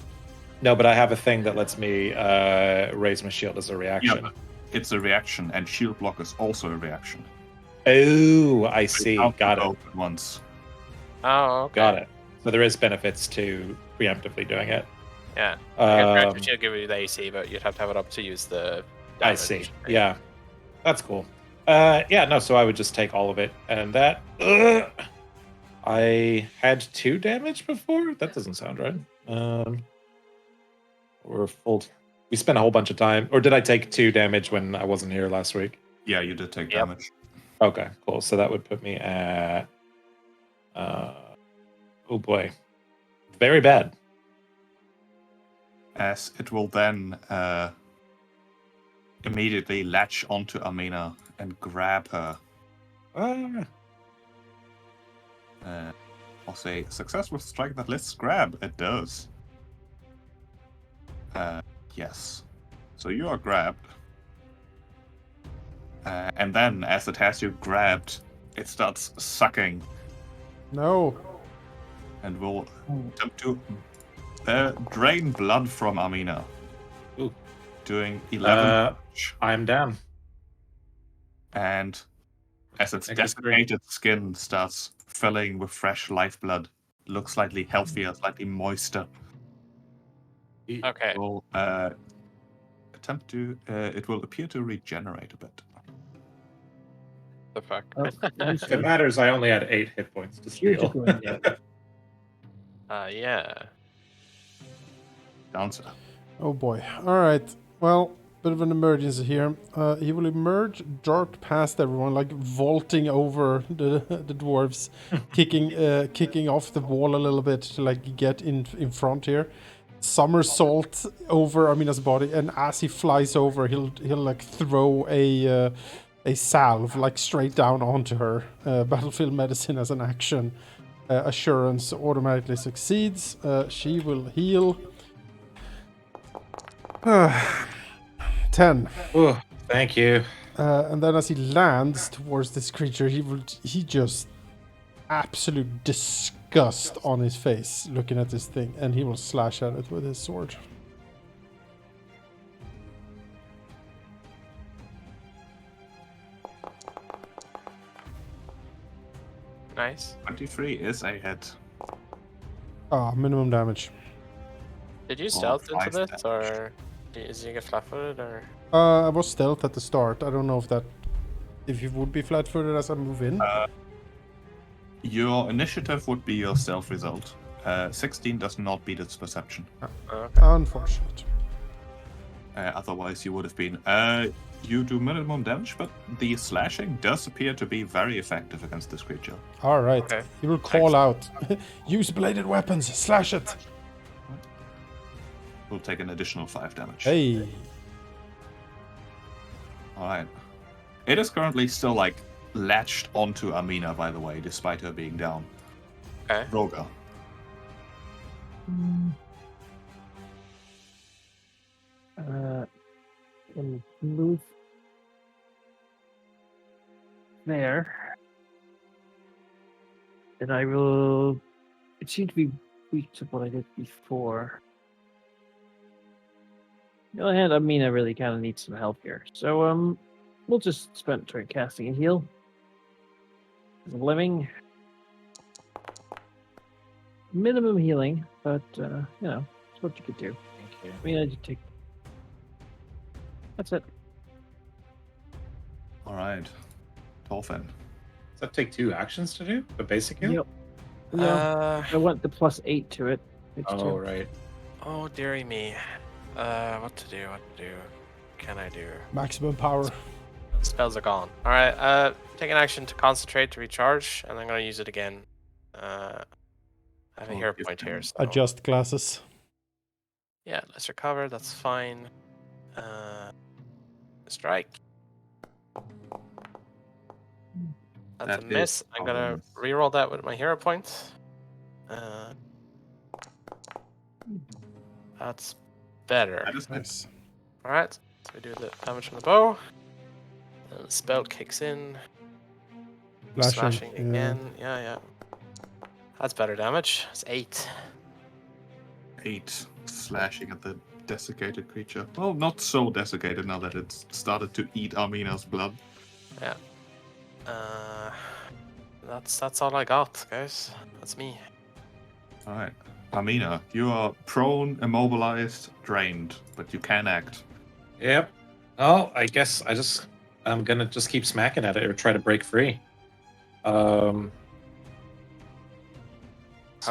No, but I have a thing that lets me raise my shield as a reaction. but it's a reaction, and shield block is also a reaction. Oh, I So see. you can't do Got it. both at once. Oh, okay. Got it. So there is benefits to preemptively doing it. Yeah. I guess Um, she'll give you the AC, but you'd have to have it up to use the. I damage. see. Yeah, that's cool. Yeah, no. So I would just take all of it, and that. I had 2 damage before. That doesn't sound right. We're full. We spent a whole bunch of time, or did I take 2 damage when I wasn't here last week? Yeah, you did take Yep. damage. Okay, cool. So that would put me at. Oh boy, very bad. As it will then immediately latch onto Amina and grab her. I'll say success with strike that lists grab. It does. Yes. So you are grabbed. And then, as it has you grabbed, it starts sucking No. and will attempt to drain blood from Amina. Ooh. Doing 11 damage. I'm down. And as its Negative 3. desiccated skin starts filling with fresh lifeblood, looks slightly healthier, slightly moister. Okay. It will attempt to. It will appear to regenerate a bit. The fuck. Oh, If it matters, I only had 8 hit points to You're steal. just going there. Yeah. Dancer. Oh boy. All right. Well, bit of an emergency here. He will emerge, dart past everyone, like vaulting over the dwarves, kicking off the wall a little bit to like get in front here. Somersault over Amina's body, and as he flies over, he'll like throw a salve like straight down onto her. Battlefield medicine as an action. Assurance automatically succeeds. She will heal. 10. Oh, thank you. And then as he lands towards this creature, he just absolute disgust on his face looking at this thing, and he will slash at it with his sword. Nice. 23 is a hit. Minimum damage. Did you stealth into 5 this, or is he get flat-footed, or? I was stealth at the start. I don't know if you would be flat-footed as I move in. Your initiative would be your stealth result. 16 does not beat its perception. Okay. Unfortunate. Otherwise, you would have been. You do minimum damage, but the slashing does appear to be very effective against this creature. All right. Okay. He will call out. Use bladed weapons. Slash it. Will take an additional 5 damage. Hey. Alright. It is currently still, like, latched onto Amina, by the way, despite her being down. Okay. Roga. Can move there. Then I will. It seemed to be weak to what I did before. On the other hand, I mean, I really kind of need some help here. So, we'll just spend a turn casting a heal. Living. Minimum healing, but, you know, it's what you could do. Thank you. I mean, I just take. That's it. Alright. Tolfin. Does that take 2 actions to do? The basic heal? Yep. No, I want the +8 to it. It's Oh, two. right. Oh, dearie me. What to do? What can I do? Maximum power. Spells are gone. Alright, take an action to concentrate to recharge, and I'm gonna use it again. I have a hero give point them- here, so... Adjust glasses. Yeah, let's recover, that's fine. Strike. That's That a is miss. I'm gonna miss. reroll that with my hero point. That's better. That is Nice. Alright, so we do the damage from the bow. And the spell kicks in. Slashing Yeah. again. Yeah. That's better damage. It's 8. 8 slashing at the desiccated creature. Well, not so desiccated now that it's started to eat Armina's blood. Yeah. That's all I got, guys. That's me. Alright. Armina, you are prone, immobilized, drained, but you can act. Yep. Oh, I guess I'm gonna just keep smacking at it or try to break free. How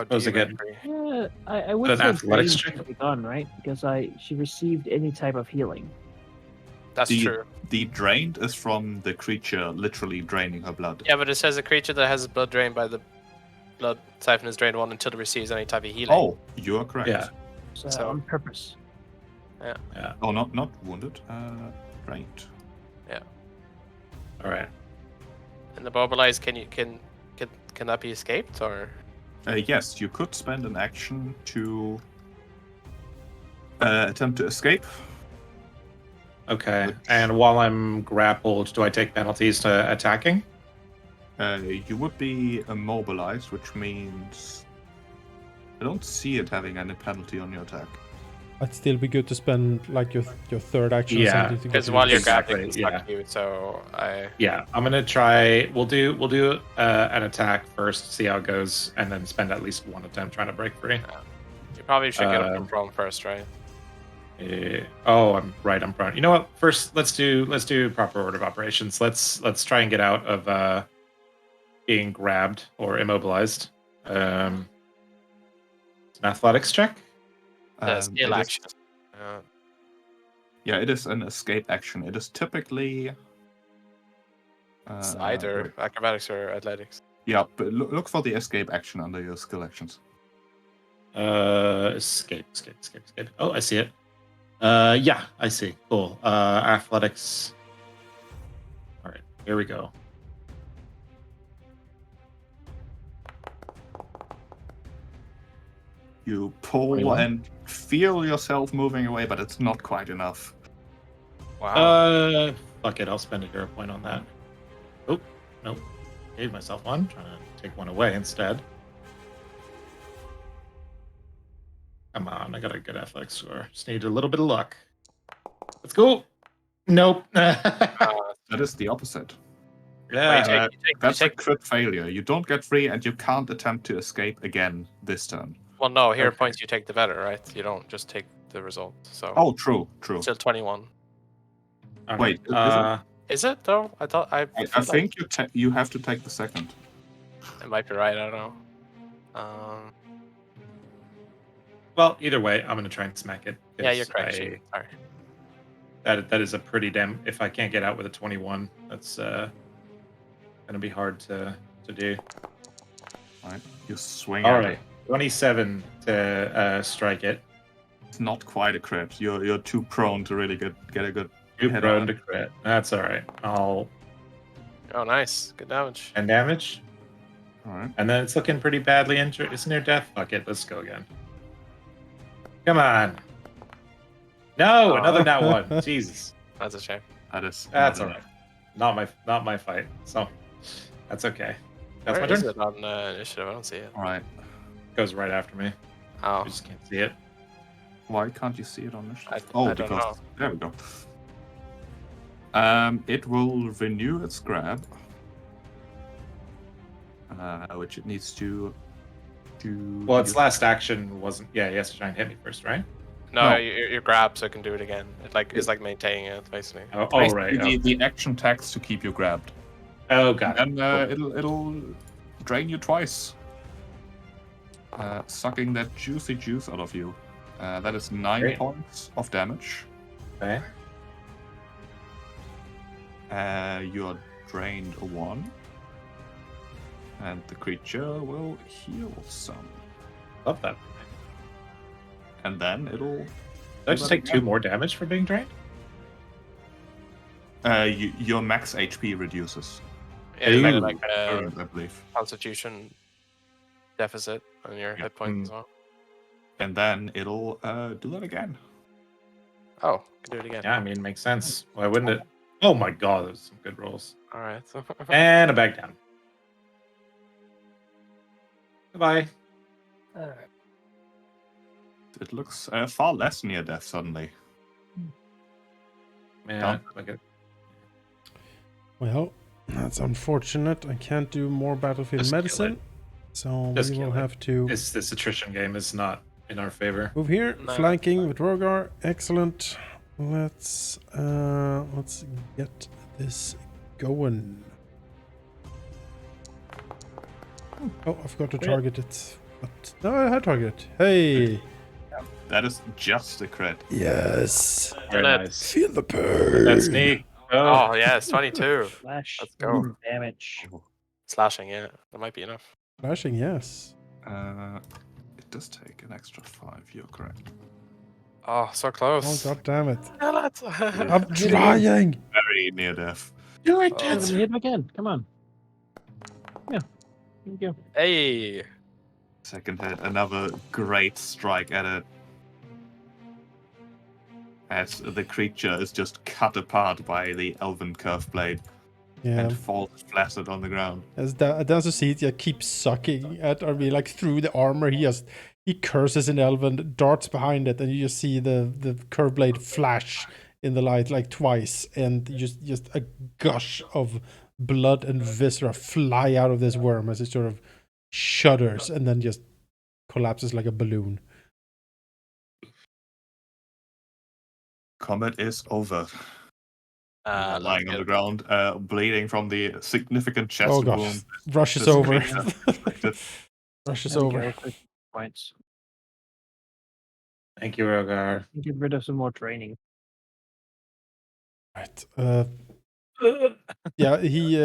do Suppose you I get get free? Yeah, I would An say athletics drain check? should be gone, right? Because she received any type of healing. That's true. The drained is from the creature literally draining her blood. Yeah, but it says a creature that has blood drained by the blood siphon is drained 1 until it receives any type of healing. Oh, you are correct. Yeah. So- On purpose. Oh, not wounded. Drained. all right. And the mobilize, can that be escaped or? Yes, you could spend an action to attempt to escape. Okay. And while I'm grappled, do I take penalties to attacking? You would be immobilized, which means I don't see it having any penalty on your attack. I'd still be good to spend like your third action or Yeah, something to get Because to while you're Exactly, grappling, it's stuck you. So I. Yeah, I'm gonna try. We'll do an attack first, see how it goes, and then spend at least one attempt trying to break free. You probably should get up from prone first, right? Oh, I'm right. I'm prone. You know what? First, let's do proper order of operations. Let's try and get out of being grabbed or immobilized. It's an athletics check. Skill it is- action. Yeah, it is an escape action. It is typically It's either acrobatics or athletics. Yeah, but look for the escape action under your skill actions. Escape. Oh, I see it. Yeah, I see. Cool. Athletics. All right, here we go. You pull 21. and feel yourself moving away, but it's not quite enough. Wow. Fuck it. I'll spend a hero point on that. Oh, nope. Gave myself one. Trying to take one away instead. Come on, I got a good athletics score. Just need a little bit of luck. Let's go. Nope. That is the opposite. Yeah. That's a crit failure. You don't get free, and you can't attempt to escape again this turn. Well, no, hero Okay. points you take the better, right? You don't just take the result. So. Oh, true. Still 21. All wait, right. Is it though? I thought I. I feel think you have to take the second. like it might be right. I don't know. Well, either way, I'm gonna try and smack it. Yeah, you're 'cause correct. Shane. Sorry. That is a pretty damn. If I can't get out with a 21, that's gonna be hard to do. All right, you swing All at right, it. 27 to strike it. It's not quite a crit. You're too prone to really get a good Too hit prone on to it. crit. That's all right. I'll Oh, nice. Good damage. 10 damage, All right. and then it's looking pretty badly injured. It's near death. Fuck it. Let's go again. Come on. No, another nat one. Jesus. That's a shame. That's all right. Not my fight. So that's okay. That's Where my is turn. it on initiative? I don't see it. All right. Goes right after me. Oh, I just can't see it. Why can't you see it on the I sheet? Oh, don't because know. there we go. It will renew its grab, which it needs to do. Well, its last action wasn't. Yeah, he has to try and hit me first, right? no, No. you grab so it can do it again. It's like maintaining it basically. Oh, Basically, right. the action tax to keep you grabbed, Oh, got it. and it'll drain you twice, sucking that juicy juice out of you. That is 9 Great. points of damage. Okay. You're drained a 1. And the creature will heal some. Love that. And then it'll... Did I just take 2 more damage for being drained? Your max HP reduces. Yeah, you made Ooh. it like a Current, I believe. constitution deficit on your hit points as well. And then it'll do that again. Oh, can do it again. Yeah, I mean, makes sense. Why wouldn't it? Oh my god, those are some good rolls. All right. And a back down. Goodbye. It looks far less near death suddenly. Man, look at Well, that's unfortunate. I can't do more battlefield Just kill medicine. it. So Just we will kill it. have to this attrition game is not in our favor. move here. No, Flanking with Rogar. Excellent. Let's get this going. Oh, I forgot to target it. But no, I had target. Hey. That is just a crit. Yes. Very Kill it. nice. Feel the pain. That's sneak. Oh yeah, it's 22. Flash Let's go. damage. Slashing, yeah, that might be enough. Flashing, yes. It does take an extra 5, you're correct. Oh, so Oh, close. god damn it. Kill it. I'm trying. Very near death. Do it, Oh, hit him again. Come on. Yeah. Here we go. Hey. Second hit, another great strike at it. As the creature is just cut apart by the elven curve blade Yeah. and falls flattened on the ground. As Dancer sees it keeps sucking at Army like through the armor. He curses in Elven, darts behind it, and you just see the curve blade flash in the light like twice, and just a gush of blood and viscera fly out of this worm as it sort of shudders and then just collapses like a balloon. Combat is over. Let's Lying on get the it. ground, bleeding from the significant chest Oh gosh, wound. rushes This over. creature inflicted. Rushes There we over. go, 50 points. Thank you, Rogar. Get rid of some more training. Right. Yeah, he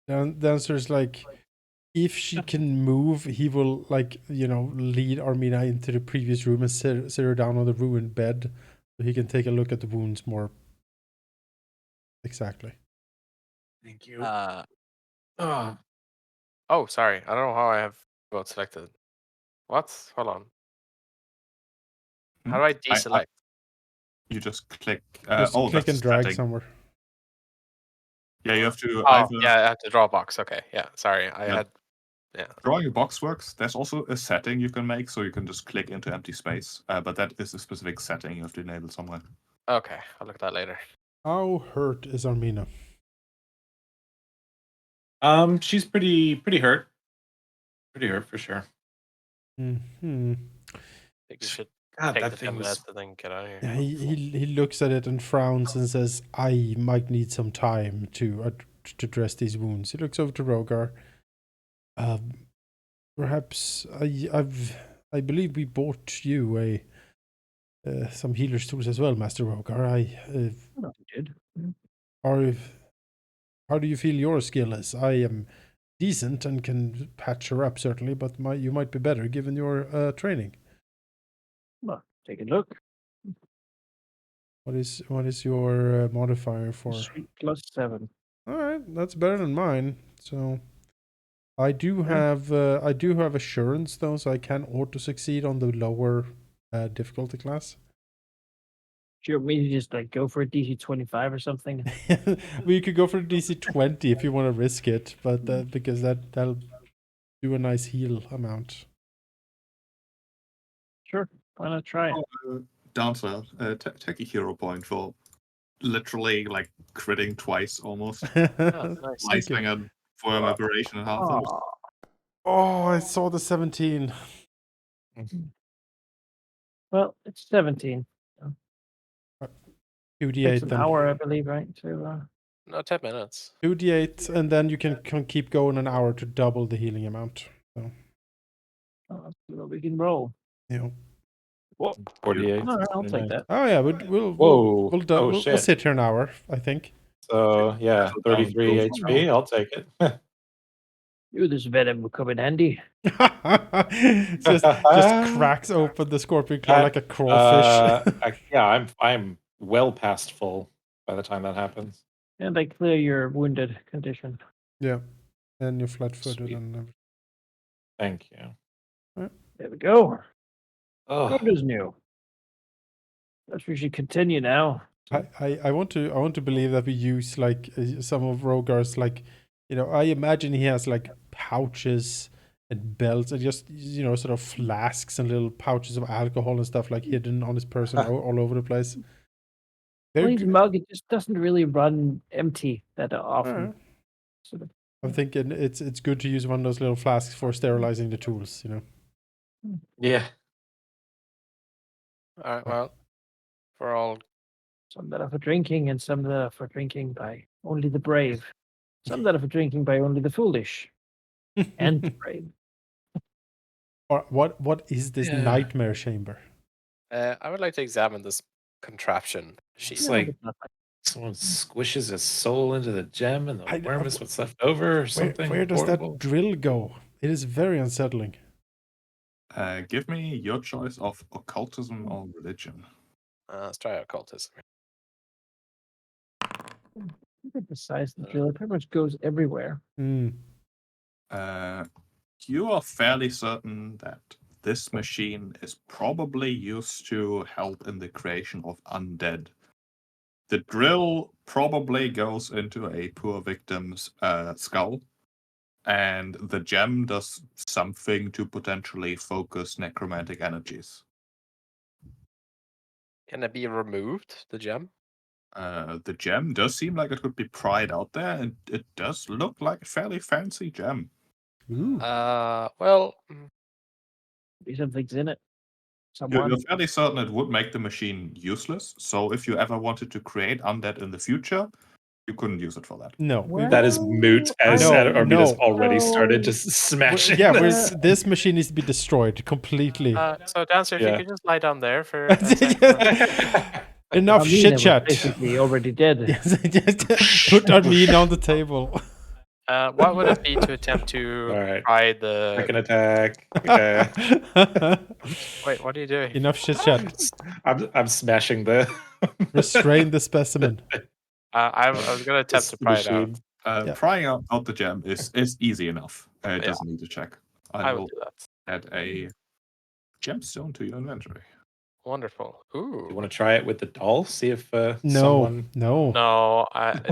Dancer's like, if she can move, he will like, lead Armina into the previous room and sit her down on the ruined bed so he can take a look at the wounds more exactly. Thank you. Oh, sorry. I don't know how I have vote selected. What? Hold on. How do I deselect? You just click. Just click that's and drag setting. somewhere. Yeah, you have to Oh, either. yeah, I have to draw a box. Okay, yeah. Sorry, I Yeah. had. Yeah. Drawing a box works. There's also a setting you can make, so you can just click into empty space. But that is a specific setting you have to enable somewhere. Okay, I'll look at that later. How hurt is Armina? She's pretty hurt. Pretty hurt for sure. Hmm. I think we should God, take that the thing 10 was. minutes and then get out of here. Yeah, he looks at it and frowns and says, "I might need some time to dress these wounds." He looks over to Rogar. Perhaps I believe we bought you some healer's tools as well, Master Rogar. No, you did. How do you feel your skill is? I am decent and can patch her up certainly, but you might be better given your training. Well, take a look. What is your modifier for? Sweet +7. All right, that's better than mine. So I do have assurance though, so I can auto succeed on the lower difficulty class. Sure, we just like go for a DC 25 or something. We could go for DC 20 if you want to risk it, but because that'll do a nice heal amount. Sure, why not try it? Dancer, take a hero point for literally like critting twice almost. Nice. Thank you. Slicing and worm aberration and half those. Aw. Oh, I saw the 17. Well, it's 17. 2d8 Takes an then. hour, I believe, right? To No, 10 minutes. 2d8, and then you can keep going an hour to double the healing amount. So, let's see what we can roll. you know. Whoa. 48. All right, I'll Pretty take nice. that. Oh yeah, Whoa. Oh, we'll shit. sit here an hour, I think. So, yeah, 33 HP. I'll take it. Ooh, this venom will come in handy. just cracks open the scorpion claw like a crawfish. I'm well past full by the time that happens. And I clear your wounded condition. Yeah, and you're flat-footed Sweet. and everything. Thank you. There we go. Oh, Good as new. Guess we should continue now. I want to believe that we use like some of Rogar's like, I imagine he has like pouches and belts and just sort of flasks and little pouches of alcohol and stuff like hidden on his person all over the place. Well, his mug, it just doesn't really run empty that often. Sort of. I'm thinking it's good to use one of those little flasks for sterilizing the tools. yeah. All right, well, for all. Some that are for drinking and some that are for drinking by only the brave. Some that are for drinking by only the foolish and the brave. Or what is this nightmare chamber? I would like to examine this contraption. She's like, someone squishes his soul into the gem and the worm is what's left over or something. Where does horrible. that drill go? It is very unsettling. Give me your choice of occultism or religion. Let's try occultism. Look at the size of the drill. It pretty much goes everywhere. You are fairly certain that this machine is probably used to help in the creation of undead. The drill probably goes into a poor victim's skull, and the gem does something to potentially focus necromantic energies. Can it be removed, the gem? The gem does seem like it could be pried out there, and it does look like a fairly fancy gem. Ooh. Well, Maybe something's in it. You're Someone. fairly certain it would make the machine useless, so if you ever wanted to create undead in the future, you couldn't use it for that. No. That is moot, as Armin has already started just smashing. Yeah, this. this machine needs to be destroyed completely. So Dancer, if you could just lie down there for Enough chit chat. Basically, already dead. Just put Armin on the table. What would it be to attempt to pry the... Second attack. Okay. Wait, what are you doing? Enough chit chat. I'm smashing the... Restrain the specimen. I was going to attempt to pry it out. Prying out the gem is easy enough. It doesn't need to check. I will do that. Add a gemstone to your inventory. Wonderful. Ooh. You want to try it with the doll? See if No. No.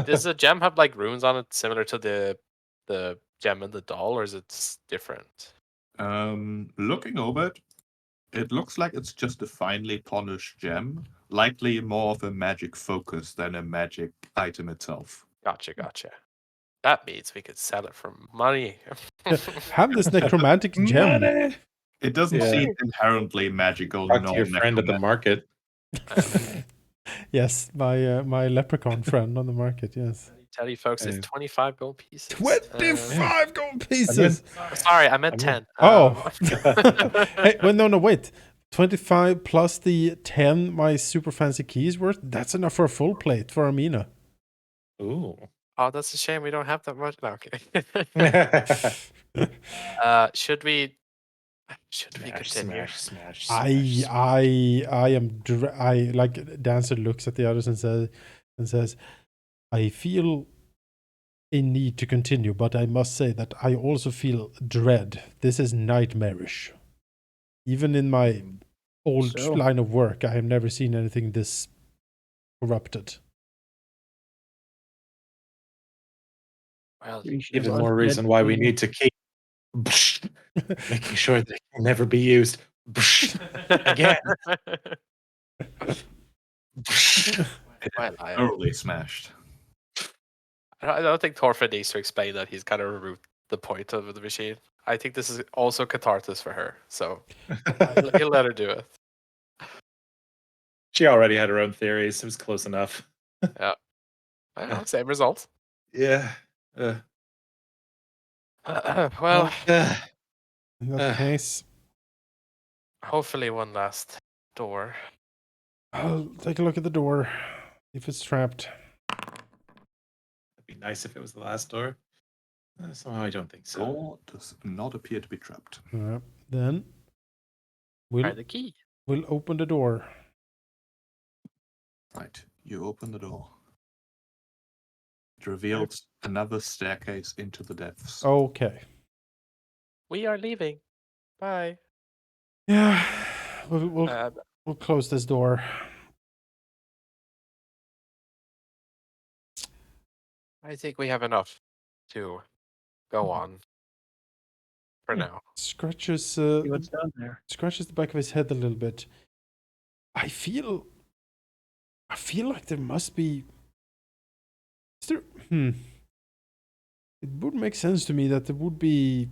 Does the gem have like runes on it similar to the gem in the doll, or is it different? Looking over it, it looks like it's just a finely polished gem, likely more of a magic focus than a magic item itself. Gotcha. That means we could sell it for money. Have this necromantic gem. Money. It doesn't seem inherently magical. Talk to your friend at the market. Yes, my leprechaun friend on the market. Yes. tell you folks, it's Uh, 25 gold pieces. 25 gold pieces. Sorry, I meant I mean- 10. Oh. Hey, well, no, wait. 25 plus the 10 my super fancy keys worth. That's enough for a full plate for Amina. Ooh. Oh, that's a shame we don't have that much. No, okay. Should we continue? Smash. I like Dancer looks at the others and says, I feel a need to continue, but I must say that I also feel dread. This is nightmarish. Even in my old So? line of work, I have never seen anything this corrupted. Well, We should Even have more reason why we need to keep making sure they can never be used again. well, I Thoroughly smashed. don't think Thorfinn needs to explain that he's kind of removed the point of the machine. I think this is also catharsis for her, so he'll let her do it. She already had her own theories. It was close enough. I know, same result. Yeah. Well, In that case, hopefully one last door. I'll take a look at the door. If it's trapped. It'd be nice if it was the last door. Somehow I don't think so. Door does not appear to be trapped. Then we'll Try the key. open the door. Right, you open the door. It reveals another staircase into the depths. Okay. We are leaving. Bye. Yeah. We'll close this door. I think we have enough to go on for now. Scratches See what's down there. scratches the back of his head a little bit. I feel like there must be. Is there? It would make sense to me that there would be.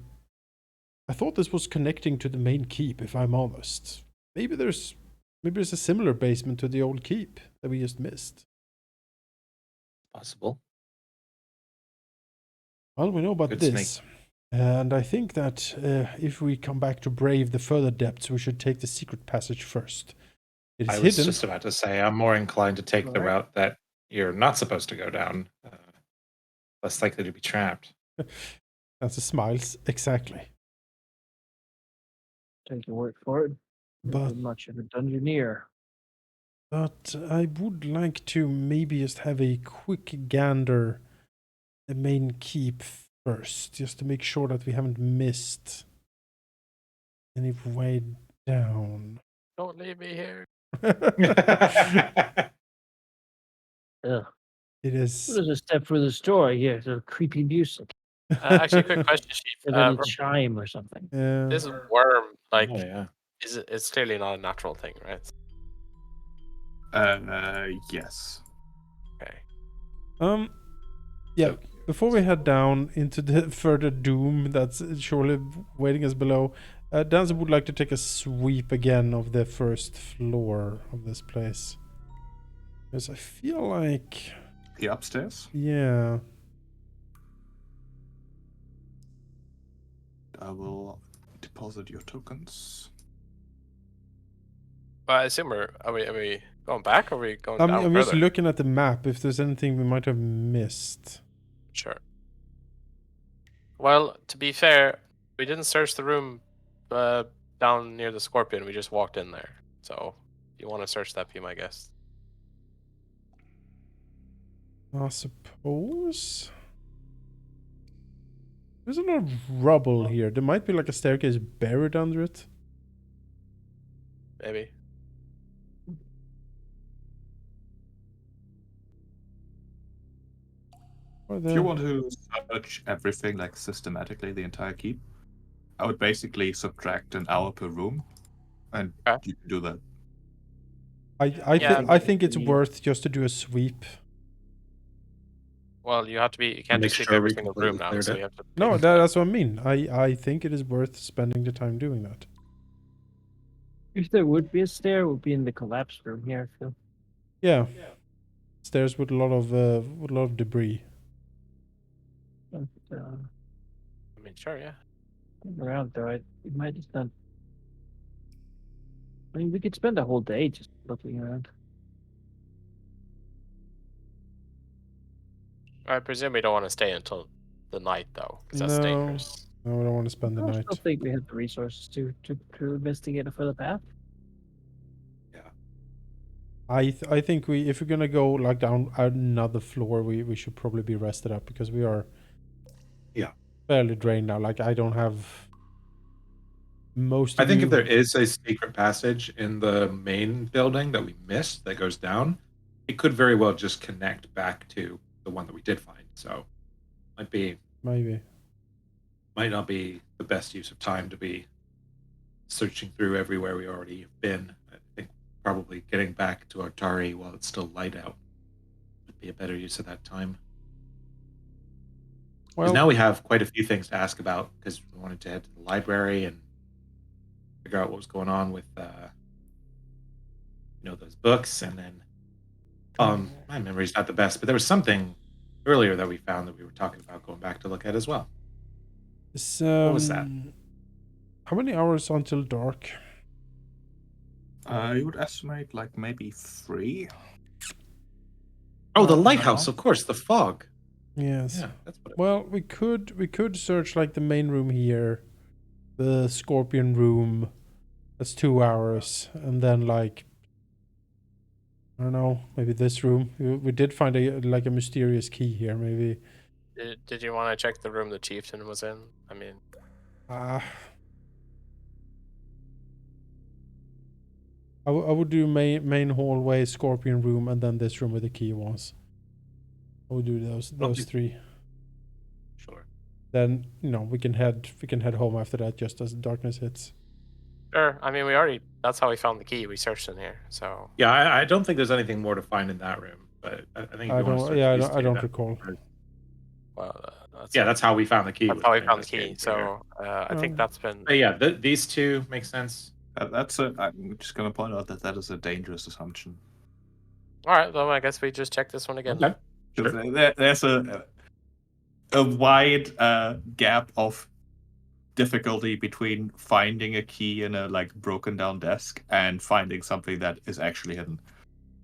I thought this was connecting to the main keep. If I'm honest, maybe there's a similar basement to the old keep that we just missed. Possible. Well, we know about Good snake. this. And I think that if we come back to brave the further depths, we should take the secret passage first. It is I was hidden. just about to say I'm more inclined to take the Alright. route that you're not supposed to go down. Less likely to be trapped. That's a smiles. Exactly. Take your word for it. But- Not much of a dungeoneer. But I would like to maybe just have a quick gander the main keep first, just to make sure that we haven't missed any way down. Don't leave me here. Ugh. It is. There's a step through the store here. There's creepy music. Actually, quick question, Chief. There's a little chime or something. This worm, like, Oh, yeah. it's clearly not a natural thing, right? Yes. Okay. Yeah. Before we head down into the further doom that's surely waiting us below, Danza would like to take a sweep again of the first floor of this place. Because I feel like, The upstairs. yeah, I will deposit your tokens. But I assume are we going back or are we going I'm down just further? looking at the map if there's anything we might have missed. Sure. Well, to be fair, we didn't search the room down near the scorpion. We just walked in there. So, if you want to search that, be my guest. I suppose. There's a lot of rubble here. There might be like a staircase buried under it. Maybe. Or If you want to search everything like systematically, the entire keep, I would basically subtract an hour per room, and Okay. you can do that. Yeah. I think it's worth just to do a sweep. Well, you have to be. You can't Make just sweep sure every we single completely room now. cleared So it. you have to. No, that's what I mean. I think it is worth spending the time doing that. If there would be a stair, it would be in the collapsed room here. I feel. Yeah. Stairs with a lot of debris. I mean, sure, yeah. around though, we might just not. I mean, we could spend a whole day just looking around. I presume we don't want to stay until the night, though, because that's No. dangerous. No, I don't want to spend the I night. still think we have the resources to investigate a further path. I think if we're gonna go like down another floor, we should probably be rested up because we are fairly drained now. Like I don't have most I of think you. if there is a secret passage in the main building that we missed that goes down, it could very well just connect back to the one that we did find. So might not be the best use of time to be searching through everywhere we already have been. I think probably getting back to Artari while it's still light out would be a better use of that time. Because Well, now we have quite a few things to ask about because we wanted to head to the library and figure out what was going on with those books, and then my memory's not the best, but there was something earlier that we found that we were talking about going back to look at as well. what was that? How many hours until dark? You would estimate like maybe 3. Oh, the I don't lighthouse, know. of course, the fog. Yes. Yeah, that's what. Well, we could search like the main room here, the scorpion room. That's 2 hours, and then like I don't know, maybe this room. We did find a mysterious key here. Maybe. Did you want to check the room the chieftain was in? I mean, I would do main hallway, scorpion room, and then this room where the key was. I would do those Okay. 3. Sure. Then we can head home after that, just as darkness hits. sure. I mean, that's how we found the key. We searched in here, so. Yeah, I don't think there's anything more to find in that room, but I think if I you want to don't. search Yeah, these I two, don't that- recall. Well, that's how we found the key. that's was how we by found the key. investigating here. So I think that's been. But yeah, these two make sense. I'm just going to point out that is a dangerous assumption. All right, well, I guess we just check this one again. Okay. Because Sure. there's a wide gap of difficulty between finding a key in a like broken down desk and finding something that is actually hidden.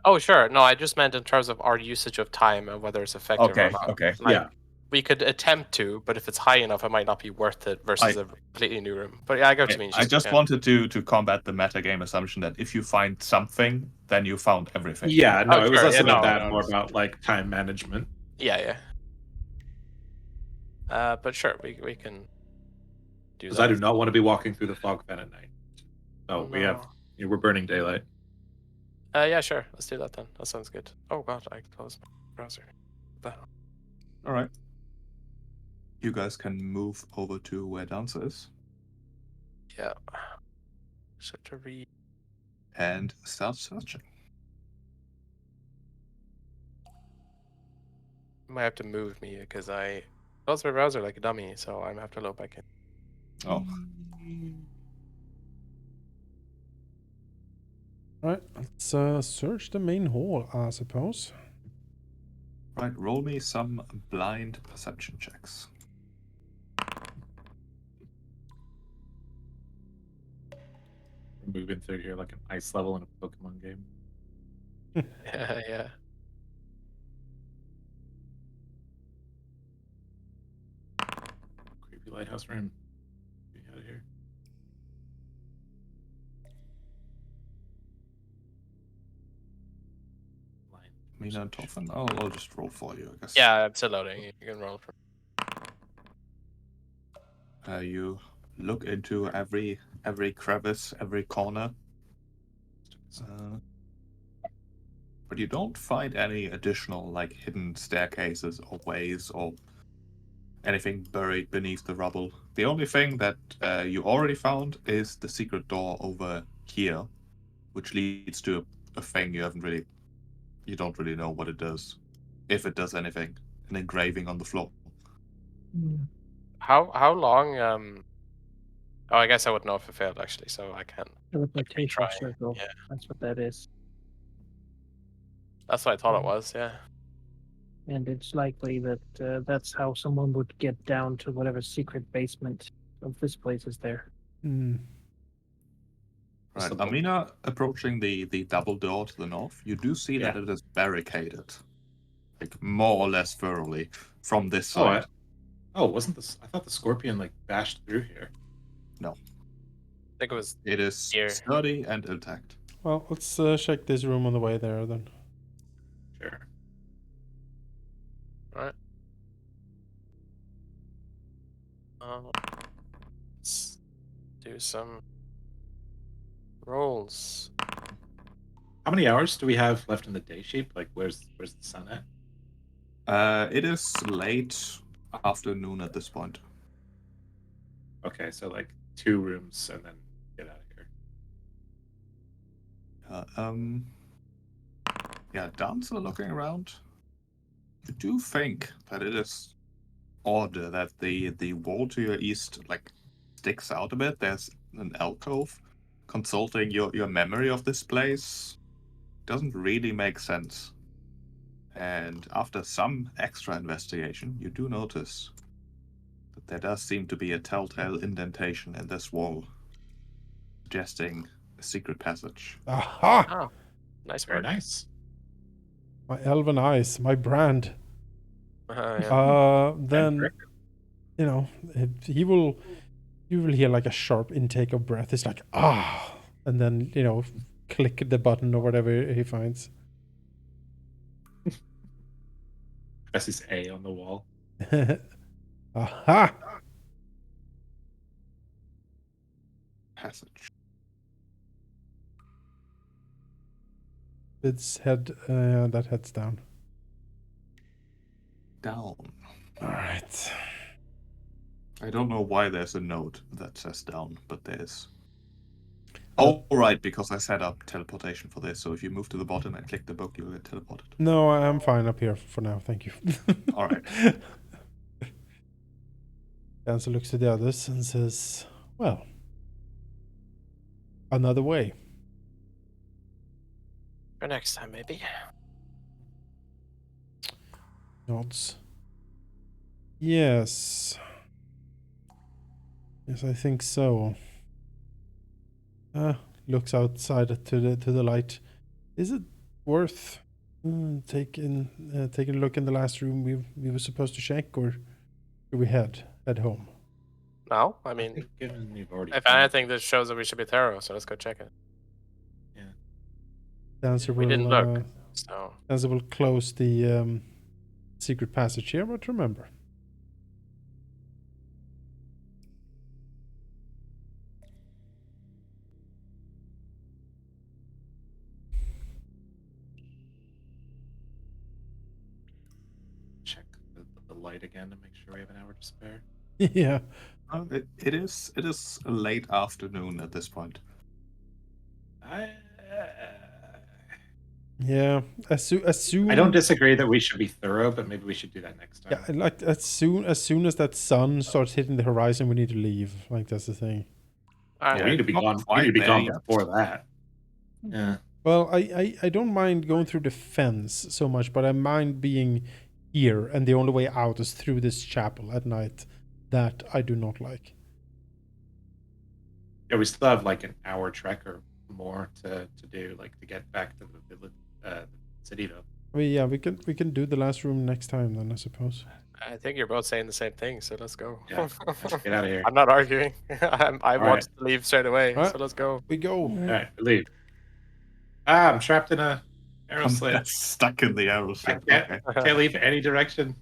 Oh, sure. No, I just meant in terms of our usage of time and whether it's effective or not. Okay. Like, Yeah. we could attempt to, but if it's high enough, it might not be worth it versus a completely new room. But yeah, I get what you mean. I just wanted to combat the metagame assumption that if you find something, then you found everything. Yeah, no, Oh, it was sure, less yeah, about no, that, no, more it's- about like time management. Yeah. But sure, we can do Because that. I do not want to be walking through the fog fen at night. So we're burning daylight. Yeah, sure. Let's do that then. That sounds good. Oh god, I closed my browser. All right. You guys can move over to where Dancer is Yeah. So to read. and start searching. You might have to move me because I closed my browser like a dummy, so I'm gonna have to load back in. Oh, Right, let's search the main hall, I suppose. right. Roll me some blind perception checks. We're moving through here like an ice level in a Pokemon game. Yeah. Creepy lighthouse room. Get out of here. Mina and Toffen. I'll just roll for you, I guess. Yeah, I'm still loading. You can roll for. You look into every crevice, every corner, but you don't find any additional like hidden staircases or ways or anything buried beneath the rubble. The only thing that you already found is the secret door over here, which leads to a thing you don't really know what it does, if it does anything. An engraving on the floor. How long? Oh, I guess I would know if it failed actually, so I can. Teleportation try. circle. Yeah. That's what that is. That's what I thought it was. Yeah. and it's likely that that's how someone would get down to whatever secret basement of this place is there. Hmm. Right, Simple. Amina, approaching the double door to the north, you do see that Yeah. it is barricaded, like more or less thoroughly from this Oh, side. wasn't this? I thought the scorpion like bashed through here. No, I think it was it is here. sturdy and intact. Well, let's check this room on the way there then. Sure. Right. Let's do some rolls. How many hours do we have left in the day sheep? Like, where's the sun at? It is late afternoon at this point. Okay, so like 2 rooms and then get out of here. Yeah, Dancer looking around. You do think that it is odd that the wall to your east like sticks out a bit. There's an alcove. Consulting your memory of this place doesn't really make sense. And after some extra investigation, you do notice that there does seem to be a telltale indentation in this wall, suggesting a secret passage. Aha! Oh, nice Very work. nice. My elven eyes, my brand. Yeah. Then, you know, you will hear like a sharp intake of breath. It's like, ah! And then, you know, click the button or whatever he finds. Presses A on the wall. Aha! Passage. Its head, that heads down. Down. Alright. I don't know why there's a note that says down, but there's. Oh, right, because I set up teleportation for this. So if you move to the bottom and click the book, you'll get teleported. No, I'm fine up here for now, thank you. All right. Dancer looks to the others and says, well, another way. For next time, maybe. Nods. Yes. Yes, I think so. Looks outside to the light. Is it worth taking a look in the last room we were supposed to check, or do we head home? No, I I mean, think given you've already if found- anything, this shows that we should be thorough. So let's go check it. Dancer We will didn't look. So Dancer will close the secret passage here, but remember. check the light again to make sure we have an hour to spare. Yeah. It is a late afternoon at this point. Yeah. As soon I don't disagree that we should be thorough, but maybe we should do that next time. Yeah, like as soon as that sun starts hitting the horizon, we need to leave. Like that's the thing. Yeah, we need to be not gone. We quite need to be there gone yet. before that. Yeah. Well, I don't mind going through the fence so much, but I mind being here, and the only way out is through this chapel at night. That I do not like. Yeah, we still have like an hour trek or more to do, like to get back to the village, city though. I mean, yeah, we can do the last room next time then, I suppose. I think you're both saying the same thing. So let's go. Yeah, let's get out of here. I'm not arguing. I want right. to leave straight away. All right. So let's go. We go. All right, leave. Ah, I'm trapped in a arrow I'm slit. stuck in the arrow I slit. can't, Okay. can't leave any direction.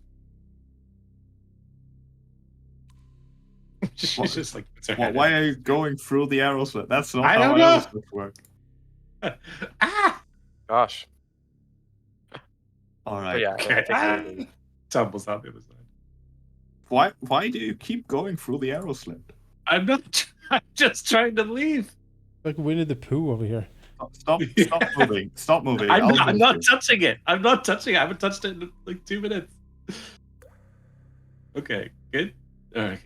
She's What- just like, puts her Why head why are you going through the arrow slit? That's not I how don't arrow know. slits work. in. Ah! Gosh. All But right. yeah. Okay. I think we- Tumbles out the other side. Why do you keep going through the arrow slit? I'm not. I'm just trying to leave. Like Winnie the Pooh over here. Stop moving. Stop moving. I'm I'll not move you. touching it. I'm not touching it. I haven't touched it in like 2 minutes. Okay, good. Okay,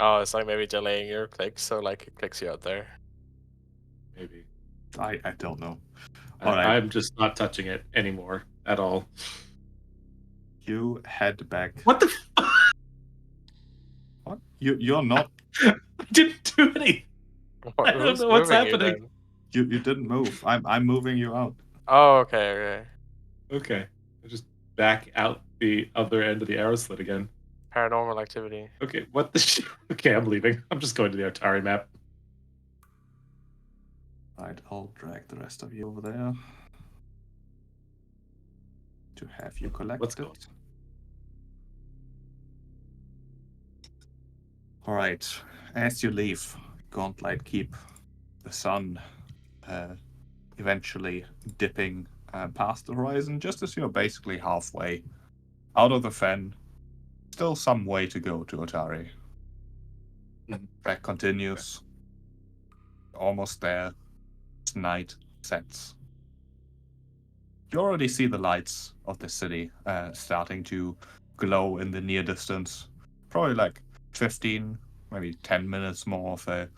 Oh, it's like maybe delaying your click, so like it clicks you out there. maybe. I don't know. All right. I'm just not touching it anymore at all. You head back. What the? What? You're not. I didn't do any. I don't Who's know what's moving you happening. then? You didn't move. I'm moving you out. Oh, okay. Okay, I just back out the other end of the arrow slit again. Paranormal activity. Okay, what the shit? Okay, I'm leaving. I'm just going to the Artari map. Right, I'll drag the rest of you over there to have you collected. Let's go. All right. As you leave, Gauntlet keep the sun eventually dipping past the horizon, just as you're basically halfway out of the fen. Still some way to go to Artari. Trek continues. Almost there. It's night sets. You already see the lights of the city starting to glow in the near distance. Probably like 15, maybe 10 minutes more of a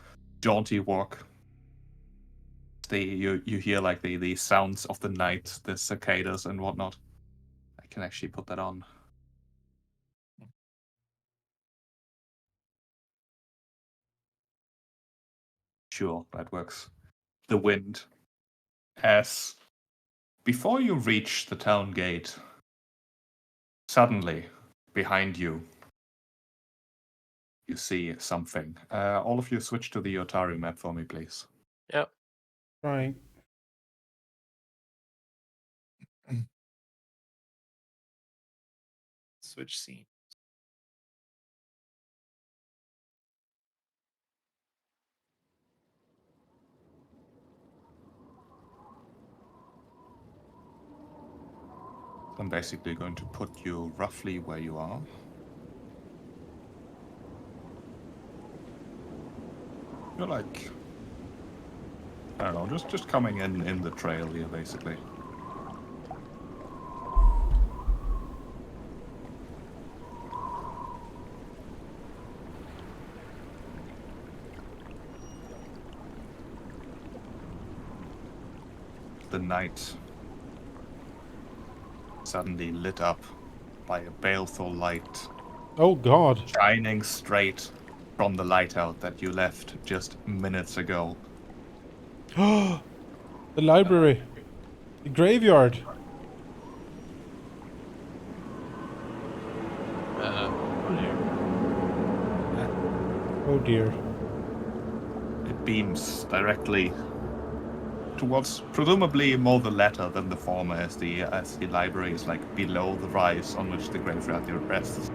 jaunty walk. You hear like the sounds of the night, the cicadas and whatnot. I can actually put that on. Sure, that works. The wind. As before you reach the town gate, suddenly, behind you, you see something. All of you switch to the Artari map for me, please. Yep. Right. Switch scene. I'm basically going to put you roughly where you are. You're like, I don't know, just coming in the trail here, basically. The night suddenly lit up by a baleful light Oh God. shining straight from the lighthouse that you left just minutes ago. The library. The graveyard. Oh dear. It beams directly towards presumably more the latter than the former, as the library is like below the rise on which the graveyard rests.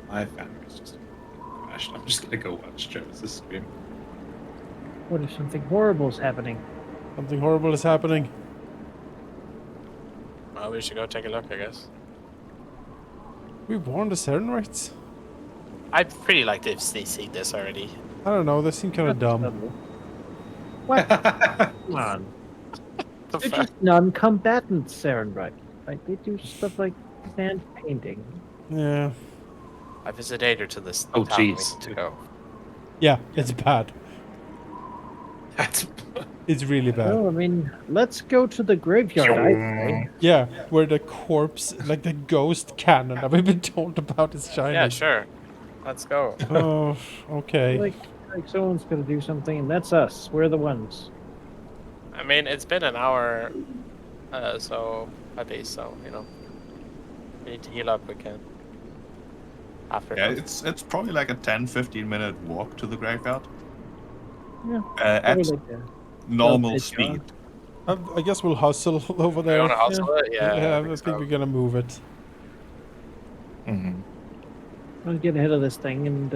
My family is just crashed. I'm just gonna go watch Travis's stream. What if something horrible's happening? Something horrible is happening. Well, we should go take a look, I guess. We warned the Serenrites? I'd pretty like to have seen this already. I don't know, they seem kind of dumb. What? Come on. The They're fuck? just non-combatant Serenrite. Like, they do stuff like sand painting. Yeah. I visited her to this Oh, town we jeez. need to go. Yeah, it's bad. That's It's really bad. Well, I mean, let's go to the graveyard, I say. Yeah, where the corpse, like the ghost cannon that we've been told about is shining. Yeah, sure. Let's go. Oh, okay. Like someone's gonna do something, and that's us. We're the ones. I mean, it's been an hour, so at least, so you know, we need to heal up. We can. After Yeah, that. it's probably like a 10-15 minute walk to the graveyard. Yeah. At Probably like a normal it's speed. I guess we'll hustle over You there. want to hustle it? Yeah. I think we're gonna move it. Mhm. I'll get ahead of this thing and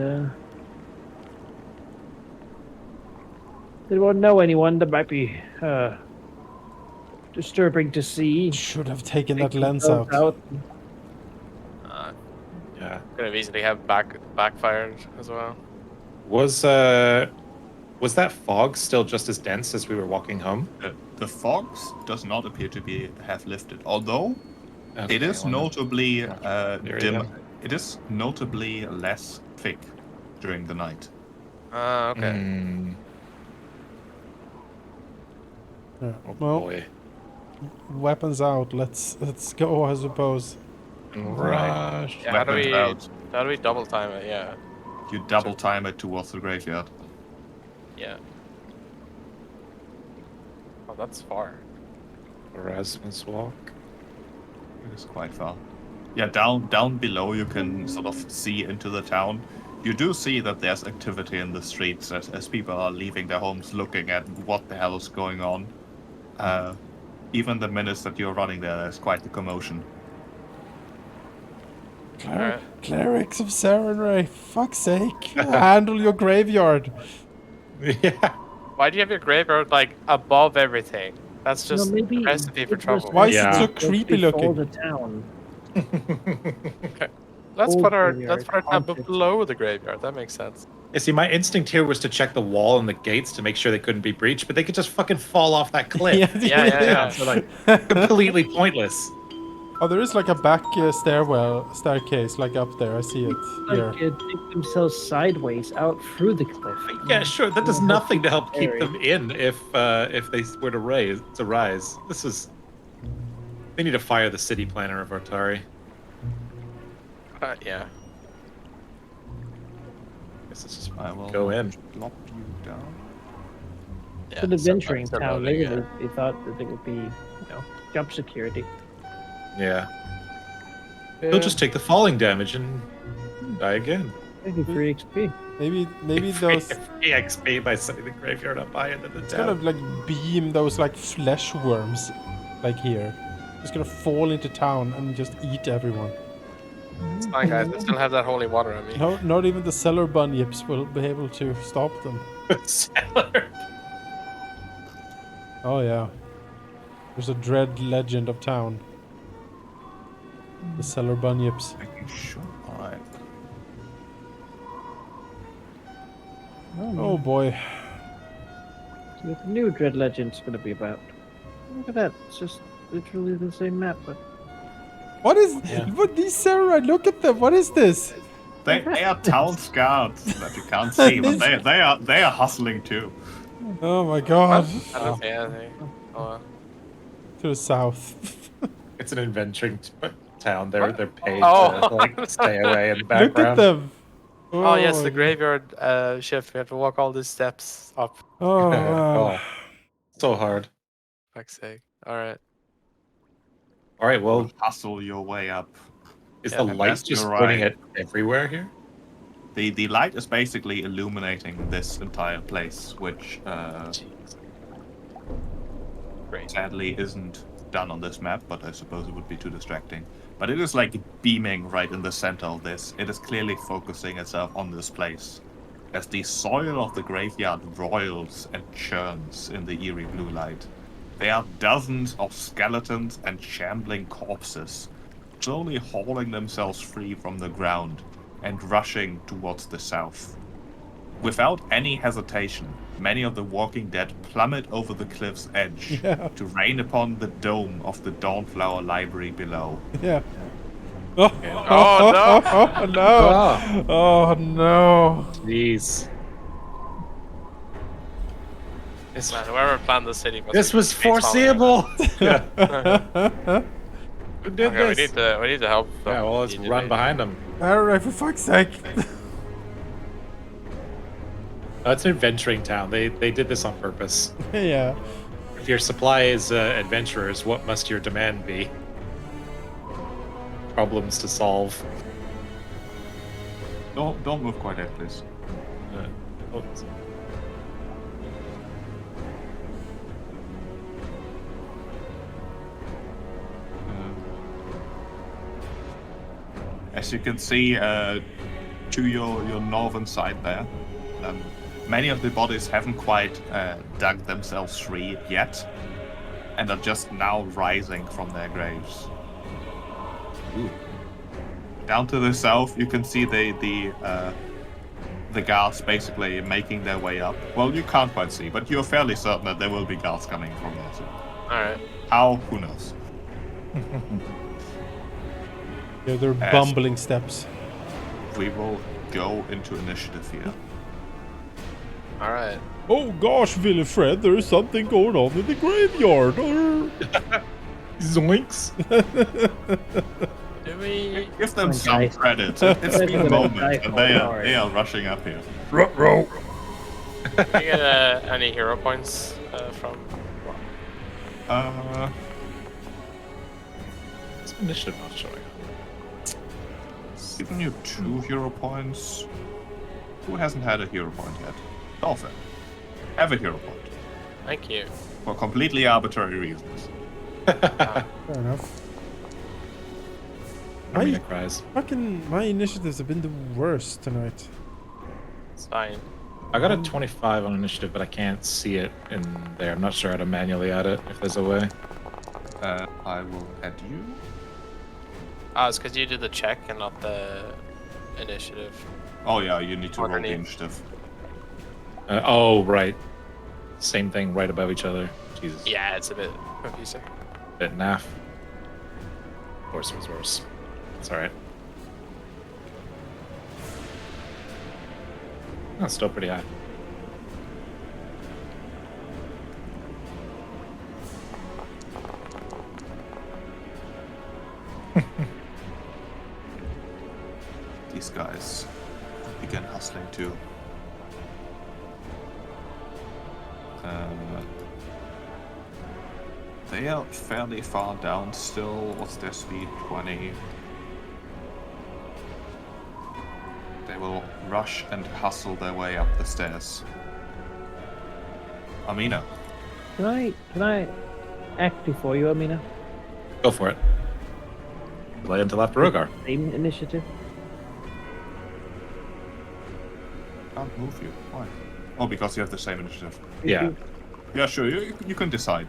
they won't know anyone that might be disturbing to see. Should have taken that Take lens themselves out. Yeah. Could have easily have backfired as well. Was that fog still just as dense as we were walking home? The fog does not appear to have lifted, although Okay, it is well, notably clear dim. then. It is notably less thick during the night. Ah, okay. Mm, Yeah. Oh Well, boy. weapons out. Let's go, I suppose. Rush. Yeah, Weapons out. how do we double time it? Yeah. You double time it towards the graveyard. Yeah. Oh, that's far. Erasmus walk. It is quite far. Yeah, down below you can sort of see into the town. You do see that there's activity in the streets as people are leaving their homes looking at what the hell is going on. Even the minutes that you're running there's quite the commotion. Alright. Clerics of Sarenrae, fuck's sake, handle your graveyard. Yeah. Why do you have your graveyard like above everything? That's No, just maybe a recipe for it was trouble. Why is Yeah. it so just creepy before looking? the town. Let's Old put our graveyard, tab haunted. below the graveyard. That makes sense. You see, my instinct here was to check the wall and the gates to make sure they couldn't be breached, but they could just fucking fall off that cliff. Yeah. So like completely pointless. Oh, there is like a back staircase, like up there. I see it here. Like take themselves sideways out through the cliff. Yeah, sure. That does nothing to help keep them in if they were to rise. This is. They need to fire the city planner of Artari. Yeah. Guess let's just I will go in. Drop you down. Yeah. For the venturing start town, loading, maybe they thought that it would be, jump security. Yeah. They'll just take the falling damage and die again. Maybe free XP. Maybe those. EXP by setting the graveyard up high into the It's gonna town. like beam those like flesh worms, like here. It's gonna fall into town and just eat everyone. It's fine, guys. I still have that holy water on me. No, not even the cellar bunyips will be able to stop them. Cellar. Oh yeah. There's a dread legend of town. The cellar bunyips. Sure. Alright. Oh boy. So the new Dread Legend's going to be about. Look at that. It's just literally the same map, but What is? Yeah. What these Samurai? Look at them. What is this? They are town scouts that you can't see, but they are hustling too. Oh my god. I don't see anything. Oh, well. To the south. It's an adventuring town. They're paid Oh. to like stay away in the Look at background. them. Oh, yes, the graveyard shift. We have to walk all these steps up. Oh, wow. Oh, so hard. Fuck's sake. Alright. All right. Well, Hustle your way up. is Yeah, the and light that's just your pointing right. it everywhere here? The light is basically illuminating this entire place, which Great. sadly isn't done on this map, but I suppose it would be too distracting. But it is like beaming right in the center of this. It is clearly focusing itself on this place. As the soil of the graveyard roils and churns in the eerie blue light. There are dozens of skeletons and shambling corpses, slowly hauling themselves free from the ground and rushing towards the south. Without any hesitation, many of the walking dead plummet over the cliff's edge Yeah. to rain upon the dome of the Dawnflower Library below. Yeah. Oh, Oh, no. oh no! Oh no! Jeez. This, Man, whoever planned the city must this be was fatal. foreseeable. Yeah. Who did Okay, this? we need to help them. Yeah, well, let's immediately. run behind them. Alright, for fuck's sake! Oh, it's an adventuring town. They did this on purpose. Yeah. If your supply is adventurers, what must your demand be? Problems to solve. Don't move quite yet, please. Oh, As you can see, to your northern side there, many of the bodies haven't quite dug themselves free yet, and are just now rising from their graves. Ooh. Down to the south, you can see the guards basically making their way up. Well, you can't quite see, but you're fairly certain that there will be guards coming from there too. Alright. How? Who knows? Yeah, they're As- bumbling steps. We will go into initiative here. Alright. Oh gosh, Willifred, there is something going on in the graveyard. Zoinks. Do we? Give them Come on, some guys. credit. It's Guys been are a gonna moment, die and for they Artari. are rushing up here. Ruh-roh. Do we get any hero points from? It's initiative not showing up. Giving you 2 hero points. Who hasn't had a hero point yet? Dolphin. Have a hero point. Thank you. For completely arbitrary reasons. Fair enough. Arena cries. Fucking my initiatives have been the worst tonight. It's fine. I got a 25 on initiative, but I can't see it in there. I'm not sure how to manually add it, if there's a way. I will add you. Ah, it's because you did the check and not the initiative. Oh yeah, you need to roll the Underneath. initiative. Oh, right. Same thing right above each other. Jesus. Yeah, it's a bit confusing. Bit naff. Worse was worse. It's alright. That's still pretty high. These guys begin hustling too. They are fairly far down still. What's their speed? 20. They will rush and hustle their way up the stairs. Amina. Can I act before you, Amina? Go for it. Delay until after Rogar. Same initiative. Can't move you. Why? Oh, because you have the same initiative. Yeah. Yeah, sure. You can decide.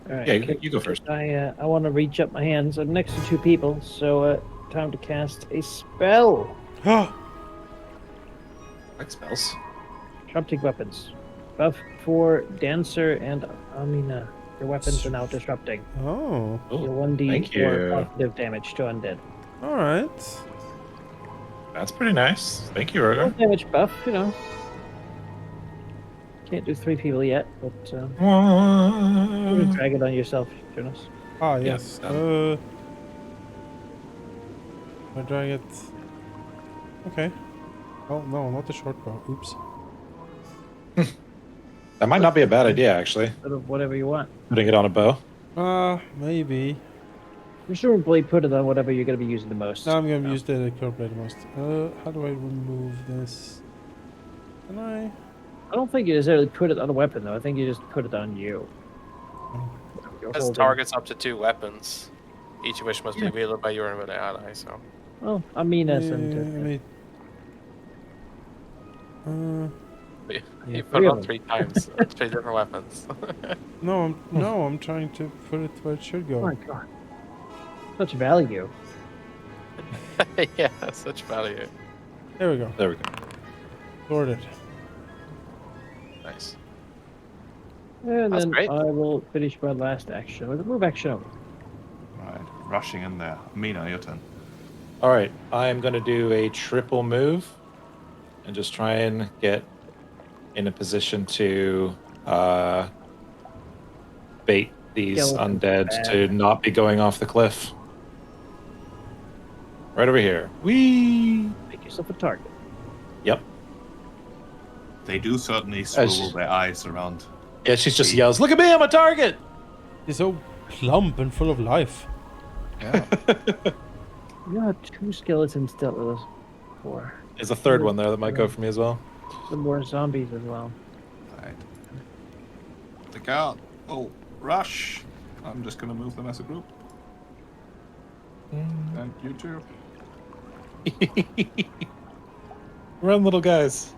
All right. Yeah, okay. you go first. I want to reach up my hands. I'm next to 2 people, so time to cast a spell. Like spells. Disrupting weapons. Buff for Dancer and Amina. Your weapons are now disrupting. Oh, Your Oh, thank 1d4 you. positive damage to undead. all right. That's pretty nice. Thank you, No Rogar. damage buff, you know. Can't do 3 people yet, but you can drag it on yourself, Jonas. Ah, Yeah, yes. I drag it. Okay. Oh no, not the short bow. Oops. That might not be a bad idea, actually. Sort of whatever you want. Putting it on a bow. Maybe. Presumably put it on whatever you're going to be using the most. Now I'm gonna use the curve blade the most. How do I remove this? Can I? I don't think you necessarily put it on a weapon, though. I think you just put it on you. You're It has holding- targets up to 2 weapons, each of which must be wielded by your and ally. So Well, Amina's Yeah, and wait. Yeah, you 3 put it of on them. 3 times, 3 different weapons. No, I'm trying to put it where it should Oh my go. god. Such value. Yeah, such value. There we go. There we go. Sorted. Nice. And That's then great. I will finish my last action with a move action over. Right, rushing in there. Amina, your turn. All right. I am going to do a triple move and just try and get in a position to bait these Skeleton's undead bad. to not be going off the cliff. Right over here. Whee! Make yourself a target. Yep. They do certainly As- swivel their eyes around. Yeah, she just yells, "Look at me, I'm a target!" He's so plump and full of life. Yeah. You have 2 skeletons dealt with us before. There's a third one there that might go for me as well. Some more zombies as well. Right. The guard. Oh, rush. I'm just gonna move them as a group. And you too. Run, little guys.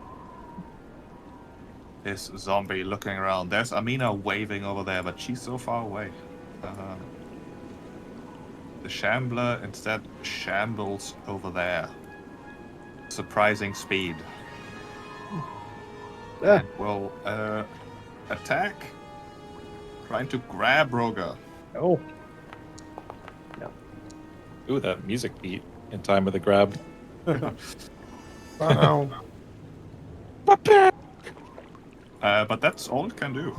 This zombie looking around. There's Amina waving over there, but she's so far away. The Shambler instead shambles over there. Surprising speed. Ah. And will attack. Trying to grab Roger. Oh, Ooh, that music beat in time with the grab. Wow. But that's all it can do.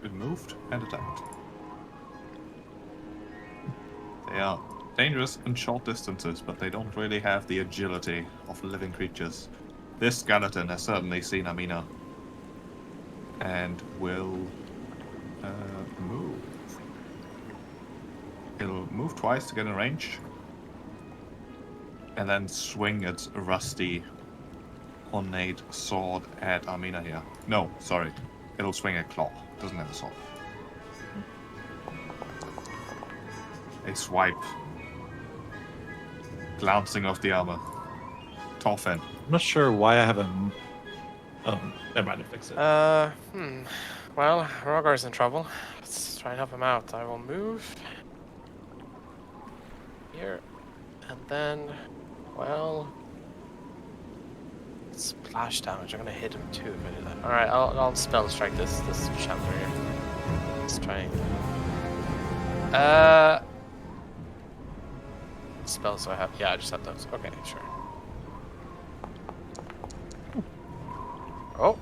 It moved and attacked. They are dangerous in short distances, but they don't really have the agility of living creatures. This skeleton has certainly seen Amina. And will move. It'll move twice to get in range. And then swing its rusty, ornate sword at Amina here. No, sorry. It'll swing a claw. It doesn't have a sword. A swipe. Glancing off the armor. Thorfinn. I'm not sure why I have a. Oh, never mind. I fix it. Well, Rogar's in trouble. Let's try and help him out. I will move here, and then, well, splash damage. I'm gonna hit him too if I do that. All right, I'll spell strike this chandler here. Let's try. Spells do I have? Yeah, I just have those. Okay, sure. Oh.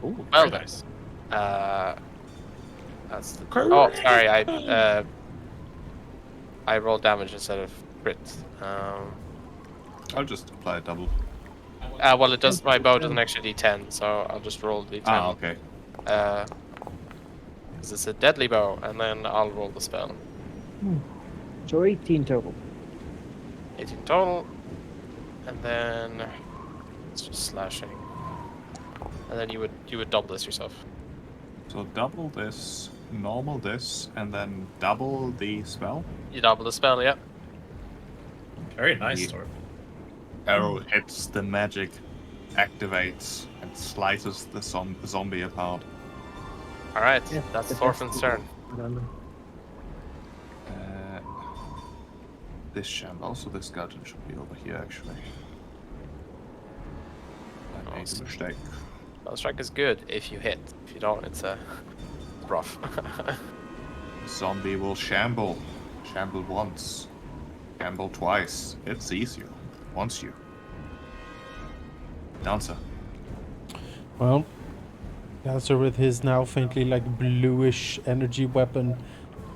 Ooh, Well, very nice. That's the. Oh, sorry. I rolled damage instead of crit. I'll just apply a double. Well, it does. My bow does an extra D10, so I'll just roll D10. Ah, okay. Because it's a deadly bow, and then I'll roll the spell. So 18 total. 18 total, and then it's just slashing. And then you would double this yourself. So double this, normal this, and then double the spell. You double the spell, yeah. Very nice, Yeah. Thorfinn. Arrow hits the magic, activates, and slices the zombie apart. All right, Yeah, that's that's Thorfinn's turn. This sham, also this skeleton should be over here actually. I made a Awesome. mistake. Spell strike is good if you hit. If you don't, it's rough. Zombie will shamble. Shamble once. Shamble twice. It's easier. Once you. Dancer. Well, Dancer with his now faintly like bluish energy weapon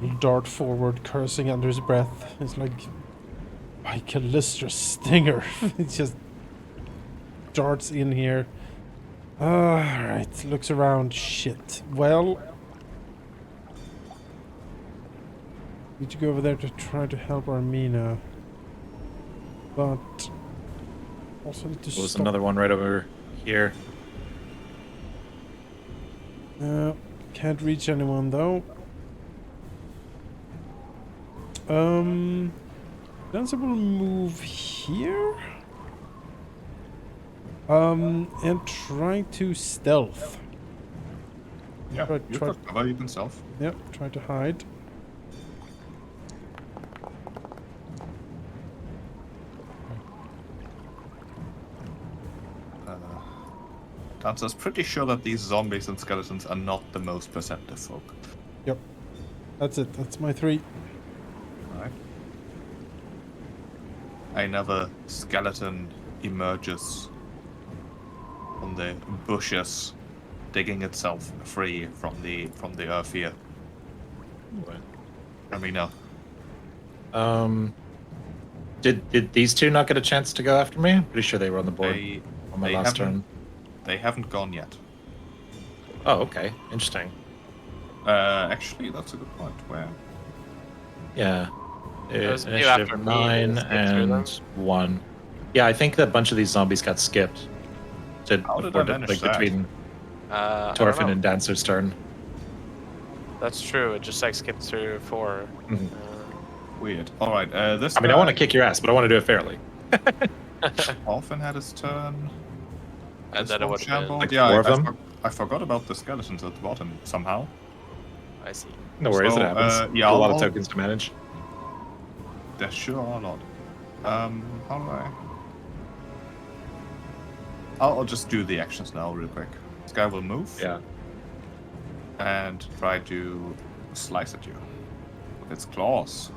will dart forward, cursing under his breath. It's like by Callistra's stinger. It just darts in here. Alright, looks around. Shit. Well, need to go over there to try to help Armina. But also need to There's stop. another one right over here. Can't reach anyone though. Dancer will move here. And try to stealth. Yeah, Try- you try- could cover it yourself. Yep, try to hide. Dancer's pretty sure that these zombies and skeletons are not the most perceptive folk. Yep. That's it. That's my 3. Alright. Another skeleton emerges from the bushes, digging itself free from the earth here. Amina. Did these two not get a chance to go after me? I'm pretty sure they were on the board on my they last haven't- turn. They haven't gone yet. Oh, okay. Interesting. Actually, that's a good point. Where? Yeah. Those few Initiative after me, 9 they skip through them. and 1. Yeah, I think that a bunch of these zombies got skipped. How did I manage that? between I don't Thorfinn know. and Dancer's turn. That's true. It just like skipped through 4. Mhm. Weird. All right. This. I mean, I want to kick your ass, but I want to do it fairly. Orphan had his turn. And This then it one would have shambled. been. Like Yeah, 4 of them? I forgot about the skeletons at the bottom somehow. I see. No worries, So, it happens. yeah, a lot I'll- of tokens to manage. There sure are a lot. How do I? I'll just do the actions now real quick. This guy will move. Yeah. And try to slice at you with its claws.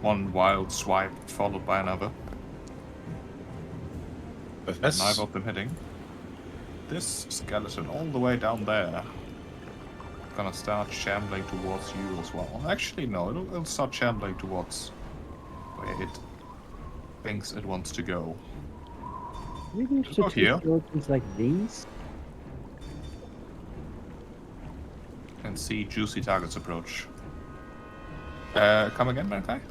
One wild swipe followed by another. With this. Neither of them hitting. this skeleton all the way down there gonna start shambling towards you as well. Actually, no, it'll start shambling towards where it thinks it wants to go. Maybe we Go should here. do things like these. And see juicy targets approach. Come again, Malachi?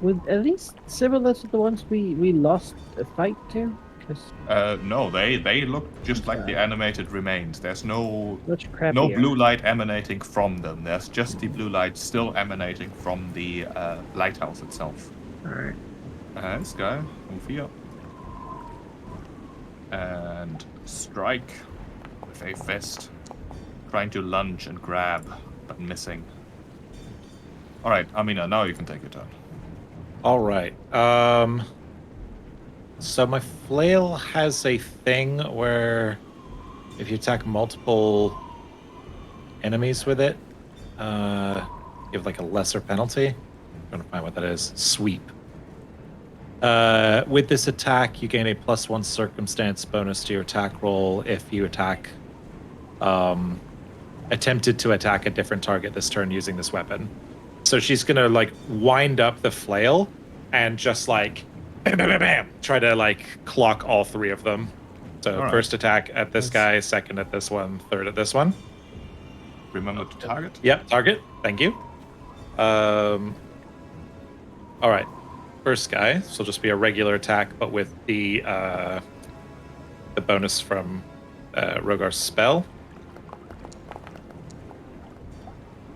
With at least similar to the ones we lost a fight to? Because No, they look just like the animated remains. There's no much crappier. no blue light emanating from them. There's just the blue light still emanating from the lighthouse itself. Alright. This guy, move here. And strike with a fist. Trying to lunge and grab, but missing. Alright, Amina, now you can take your turn. All right. So my flail has a thing where if you attack multiple enemies with it, you have like a lesser penalty. I'm trying to find what that is. Sweep. With this attack, you gain a +1 circumstance bonus to your attack roll if you attempted to attack a different target this turn using this weapon. So she's gonna like wind up the flail and just like bam, bam, bam, bam, try to like clock all three of them. So All right. first attack at this guy, second at this one, third at this one. Remember to target? Yep, target. Thank you. All right, first guy. So it'll just be a regular attack, but with the bonus from Rogar's spell.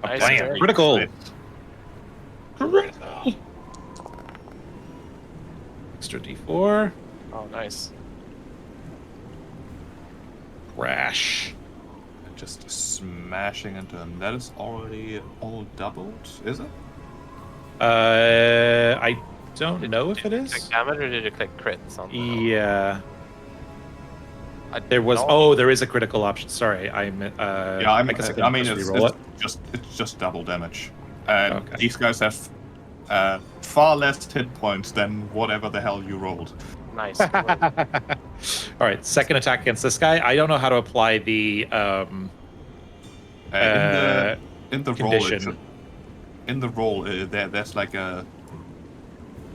Oh, Nice, bam, very critical. good. Critical. Extra D4. Oh, nice. Crash. Just smashing into him. That is already all doubled, is it? I don't know if it Click is. damage or did you click crits on the Yeah. I There was. don't- Oh, there is a critical option. Sorry, I guess I mean, I I can mean just it's, reroll it. it's just double damage. And Okay. these guys have far less hit points than whatever the hell you rolled. Nice. All right, second attack against this guy. I don't know how to apply the In the roll, condition. there's like a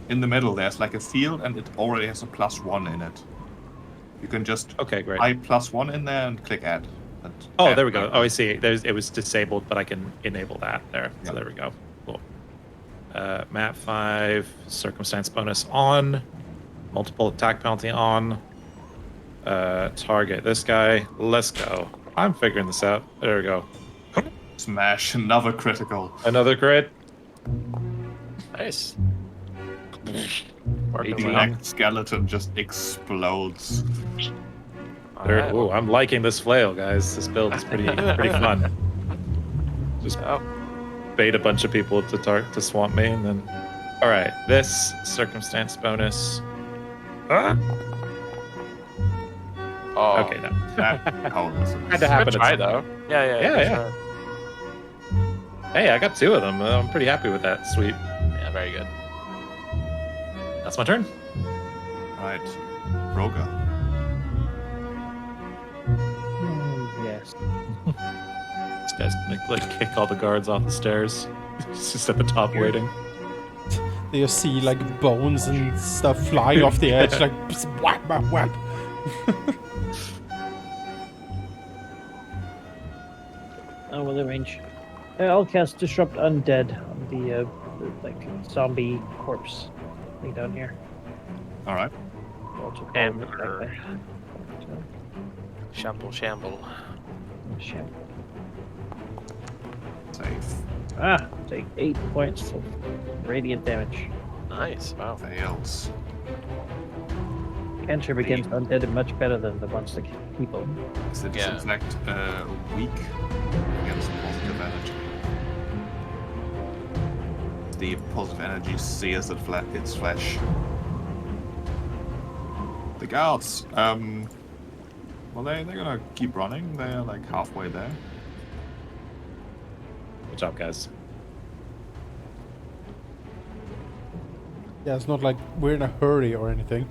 in the middle. There's like a field, and it already has a +1 in it. You can just Okay, great. type +1 in there and click add. And Oh, add there we go. like Oh, I see. It was disabled, but I can enable that there. So Yeah. there we go. Cool. Map 5, circumstance bonus on, multiple attack penalty on. Target this guy. Let's go. I'm figuring this out. There we go. Smash, another critical. Another crit. Nice. The Working 18. well. black skeleton just explodes. There, ooh, I'm liking this flail, guys. This build is pretty fun. Just Oh, bait a bunch of people to swamp me, and then. All right, this circumstance bonus. Ah! oh. Okay, no. That powerless. Had to happen. Good at try some though. point. Yeah. Yeah. Sure. Hey, I got 2 of them. I'm pretty happy with that. Sweet. Yeah, very good. That's my turn. Right, Roga. Yes. This guy's gonna like kick all the guards off the stairs. He's just at the top waiting. You see like bones and stuff flying off the edge, like whap, whap, whap. Oh, well, the range. I'll cast Disrupt Undead on the like zombie corpse thing down here. All right. Also call And it back there. So, Shamble. shit. Save. Ah, take 8 points of radiant damage. Nice. Wow. Fails. Cantrip against undead are much better than the ones that kill people. Is it Yeah. in fact weak against positive energy? The positive energy sears its flesh. The guards, well, they're gonna keep running. They're like halfway there. Good job, guys. Yeah, it's not like we're in a hurry or anything.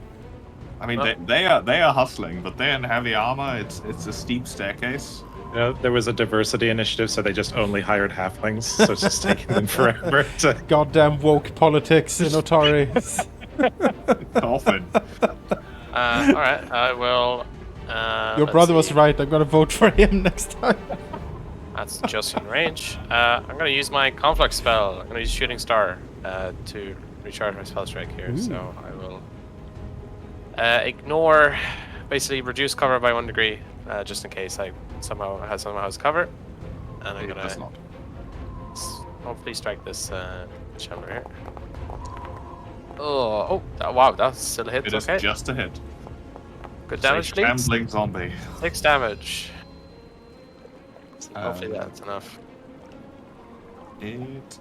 I mean, Oh. they are hustling, but they're in heavy armor. It's a steep staircase. You know, there was a diversity initiative, so they just only hired halflings, so it's just taking them forever to... Goddamn woke politics in Artari. Often. All right, I will. Your let's brother was see. right. I'm gonna vote for him next time. That's just in range. I'm gonna use my conflict spell. I'm gonna use Shooting Star to recharge my spell strike here. Ooh. So I will ignore, basically reduce cover by 1 degree, just in case I somehow has cover. And I'm It does gonna not. hopefully strike this chamber here. Oh, wow, that's still a hit. It is Okay, just a hit. good It's a damage, please. shambling zombie. 6 damage. Hopefully Um, that's enough. It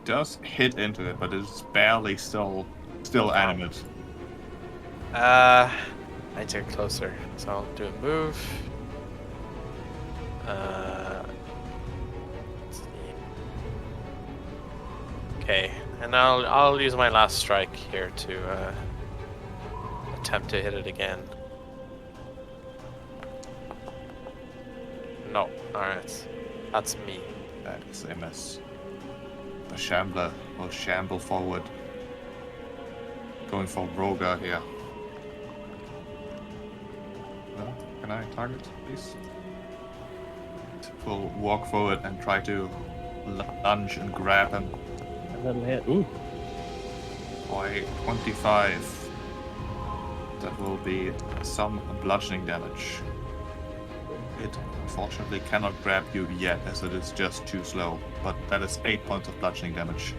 does hit into it, but it's barely still animate. I need to get closer, so I'll do a move. Let's see. Okay, and I'll use my last strike here to attempt to hit it again. No, alright. That's me. That is a miss. The shambler will shamble forward. Going for Rogar here. Can I target, please? Will walk forward and try to lunge and grab him. A little hit. Ooh. For a 25. That will be some bludgeoning damage. It unfortunately cannot grab you yet, as it is just too slow, but that is 8 points of bludgeoning damage.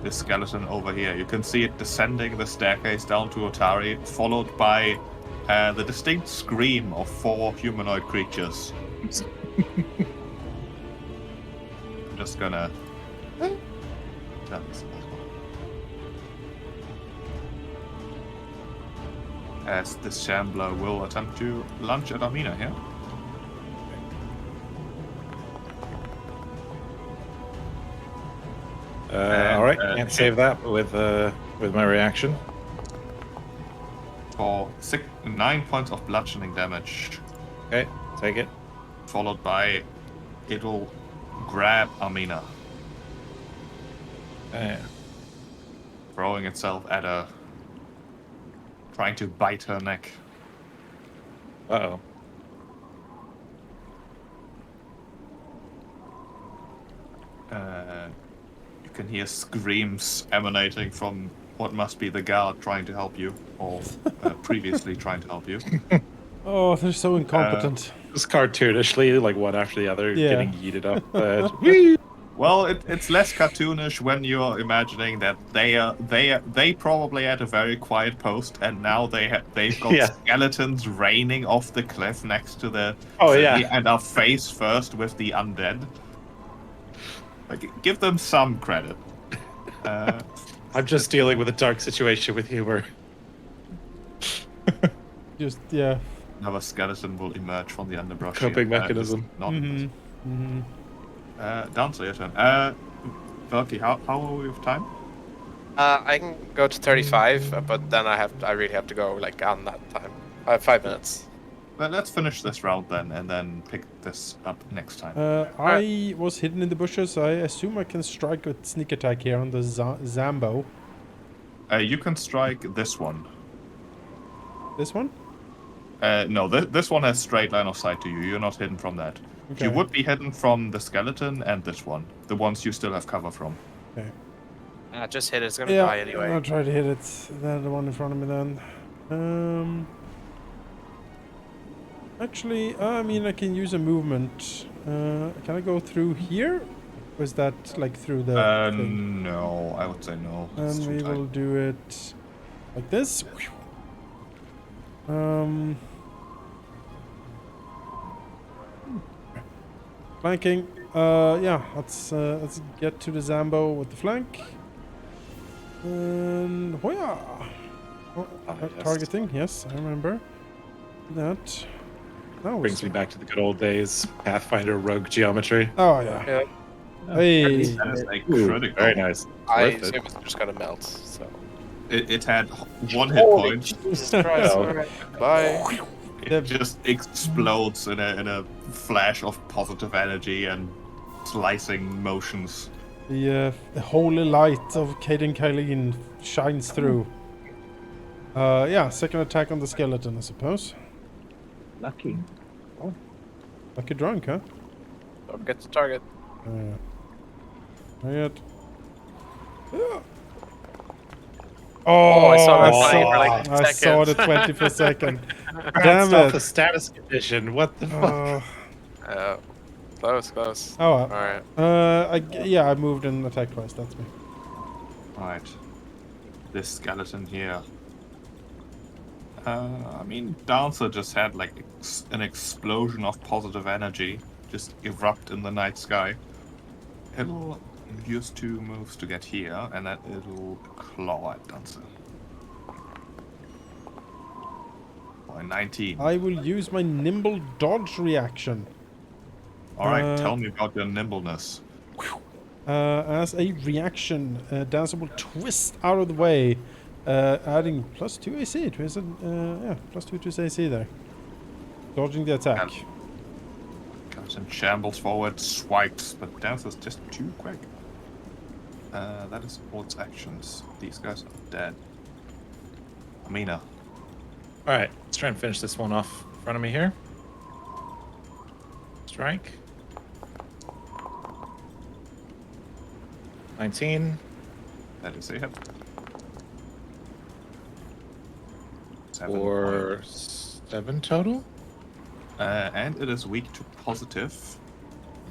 This skeleton over here, you can see it descending the staircase down to Artari, followed by the distinct scream of 4 humanoid creatures. I'm just gonna... As this shambler will attempt to lunge at Amina here. All right, can't save that with my reaction. For 9 points of bludgeoning damage, Okay, take it. followed by it will grab Amina, throwing itself at her, trying to bite her neck. Uh-oh. You can hear screams emanating from what must be the guard trying to help you, or previously trying to help you. Oh, they're so incompetent. Just cartoonishly, like one after the other, Yeah. getting yeeted up. Well, it's less cartoonish when you're imagining that they probably had a very quiet post, and now they've got Yeah. skeletons raining off the cliff next to the Oh, city yeah. and are face first with the undead. Like, give them some credit. I'm just dealing with a dark situation with humor. Just, yeah. Another skeleton will emerge from the underbrush. Coping here. mechanism. Not Mm-hmm. Dancer, your turn. Velky, how are we with time? I can go to 35, but then I really have to go like on that time. I have 5 minutes. Well, let's finish this round then, and then pick this up next time. I was hidden in the bushes. I assume I can strike with sneak attack here on the Zambo. You can strike this one. This one? No, this one has straight line of sight to you. You're not hidden from that. Okay. You would be hidden from the skeleton and this one. The ones you still have cover from. Okay. Just hit it. It's gonna Yeah, die anyway. I'll try to hit it. Then the one in front of me then. Actually, I mean, I can use a movement. Can I go through here? Or is that like through the thing? No, I would say no. It's And too we tight. will do it like this. Flanking. Yeah, let's get to the Zambo with the flank. And hoya! Oh, yes. targeting, yes, I remember that. That was Brings me back to the good old days. Pathfinder rogue geometry. Oh yeah. Yeah. Oh, Hey. That is a Ooh, critical. very nice. I Worth it. assume it's just gonna melt. So. It had 1 hit Holy point. Jesus Christ! Well. Alright, bye. It just explodes in a flash of positive energy and slicing motions. The holy light of Caden Kylene shines through. Yeah, second attack on the skeleton, I suppose. lucky. Like a drunk, huh? Don't get the target. Not yet. Oh, I saw that I flying for saw- like I seconds. saw the 20 per second. Bounced Damn off it. a status condition. What the fuck? Close, close. Oh well. Alright. Yeah, I moved and attacked twice. That's me. Right. This skeleton here. I mean, Dancer just had like an explosion of positive energy just erupt in the night sky. It'll use 2 moves to get here, and then it'll claw at Dancer. By 19. I will use my nimble dodge reaction. Alright, tell me about your nimbleness. As a reaction, Dancer will twist out of the way, adding +2 AC to his, yeah, +2 to his AC there. Dodging the attack. Comes in shambles forward, swipes, but Dancer's just too quick. That is all its actions. These guys are dead. Amina. All right, let's try and finish this one off in front of me here. Strike. 19. That is a hit. 7 Or points. 7 total? And it is weak to positive.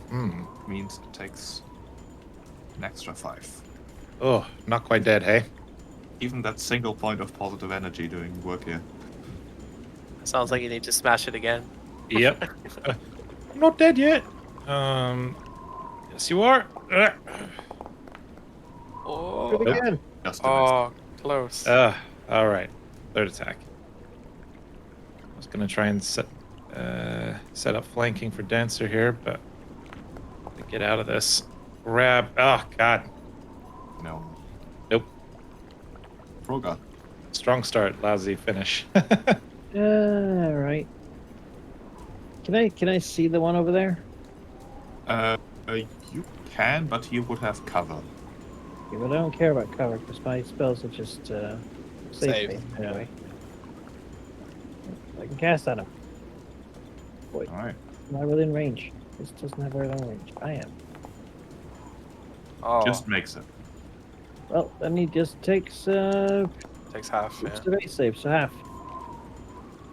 Hmm. Means it takes an extra 5. Oh, not quite dead, hey? Even that single point of positive energy doing work here. Sounds like you need to smash it again. Yep. I'm not dead yet. Yes, you are. Oh, Do it again. Just a miss. oh close. All right. Third attack. I was gonna try and set up flanking for Dancer here, but to get out of this, grab. Oh God. No. Nope. Froga. Strong start, lousy finish. Right. Can I see the one over there? You can, but he would have cover. Yeah, but I don't care about cover because my spells are just save Save. me anyway. I can cast on him. Boy, Alright. am I within range? This doesn't have very long range. I am. Oh, Just makes it. Well, then he just takes takes half. Yeah. the base save, so half.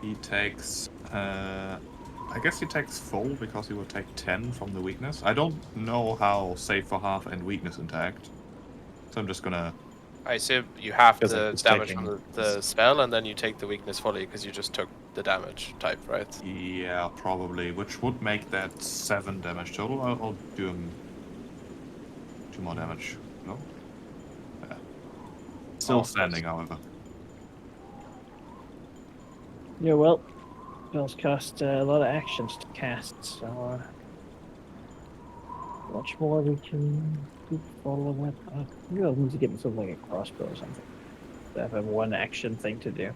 He takes I guess he takes full because he will take 10 from the weakness. I don't know how save for half and weakness interact. So I'm just gonna I assume you have Feels like the it's damage taking- from the spell, and then you take the weakness fully because you just took the damage type, right? yeah, probably, which would make that 7 damage total. I'll do him 2 more damage. No? Yeah. Still Oh, standing, however. Yeah, well, spells cost a lot of actions to cast, so much more we can follow that. Maybe I'll need to get myself like a crossbow or something. To have a one action thing to do.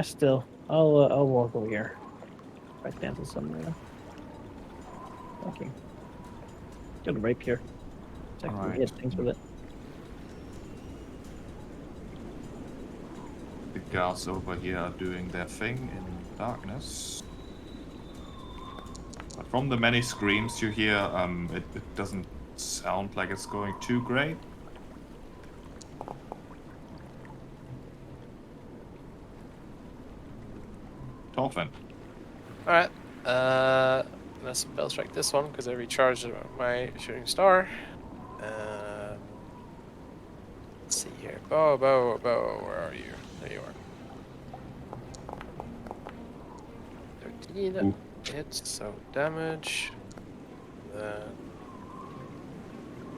Still, I'll walk over here. Right down to somewhere. Okay. Got a rapier. So I can Alright. hit things with it. The guards over here are doing their thing in darkness. But from the many screams you hear, it doesn't sound like it's going too great. Torfin. Alright. Let's spell strike this one because I recharged my shooting star. Let's see here. Bow, where are you? There you are. 13 Ooh. hits, so damage. Then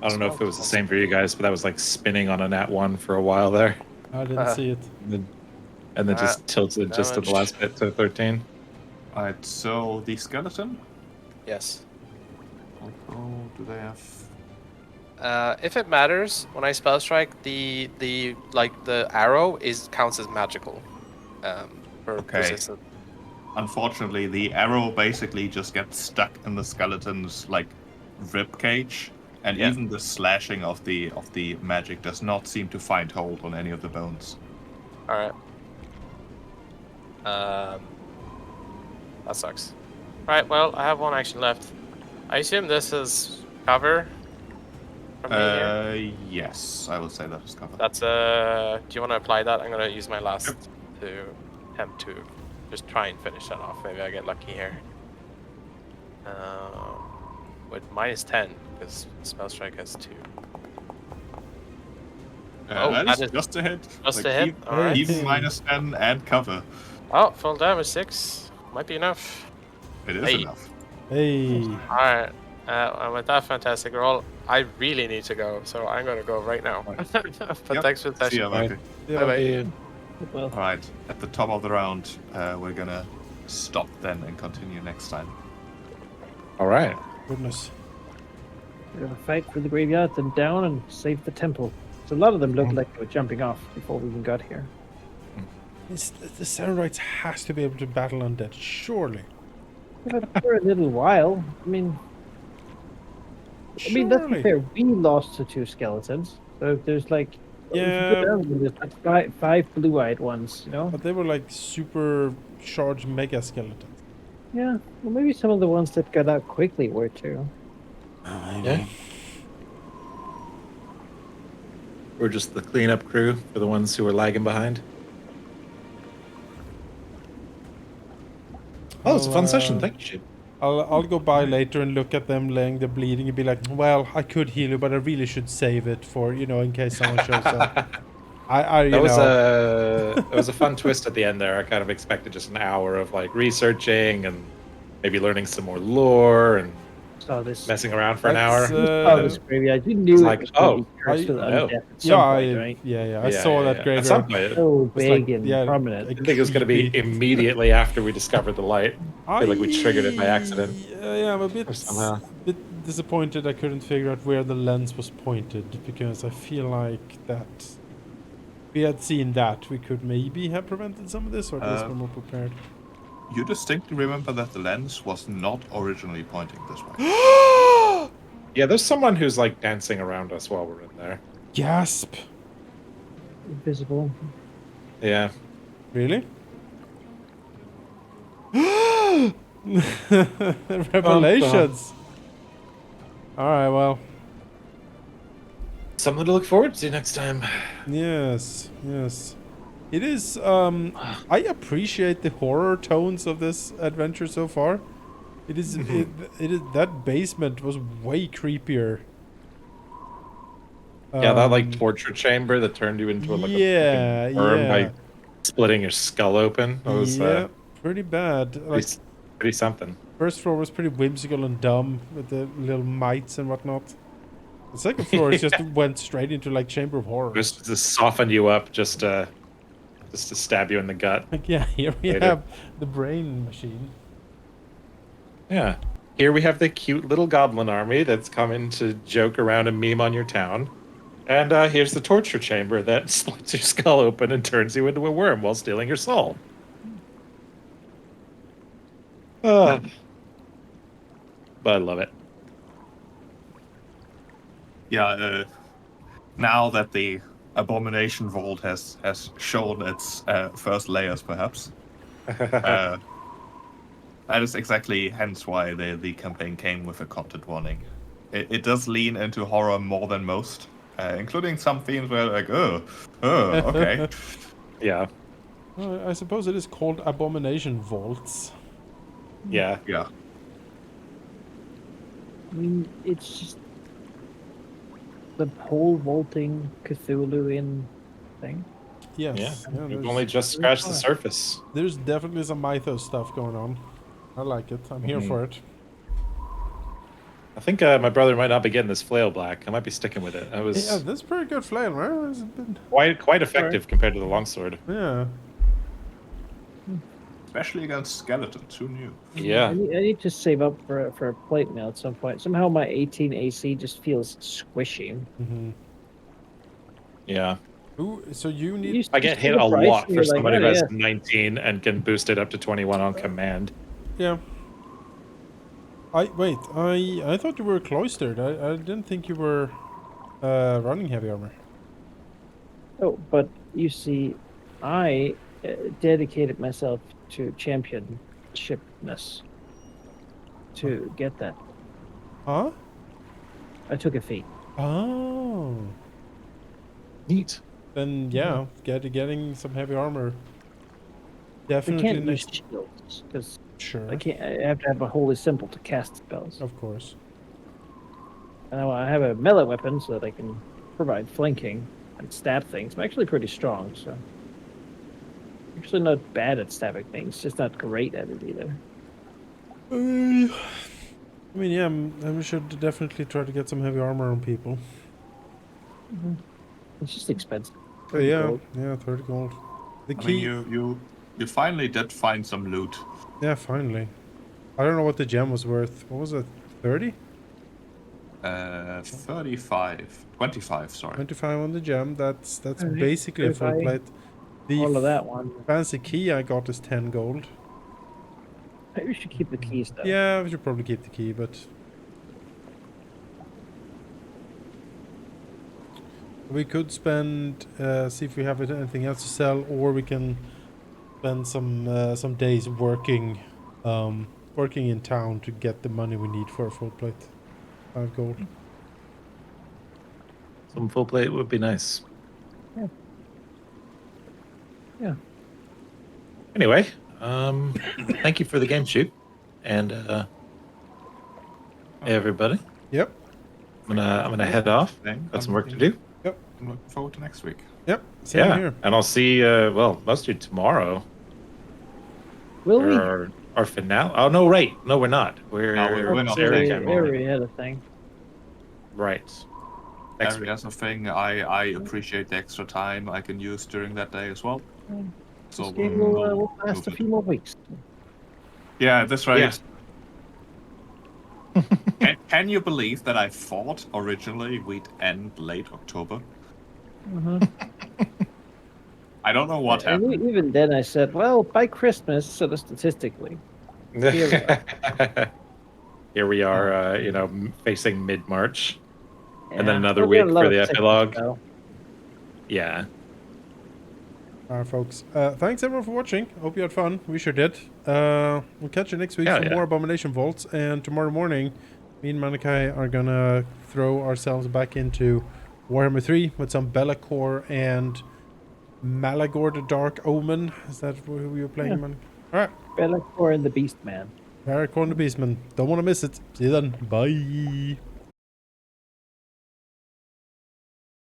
I don't know if it was the same for you guys, but that was like spinning on a nat 1 for a while there. I didn't see it. And then just tilted just to the damage. last bit to 13. Alright, so the skeleton? yes. Oh, do they have? If it matters, when I spell strike, the arrow counts as magical. For Okay. resistance. Unfortunately, the arrow basically just gets stuck in the skeleton's like rib cage, and Yeah. even the slashing of the magic does not seem to find hold on any of the bones. All right. That sucks. Right. Well, I have one action left. I assume this is cover from me here. Yes, I will say that is covered. That's do you want to apply that? I'm gonna use my last to attempt to just try and finish that off. Maybe I get lucky here. With -10 because spell strike has 2. That is just a hit. Just a hit? Alright. Even -10 and cover. Oh, full damage 6 might be enough. It is Hey. enough. Hey. All right. And with that fantastic roll, I really need to go, so I'm gonna go right now. Right. But Yep. thanks for the See session. ya, Lucky. Yeah. Bye-bye. Well, All right. At the top of the round, we're gonna stop then and continue next time. All right. Goodness. we're gonna fight for the graveyard, then down and save the temple. So a lot of them looked like they were jumping off before we even got here. The Cerabrites has to be able to battle undead, surely. But for a little while, I mean, let's be Surely. fair. We lost to 2 skeletons, so there's like, if you go Yeah. down, there's like five blue-eyed ones. You know? But they were like super charged mega skeletons. Yeah. Well, maybe some of the ones that got out quickly were too. Yeah. We're just the cleanup crew for the ones who were lagging behind. Oh, it's a fun session. Thank you, Shib. I'll go by later and look at them laying there bleeding and be like, well, I could heal you, but I really should save it for, in case someone shows up. That was a fun twist at the end there. I kind of expected just an hour of like researching and maybe learning some more lore and Saw this. messing around for an hour. Saw this graveyard. You knew It's it like, was gonna be oh, cursed with no. undeath at some point, right? I saw that At graveyard. some point, So was big like, and yeah, prominent. I think it was going to be immediately after we discovered the light. I feel like we triggered it by accident. Yeah, I'm a bit, Or somehow. bit disappointed I couldn't figure out where the lens was pointed, because I feel like that if we had seen that, we could maybe have prevented some of this, or at least we're more prepared. You distinctly remember that the lens was not originally pointing this way. Yeah, there's someone who's like dancing around us while we're in there. Gasp! Invisible. Yeah. Really? Revelations! Alright, well. Something to look forward to next time. Yes, yes. It is, I appreciate the horror tones of this adventure so far. It is, it is, that basement was way creepier. Yeah, that like torture chamber that turned you into like yeah, a fucking worm yeah. by splitting your skull open. That was Yeah, pretty bad. Like, pretty something. first floor was pretty whimsical and dumb with the little mites and whatnot. The second floor is just went straight into like Chamber of Horrors. Just to soften you up, just to stab you in the gut. Like, yeah, here we Later. have the brain machine. Yeah. Here we have the cute little goblin army that's coming to joke around and meme on your town. And here's the torture chamber that splits your skull open and turns you into a worm while stealing your soul. But I love it. Yeah, now that the Abomination Vault has shown its first layers, perhaps. That is exactly hence why the campaign came with a content warning. It does lean into horror more than most, including some themes where like, okay. Yeah. I suppose it is called Abomination Vaults. Yeah. Yeah. I mean, it's just the whole vaulting Cthulhu-in thing. Yes. Yeah. We've there's, only just scratched the surface. there's definitely some mythos stuff going on. I like it. I'm here for it. I think my brother might not be getting this flail black. I might be sticking with it. I was Yeah, that's pretty good flail, right? It's been, quite effective compared to the longsword. yeah. especially against skeletons. Who knew? Yeah. I need to save up for a plate mail at some point. Somehow my 18 AC just feels squishy. Mm-hmm. Yeah. Ooh, so you need. You I you get see hit the a price lot and for you're like, somebody "Oh, who has yeah." 19 and can boost it up to 21 on command. Yeah. Wait. I thought you were cloistered. I didn't think you were running heavy armor. Oh, but you see, I dedicated myself to championshipness to get that. Huh? I took a fee. Oh. Neat. Then yeah, getting some heavy armor. I Definitely can't use next. shields because Sure. I have to have a holy symbol to cast spells. Of course. And I have a melee weapon so that I can provide flanking and stab things. I'm actually pretty strong, so actually not bad at stabbing things, just not great at it either. I mean, yeah, we should definitely try to get some heavy armor on people. It's just expensive. Oh 30 yeah, gold. yeah, 30 gold. The I key. mean, you finally did find some loot. Yeah, finally. I don't know what the gem was worth. What was it? 30? 35, 25. Sorry. 25 on the gem. That's Alright, basically a if full I- plate. The All of that one. fancy key I got is 10 gold. Maybe we should keep the keys though. Yeah, we should probably keep the key, but we could spend see if we have anything else to sell, or we can spend some days working working in town to get the money we need for a full plate. 5 gold. Some full plate would be nice. Yeah. Yeah. Anyway, thank you for the game shoot, and everybody. Yep. I'm gonna head off. Then Got some work to do. I'm looking forward to next week. Yep. Same Yeah, here. and I'll see. Well, most of you tomorrow. Will we? Our finale. Oh no, right. No, we're not. We're we're not Saturday taking morning. Already had a thing. Right. Next week. That's a thing. I appreciate the extra time I can use during that day as well. So This game will last move a it. few more weeks. Yeah, at this rate. Yeah. Can you believe that I thought originally we'd end late October? I don't know what And happened. even then, I said, "Well, by Christmas, sort of statistically." Here we are. Facing mid-March, and then another We're gonna week love for the it, sickness, epilogue. though. Yeah. Alright, folks. Thanks everyone for watching. Hope you had fun. We sure did. We'll catch you next week Yeah, for yeah. more Abomination Vaults. And tomorrow morning, me and Manikai are gonna throw ourselves back into Warhammer 3 with some Be'lakor and Malagor the Dark Omen. Is that who we were playing, Yeah. man? Alright. Be'lakor and the Beast Man. Be'lakor and the Beastman. Don't want to miss it. See you then. Bye.